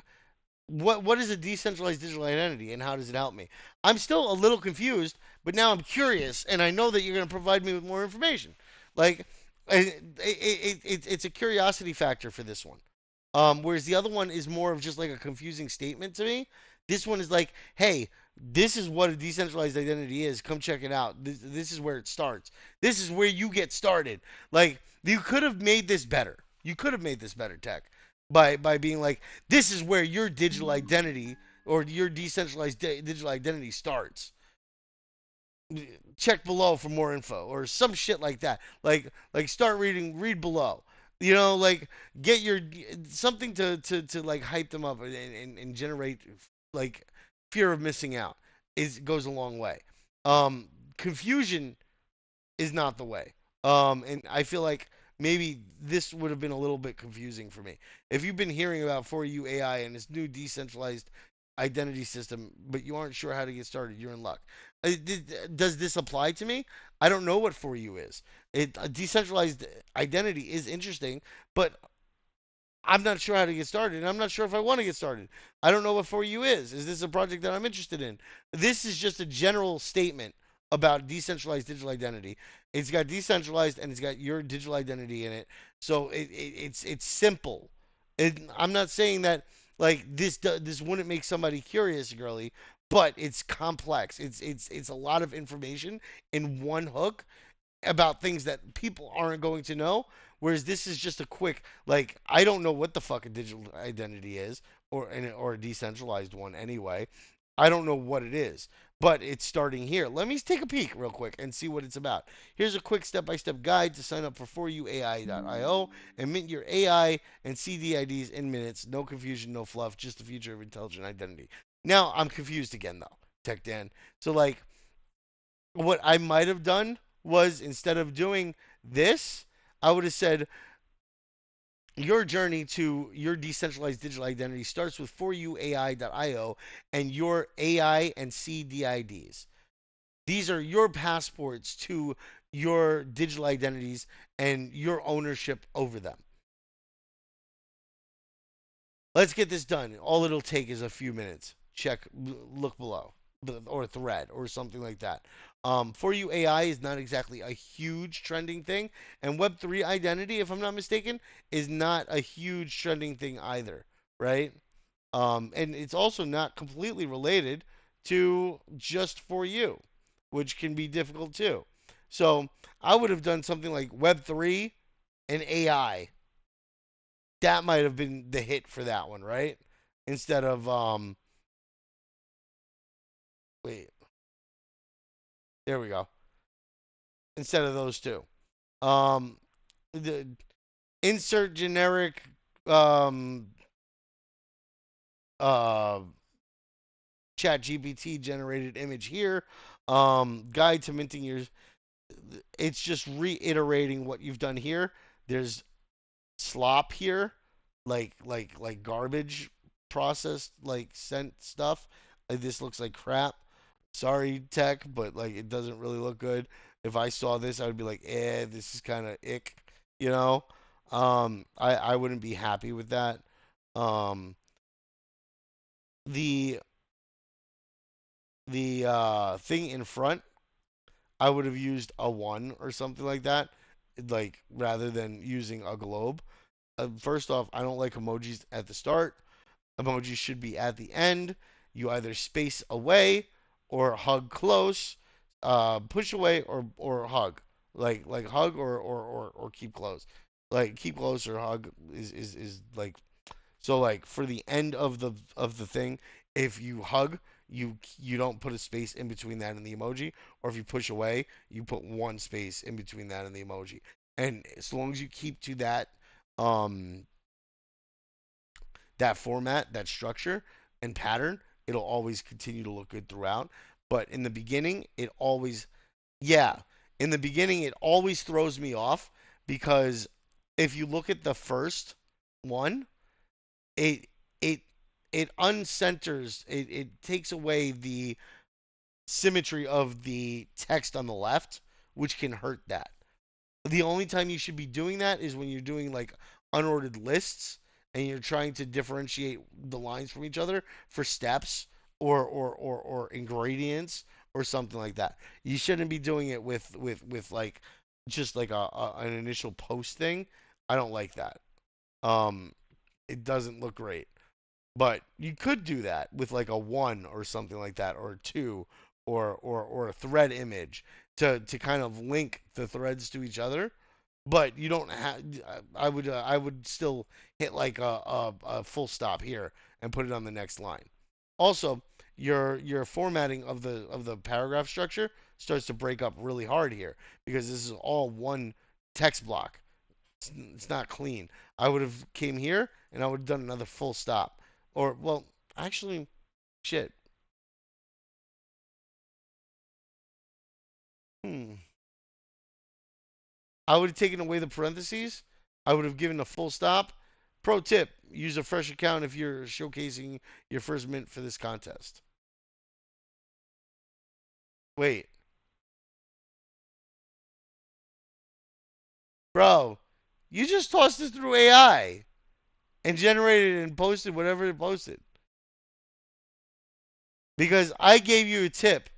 what is a decentralized digital identity and how does it help me? I'm still a little confused, but now I'm curious and I know that you're going to provide me with more information. Like it's a curiosity factor for this one. Whereas the other one is more of just like a confusing statement to me. This one is like, hey, this is what a decentralized identity is. Come check it out. This is where it starts. This is where you get started. Like, you could have made this better. You could have made this better, Tech, by being like, this is where your digital identity or your decentralized digital identity starts. Check below for more info or some shit like that. Like start reading, read below. You know, like get your something to like hype them up and generate like fear of missing out is goes a long way. Um, Confusion is not the way. And I feel like maybe this would have been a little bit confusing for me. If you've been hearing about For You AI and this new decentralized identity system, but you aren't sure how to get started, you're in luck. Does this apply to me? I don't know what For You is. A decentralized identity is interesting, but I'm not sure how to get started, and I'm not sure if I want to get started. I don't know what For You is. Is this a project that I'm interested in? This is just a general statement about decentralized digital identity. It's got decentralized and it's got your digital identity in it. So it's simple. I'm not saying that like this wouldn't make somebody curious, girly, but it's complex. It's a lot of information in one hook, about things that people aren't going to know. Whereas this is just a quick, like, I don't know what the fuck a digital identity is, or a decentralized one anyway. I don't know what it is, but it's starting here. Let me take a peek real quick and see what it's about. Here's a quick step-by-step guide to sign up for foryouai.io and mint your AI and CDIDs in minutes. No confusion, no fluff, just the future of intelligent identity. Now I'm confused again though, Tech Dan. So like, what I might have done was instead of doing this, I would have said your journey to your decentralized digital identity starts with foryouai.io and your AI and CDIDs. These are your passports to your digital identities and your ownership over them. Let's get this done. All it'll take is a few minutes. Check, look below, or thread, or something like that. For you, AI is not exactly a huge trending thing, and Web3 identity, if I'm not mistaken, is not a huge trending thing either, right? And it's also not completely related to just for you, which can be difficult too. So I would have done something like Web3 and AI. That might have been the hit for that one, right? Instead of wait, there we go. Instead of those two. Um the insert generic um uh chat GPT generated image here. Guide to minting your, it's just reiterating what you've done here. There's slop here, like garbage processed like sent stuff. This looks like crap. Sorry, tech, but like it doesn't really look good. If I saw this, I would be like, this is kind of ick, you know. I wouldn't be happy with that. Um, the thing in front, I would have used a one or something like that, like rather than using a globe. First off, I don't like emojis at the start. Emojis should be at the end. You either space away or hug close, push away or hug. Like hug or keep close. Like keep close or hug is like, so like for the end of the thing, if you hug, you don't put a space in between that and the emoji, or if you push away, you put one space in between that and the emoji. And as long as you keep to um that format, that structure and pattern, it'll always continue to look good throughout. But in the beginning, it always, yeah, in the beginning, it always throws me off because if you look at the first one, it it it uncenters, it takes away the symmetry of the text on the left, which can hurt that. The only time you should be doing that is when you're doing like unordered lists and you're trying to differentiate the lines from each other for steps or ingredients or something like that. You shouldn't be doing it with like just like an initial post thing. I don't like that. Um, it doesn't look great. But you could do that with like a one or something like that, or a two, or a thread image to kind of link the threads to each other. But you don't have. I would still hit like a full stop here and put it on the next line. Also, your formatting of the paragraph structure starts to break up really hard here because this is all one text block. It's not clean. I would have came here and I would have done another full stop. Or well, actually, shit. Hmm. I would have taken away the parentheses. I would have given a full stop. Pro tip: use a fresh account if you're showcasing your first mint for this contest. Wait, bro, you just tossed it through AI and generated and posted whatever it posted because I gave you a tip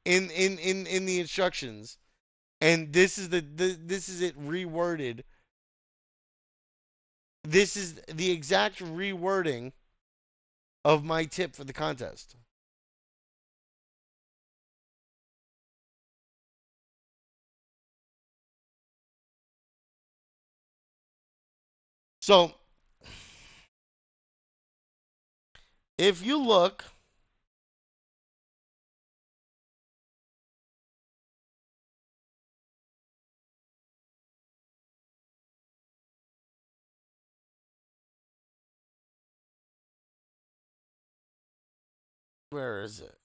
in the instructions, and this is it reworded. This is the exact rewording of my tip for the contest. So if you look, where is it?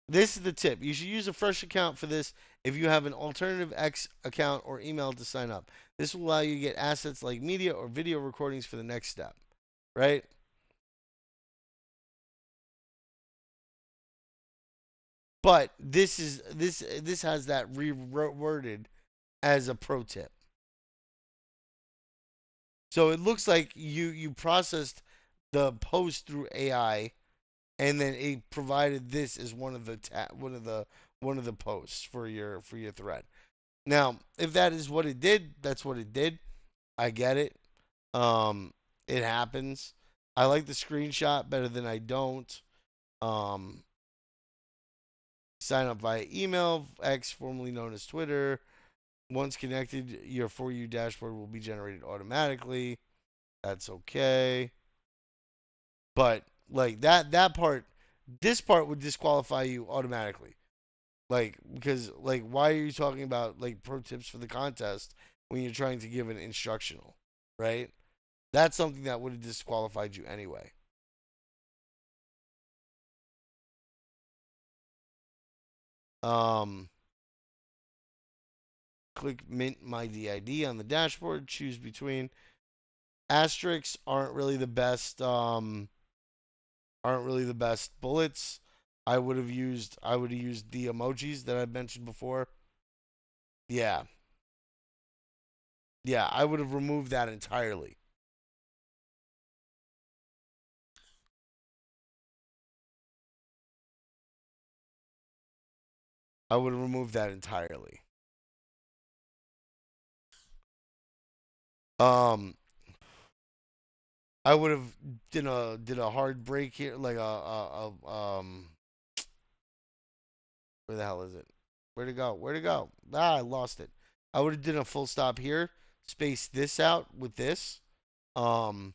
This is the tip. You should use a fresh account for this if you have an alternative X account or email to sign up. This will allow you to get assets like media or video recordings for the next step, right? But this has that reworded as a pro tip. So it looks like you processed the post through AI and then it provided this as one of the posts for your thread. Now, if that is what it did, that's what it did. I get it. Um, it happens. I like the screenshot better than I don't. Um, sign up via email, X, formerly known as Twitter. Once connected, your For You dashboard will be generated automatically. That's okay. But like that part, this part would disqualify you automatically. Like because like why are you talking about like pro tips for the contest when you're trying to give an instructional, right? That's something that would have disqualified you anyway. Um, click mint my DID on the dashboard. Choose between asterisks aren't really the best bullets. I would have used the emojis that I mentioned before. Yeah, yeah, I would have removed that entirely. I would have removed that entirely. Um, I would have did a hard break here, like where the hell is it? Where'd it go? Where'd it go? Ah, I lost it. I would have did a full stop here, space this out with this, um,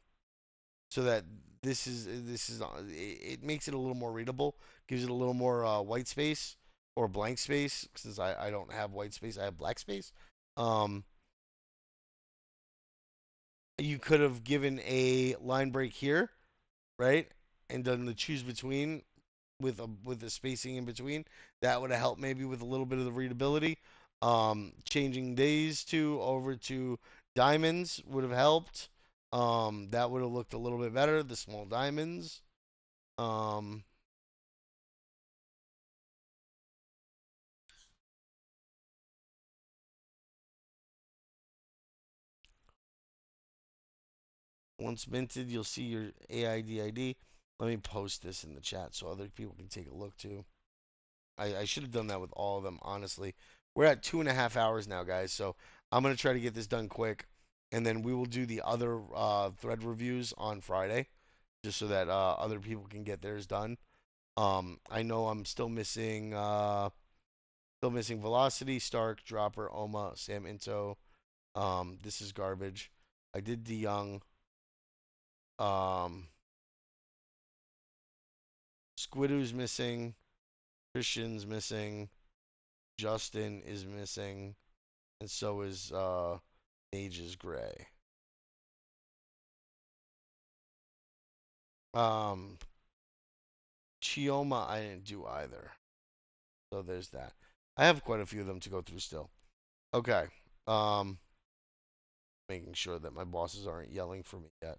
so that it makes it a little more readable, gives it a little more white space or blank space since I don't have white space, I have black space. Um, you could have given a line break here, right, and done the choose between with the spacing in between. That would have helped maybe with a little bit of the readability. Changing these two over to diamonds would have helped. That would have looked a little bit better. The small diamonds. Um, Once minted, you'll see your AIDID. Let me post this in the chat so other people can take a look too. I should have done that with all of them, honestly. We're at 2.5 hours now, guys, so I'm going to try to get this done quick. And then we will do the other thread reviews on Friday, just so that other people can get theirs done. I know I'm still missing Velocity, Stark, Dropper, Oma, Sam Into. This is garbage. I did DeYoung. Um, Squidoo's missing. Christian's missing. Justin is missing. And so is Mage's Gray. Chioma I didn't do either. So there's that. I have quite a few of them to go through still. Okay. Making sure that my bosses aren't yelling for me yet.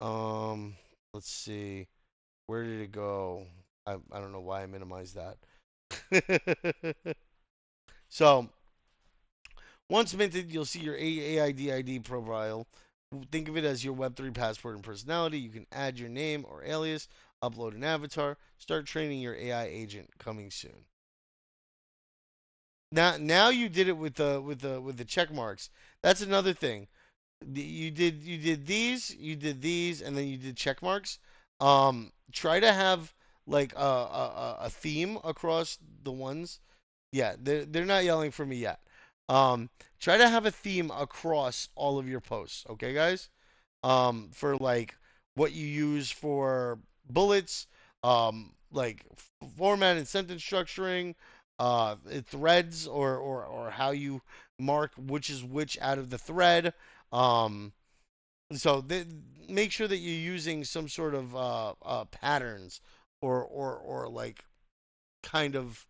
Let's see. Where did it go? I don't know why I minimized that. So, once minted, you'll see your AIDID profile. Think of it as your Web3 passport and personality. You can add your name or alias, upload an avatar, start training your AI agent coming soon. Now you did it with the check marks. That's another thing. You did these, and then you did check marks. Try to have like a theme across the ones. Yeah, they're not yelling for me yet. Try to have a theme across all of your posts, okay, guys? For like what you use for bullets, like format and sentence structuring, threads, or how you mark which is which out of the thread. Um, so make sure that you're using some sort of patterns or like kind of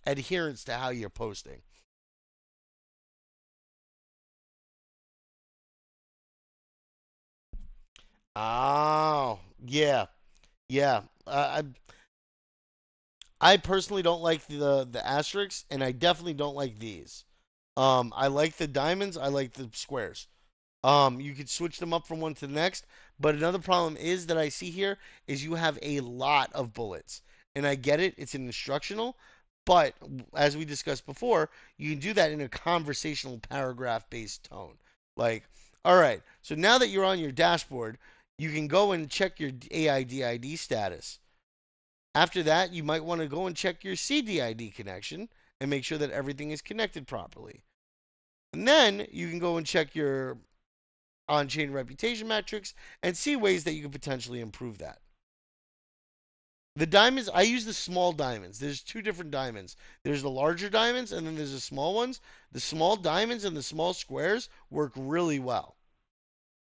adherence to how you're posting. Oh, yeah, yeah. I personally don't like the asterisks, and I definitely don't like these. I like the diamonds. I like the squares. You could switch them up from one to the next. But another problem is that I see here is you have a lot of bullets, and I get it. It's an instructional, but as we discussed before, you can do that in a conversational paragraph-based tone. Like, all right, so now that you're on your dashboard, you can go and check your AIDID status. After that, you might want to go and check your CDID connection and make sure that everything is connected properly. And then you can go and check your on chain reputation metrics and see ways that you could potentially improve that. The diamonds, I use the small diamonds. There's two different diamonds. There's the larger diamonds and then there's the small ones. The small diamonds and the small squares work really well.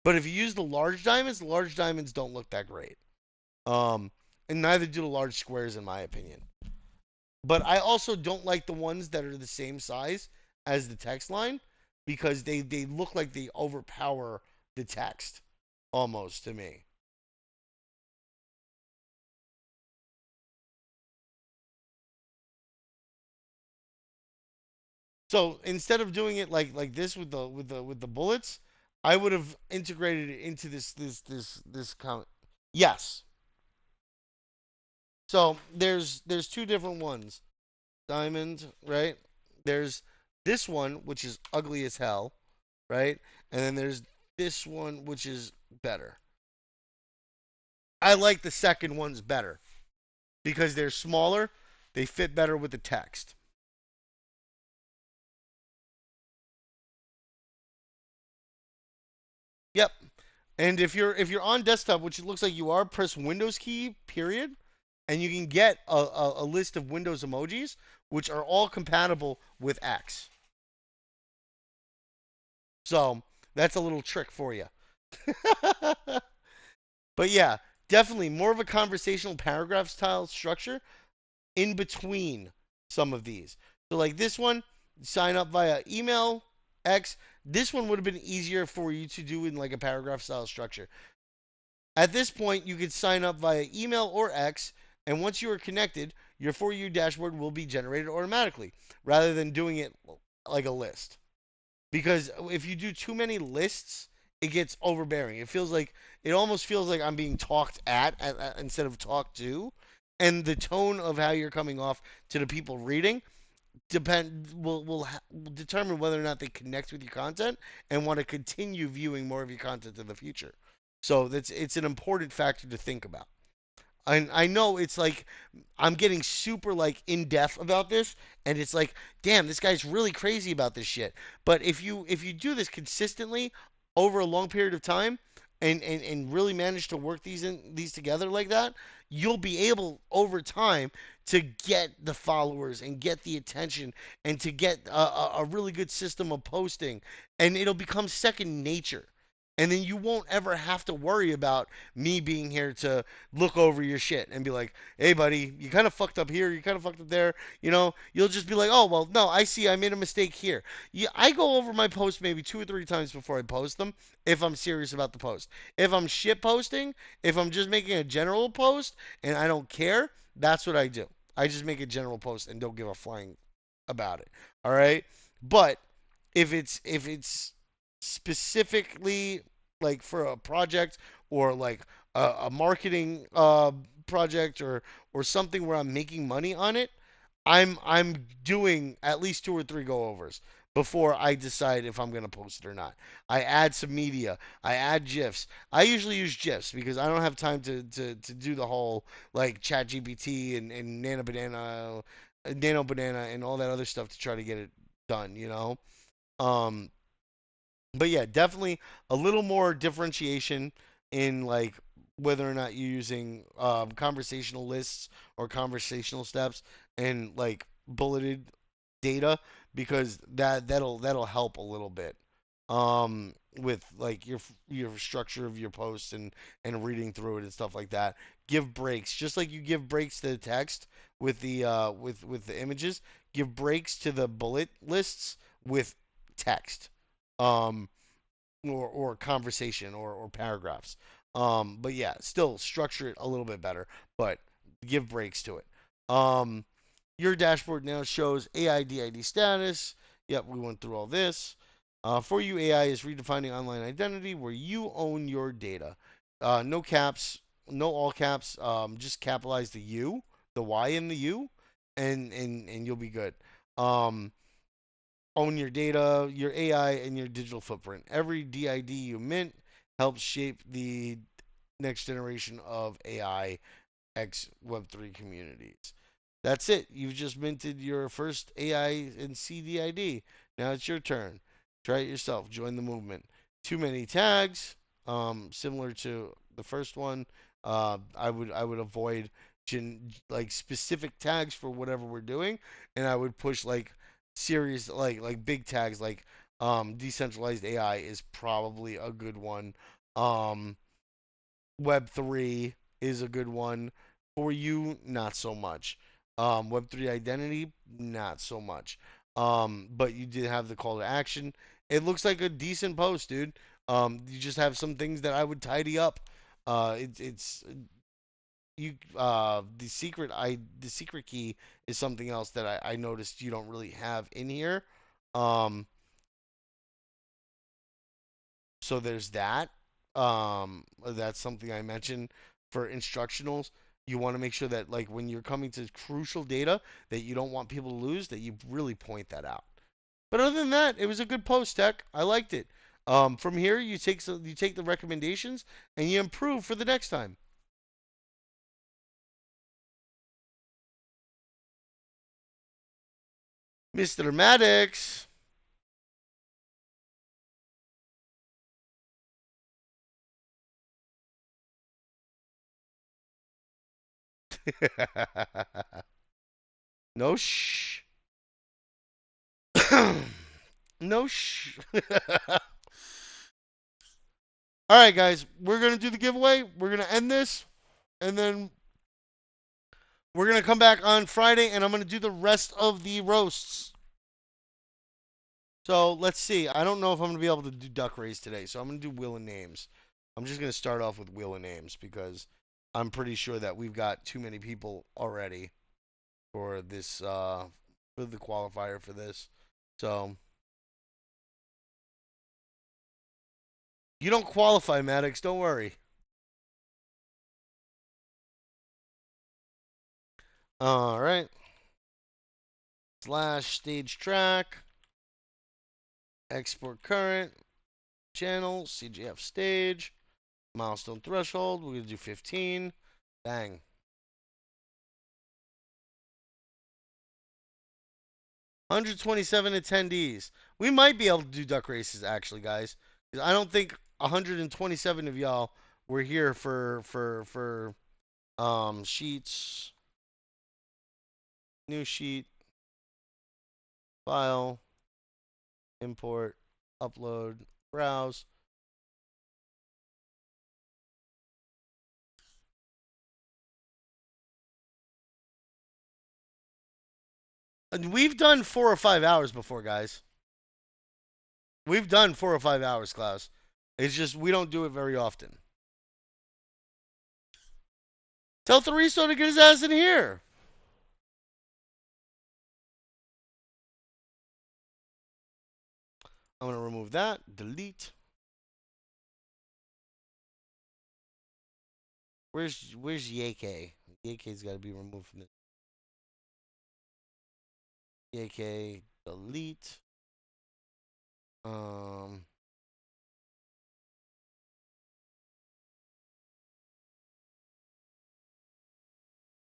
But if you use the large diamonds don't look that great. Um, and neither do the large squares, in my opinion. But I also don't like the ones that are the same size as the text line because they look like they overpower the text almost to me. So instead of doing it like this with the bullets, I would have integrated it into this count. Yes. So there's two different ones. Diamond, right? There's this one which is ugly as hell, right? And then there's this one which is better. I like the second ones better because they're smaller, they fit better with the text. Yep. And if you're on desktop, which it looks like you are, press Windows key, period, and you can get a list of Windows emojis, which are all compatible with X. So that's a little trick for you. But yeah, definitely more of a conversational paragraph style structure in between some of these. So like this one, sign up via email, X, this one would have been easier for you to do in like a paragraph style structure. At this point, you could sign up via email or X, and once you are connected, your For You dashboard will be generated automatically rather than doing it like a list. Because if you do too many lists, it gets overbearing. It almost feels like I'm being talked at instead of talked to, and the tone of how you're coming off to the people reading will determine whether or not they connect with your content and want to continue viewing more of your content in the future. So it's an important factor to think about. I know it's like I'm getting super like in depth about this, and it's like, damn, this guy's really crazy about this shit. But if you do this consistently over a long period of time, and really manage to work these together like that, you'll be able over time to get the followers and get the attention and to get a really good system of posting, and it'll become second nature. And then you won't ever have to worry about me being here to look over your shit and be like, hey, buddy, you kind of fucked up here, you kind of fucked up there. You'll just be like, oh, well, no, I see, I made a mistake here. Yeah, I go over my post maybe 2 or 3 times before I post them if I'm serious about the post. If I'm shit posting, if I'm just making a general post and I don't care, that's what I do. I just make a general post and don't give a flying about it. All right? But if it's specifically like for a project or like a marketing project or something where I'm making money on it, I'm doing at least 2 or 3 go overs before I decide if I'm gonna post it or not. I add some media. I add GIFs. I usually use GIFs because I don't have time to do the whole like ChatGPT and Nano Banana and all that other stuff to try to get it done. Um, but yeah, definitely a little more differentiation in like whether or not you're using conversational lists or conversational steps and like bulleted data because that'll help a little bit with like your structure of your posts and reading through it and stuff like that. Give breaks just like you give breaks to the text with the images. Give breaks to the bullet lists with text. Um, or conversation or paragraphs. But yeah, still structure it a little bit better, but give breaks to it. Um, your dashboard now shows AI DID status. Yep, we went through all this. For You AI is redefining online identity where you own your data. No caps, no all caps. Just capitalize the U, the Y in the U, and you'll be good. Um, Own your data, your AI, and your digital footprint. Every DID you mint helps shape the next generation of AI X Web3 communities. That's it. You've just minted your first AI and CDID. Now it's your turn. Try it yourself. Join the movement. Too many tags, similar to the first one. I would avoid like specific tags for whatever we're doing, and I would push like serious like big tags like decentralized AI is probably a good one. Um, Web3 is a good one. For You, not so much. Web3 identity, not so much. But you did have the call to action. It looks like a decent post, dude. You just have some things that I would tidy up. It's you the secret key is something else that I noticed you don't really have in here. Um, so there's that. That's something I mentioned for instructionals. You want to make sure that like when you're coming to crucial data that you don't want people to lose, that you really point that out. But other than that, it was a good post, Tech. I liked it. From here, you take the recommendations and you improve for the next time. Mr. Maddox. No shh. No shh. All right, guys, we're gonna do the giveaway. We're gonna end this, and then we're gonna come back on Friday, and I'm gonna do the rest of the roasts. So let's see. I don't know if I'm going to be able to do duck race today, so I'm going to do wheel and names. I'm just going to start off with wheel and names because I'm pretty sure that we've got too many people already for this for the qualifier for this. So you don't qualify, Maddox. Don't worry. All right. Slash stage track. Export current. Channel. CGF stage. Milestone threshold. We're going to do 15. Bang. 127 attendees. We might be able to do duck races, actually, guys. I don't think 127 of y'all were here for sheets. New sheet. File. Import. Upload. Browse. And we've done 4 or 5 hours before, guys. We've done 4 or 5 hours, Klaus. It's just we don't do it very often. Tell Thariso to get his ass in here. I'm going to remove that. Delete. Where's Yake? Yake's got to be removed from this. Yake, delete.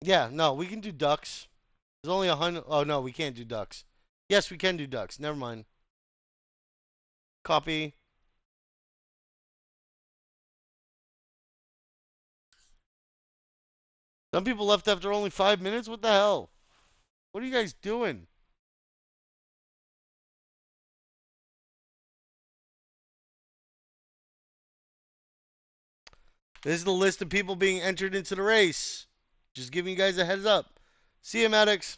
Yeah, no, we can do ducks. There's only 100. Oh no, we can't do ducks. Yes, we can do ducks. Never mind. Copy. Some people left after only 5 minutes. What the hell? What are you guys doing? This is the list of people being entered into the race. Just giving you guys a heads up. See you, Maddox.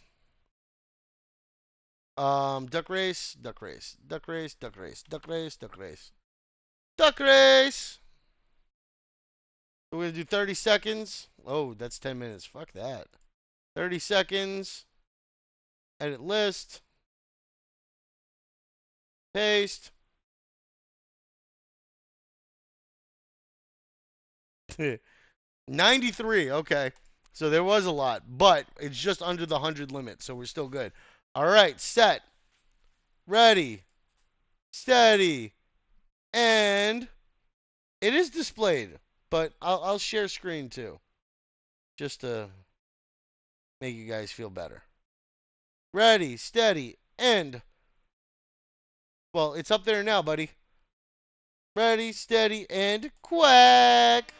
Duck race, duck race, duck race, duck race, duck race, duck race. Duck race! We're going to do 30 seconds. Oh, that's 10 minutes. Fuck that. 30 seconds. Edit list. Paste. 93. Okay. So there was a lot, but it's just under the 100 limit, so we're still good. All right. Set. Ready. Steady. And it is displayed, but I'll share screen too, just to make you guys feel better. Ready, steady, and well, it's up there now, buddy. Ready, steady, and quack.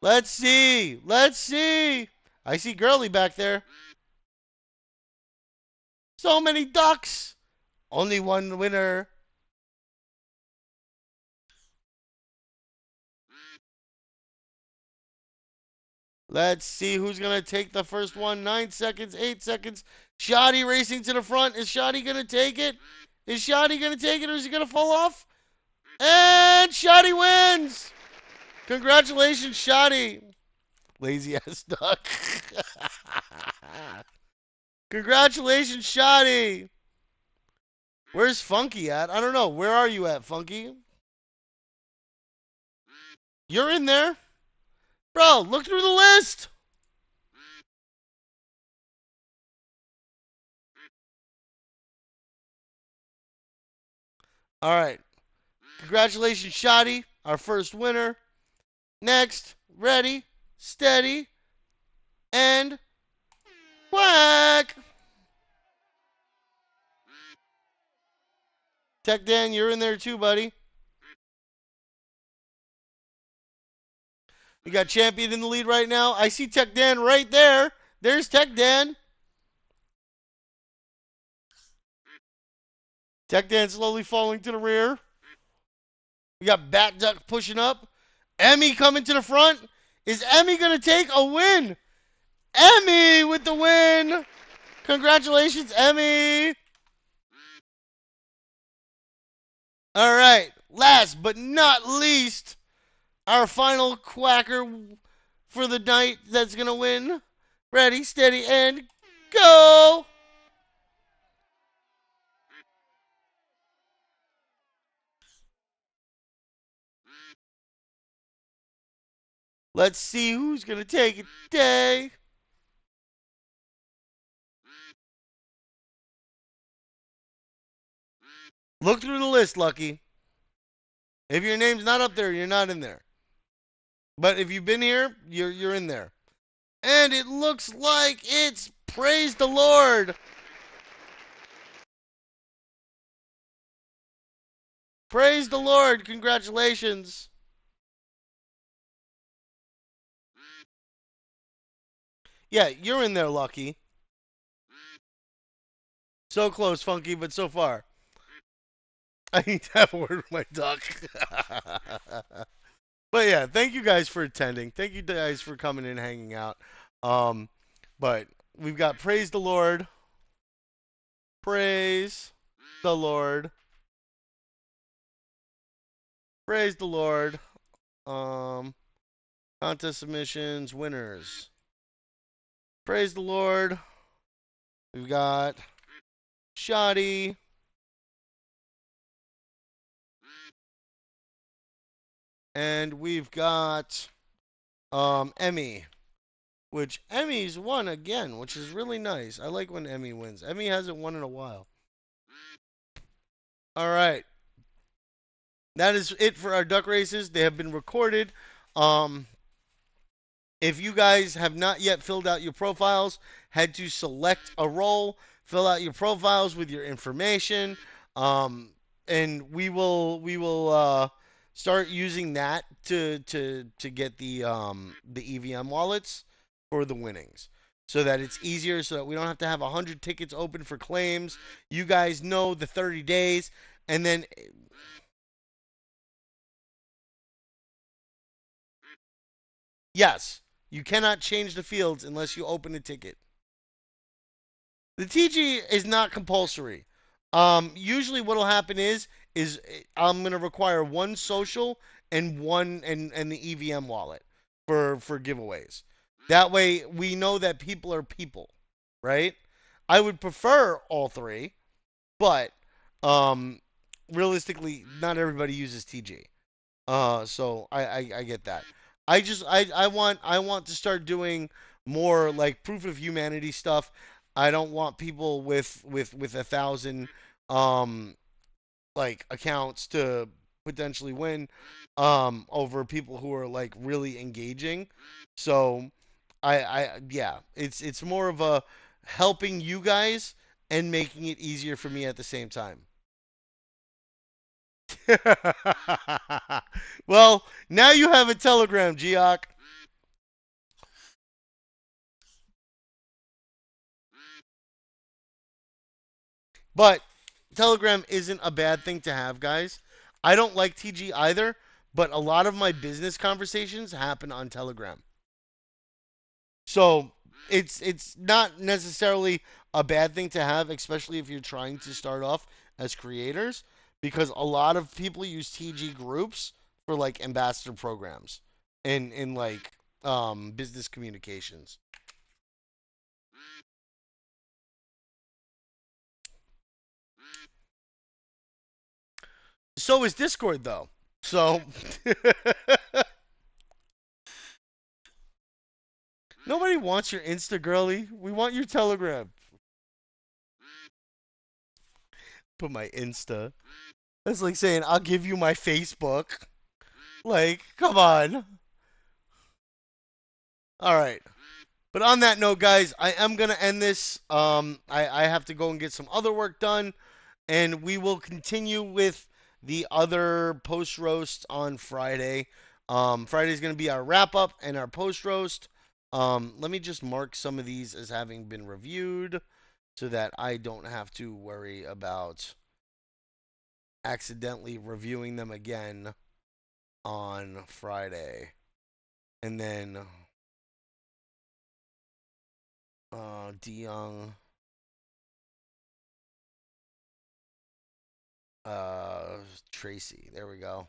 Let's see. Let's see. I see Girly back there. So many ducks. Only one winner. Let's see who's going to take the first one. 9 seconds, 8 seconds. Shoddy racing to the front. Is Shoddy going to take it? Is Shoddy going to take it, or is he going to fall off? And Shoddy wins! Congratulations, Shoddy. Lazy ass duck. Congratulations, Shoddy. Where's Funky at? I don't know. Where are you at, Funky? You're in there? Bro, look through the list. All right. Congratulations, Shoddy, our first winner. Next, ready, steady, and whack. Tech Dan, you're in there too, buddy. We got Champion in the lead right now. I see Tech Dan right there. There's Tech Dan. Tech Dan slowly falling to the rear. We got Bat Duck pushing up. Emmy coming to the front. Is Emmy going to take a win? Emmy with the win. Congratulations, Emmy. All right. Last but not least, our final quacker for the night that's going to win. Ready, steady, and go! Let's see who's going to take it today. Look through the list, Lucky. If your name's not up there, you're not in there. But if you've been here, you're in there. And it looks like it's praise the Lord. Praise the Lord. Congratulations. Yeah, you're in there, Lucky. So close, Funky, but so far. I need to have a word with my duck. But yeah, thank you guys for attending. Thank you guys for coming and hanging out. Um, but we've got praise the Lord. Praise the Lord. Praise the Lord. Um, contest submissions, winners. Praise the Lord. We've got Shoddy. And we've got Emmy. Which Emmy's won again, which is really nice. I like when Emmy wins. Emmy hasn't won in a while. All right. That is it for our duck races. They have been recorded. Um, if you guys have not yet filled out your profiles, head to select a role, fill out your profiles with your information, and we will start using that to get the EVM wallets for the winnings. So that it's easier, so that we don't have to have 100 tickets open for claims. You guys know the 30 days, and then yes, you cannot change the fields unless you open a ticket. The TG is not compulsory. Usually what'll happen is I'm gonna require one social and one and the EVM wallet for giveaways. That way we know that people are people, right? I would prefer all three, but um, realistically, not everybody uses TG. So I get that. I want to start doing more like proof of humanity stuff. I don't want people with 1,000 um like accounts to potentially win over people who are like really engaging. So I yeah, it's more of a helping you guys and making it easier for me at the same time. Well, now you have a Telegram, Geok. But Telegram isn't a bad thing to have, guys. I don't like TG either, but a lot of my business conversations happen on Telegram. So it's not necessarily a bad thing to have, especially if you're trying to start off as creators, because a lot of people use TG groups for like ambassador programs and in like business communications. So is Discord though. So nobody wants your Insta girly. We want your Telegram. Put my Insta. That's like saying I'll give you my Facebook. Like, come on. All right. But on that note, guys, I am gonna end this. I have to go and get some other work done, and we will continue with the other post roast on Friday. Friday's gonna be our wrap up and our post roast. Let me just mark some of these as having been reviewed, so that I don't have to worry about accidentally reviewing them again on Friday. And then DeYoung, Uh, Tracy. There we go.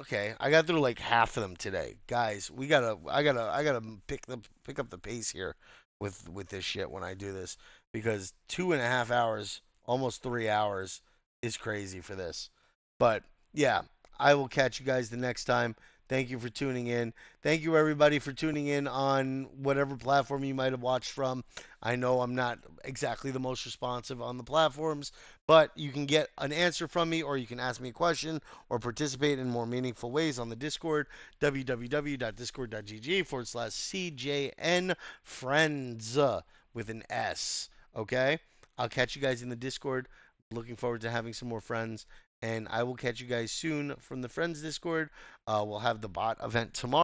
Okay, I got through like half of them today, guys. I gotta pick up the pace here with this shit when I do this because 2.5 hours, almost 3 hours, is crazy for this. But yeah, I will catch you guys the next time. Thank you for tuning in. Thank you everybody for tuning in on whatever platform you might have watched from. I know I'm not exactly the most responsive on the platforms, but you can get an answer from me or you can ask me a question or participate in more meaningful ways on the Discord, www.discord.gg/CJN friends with an S. Okay? I'll catch you guys in the Discord. Looking forward to having some more friends. And I will catch you guys soon from the Friends Discord. We'll have the bot event tomorrow.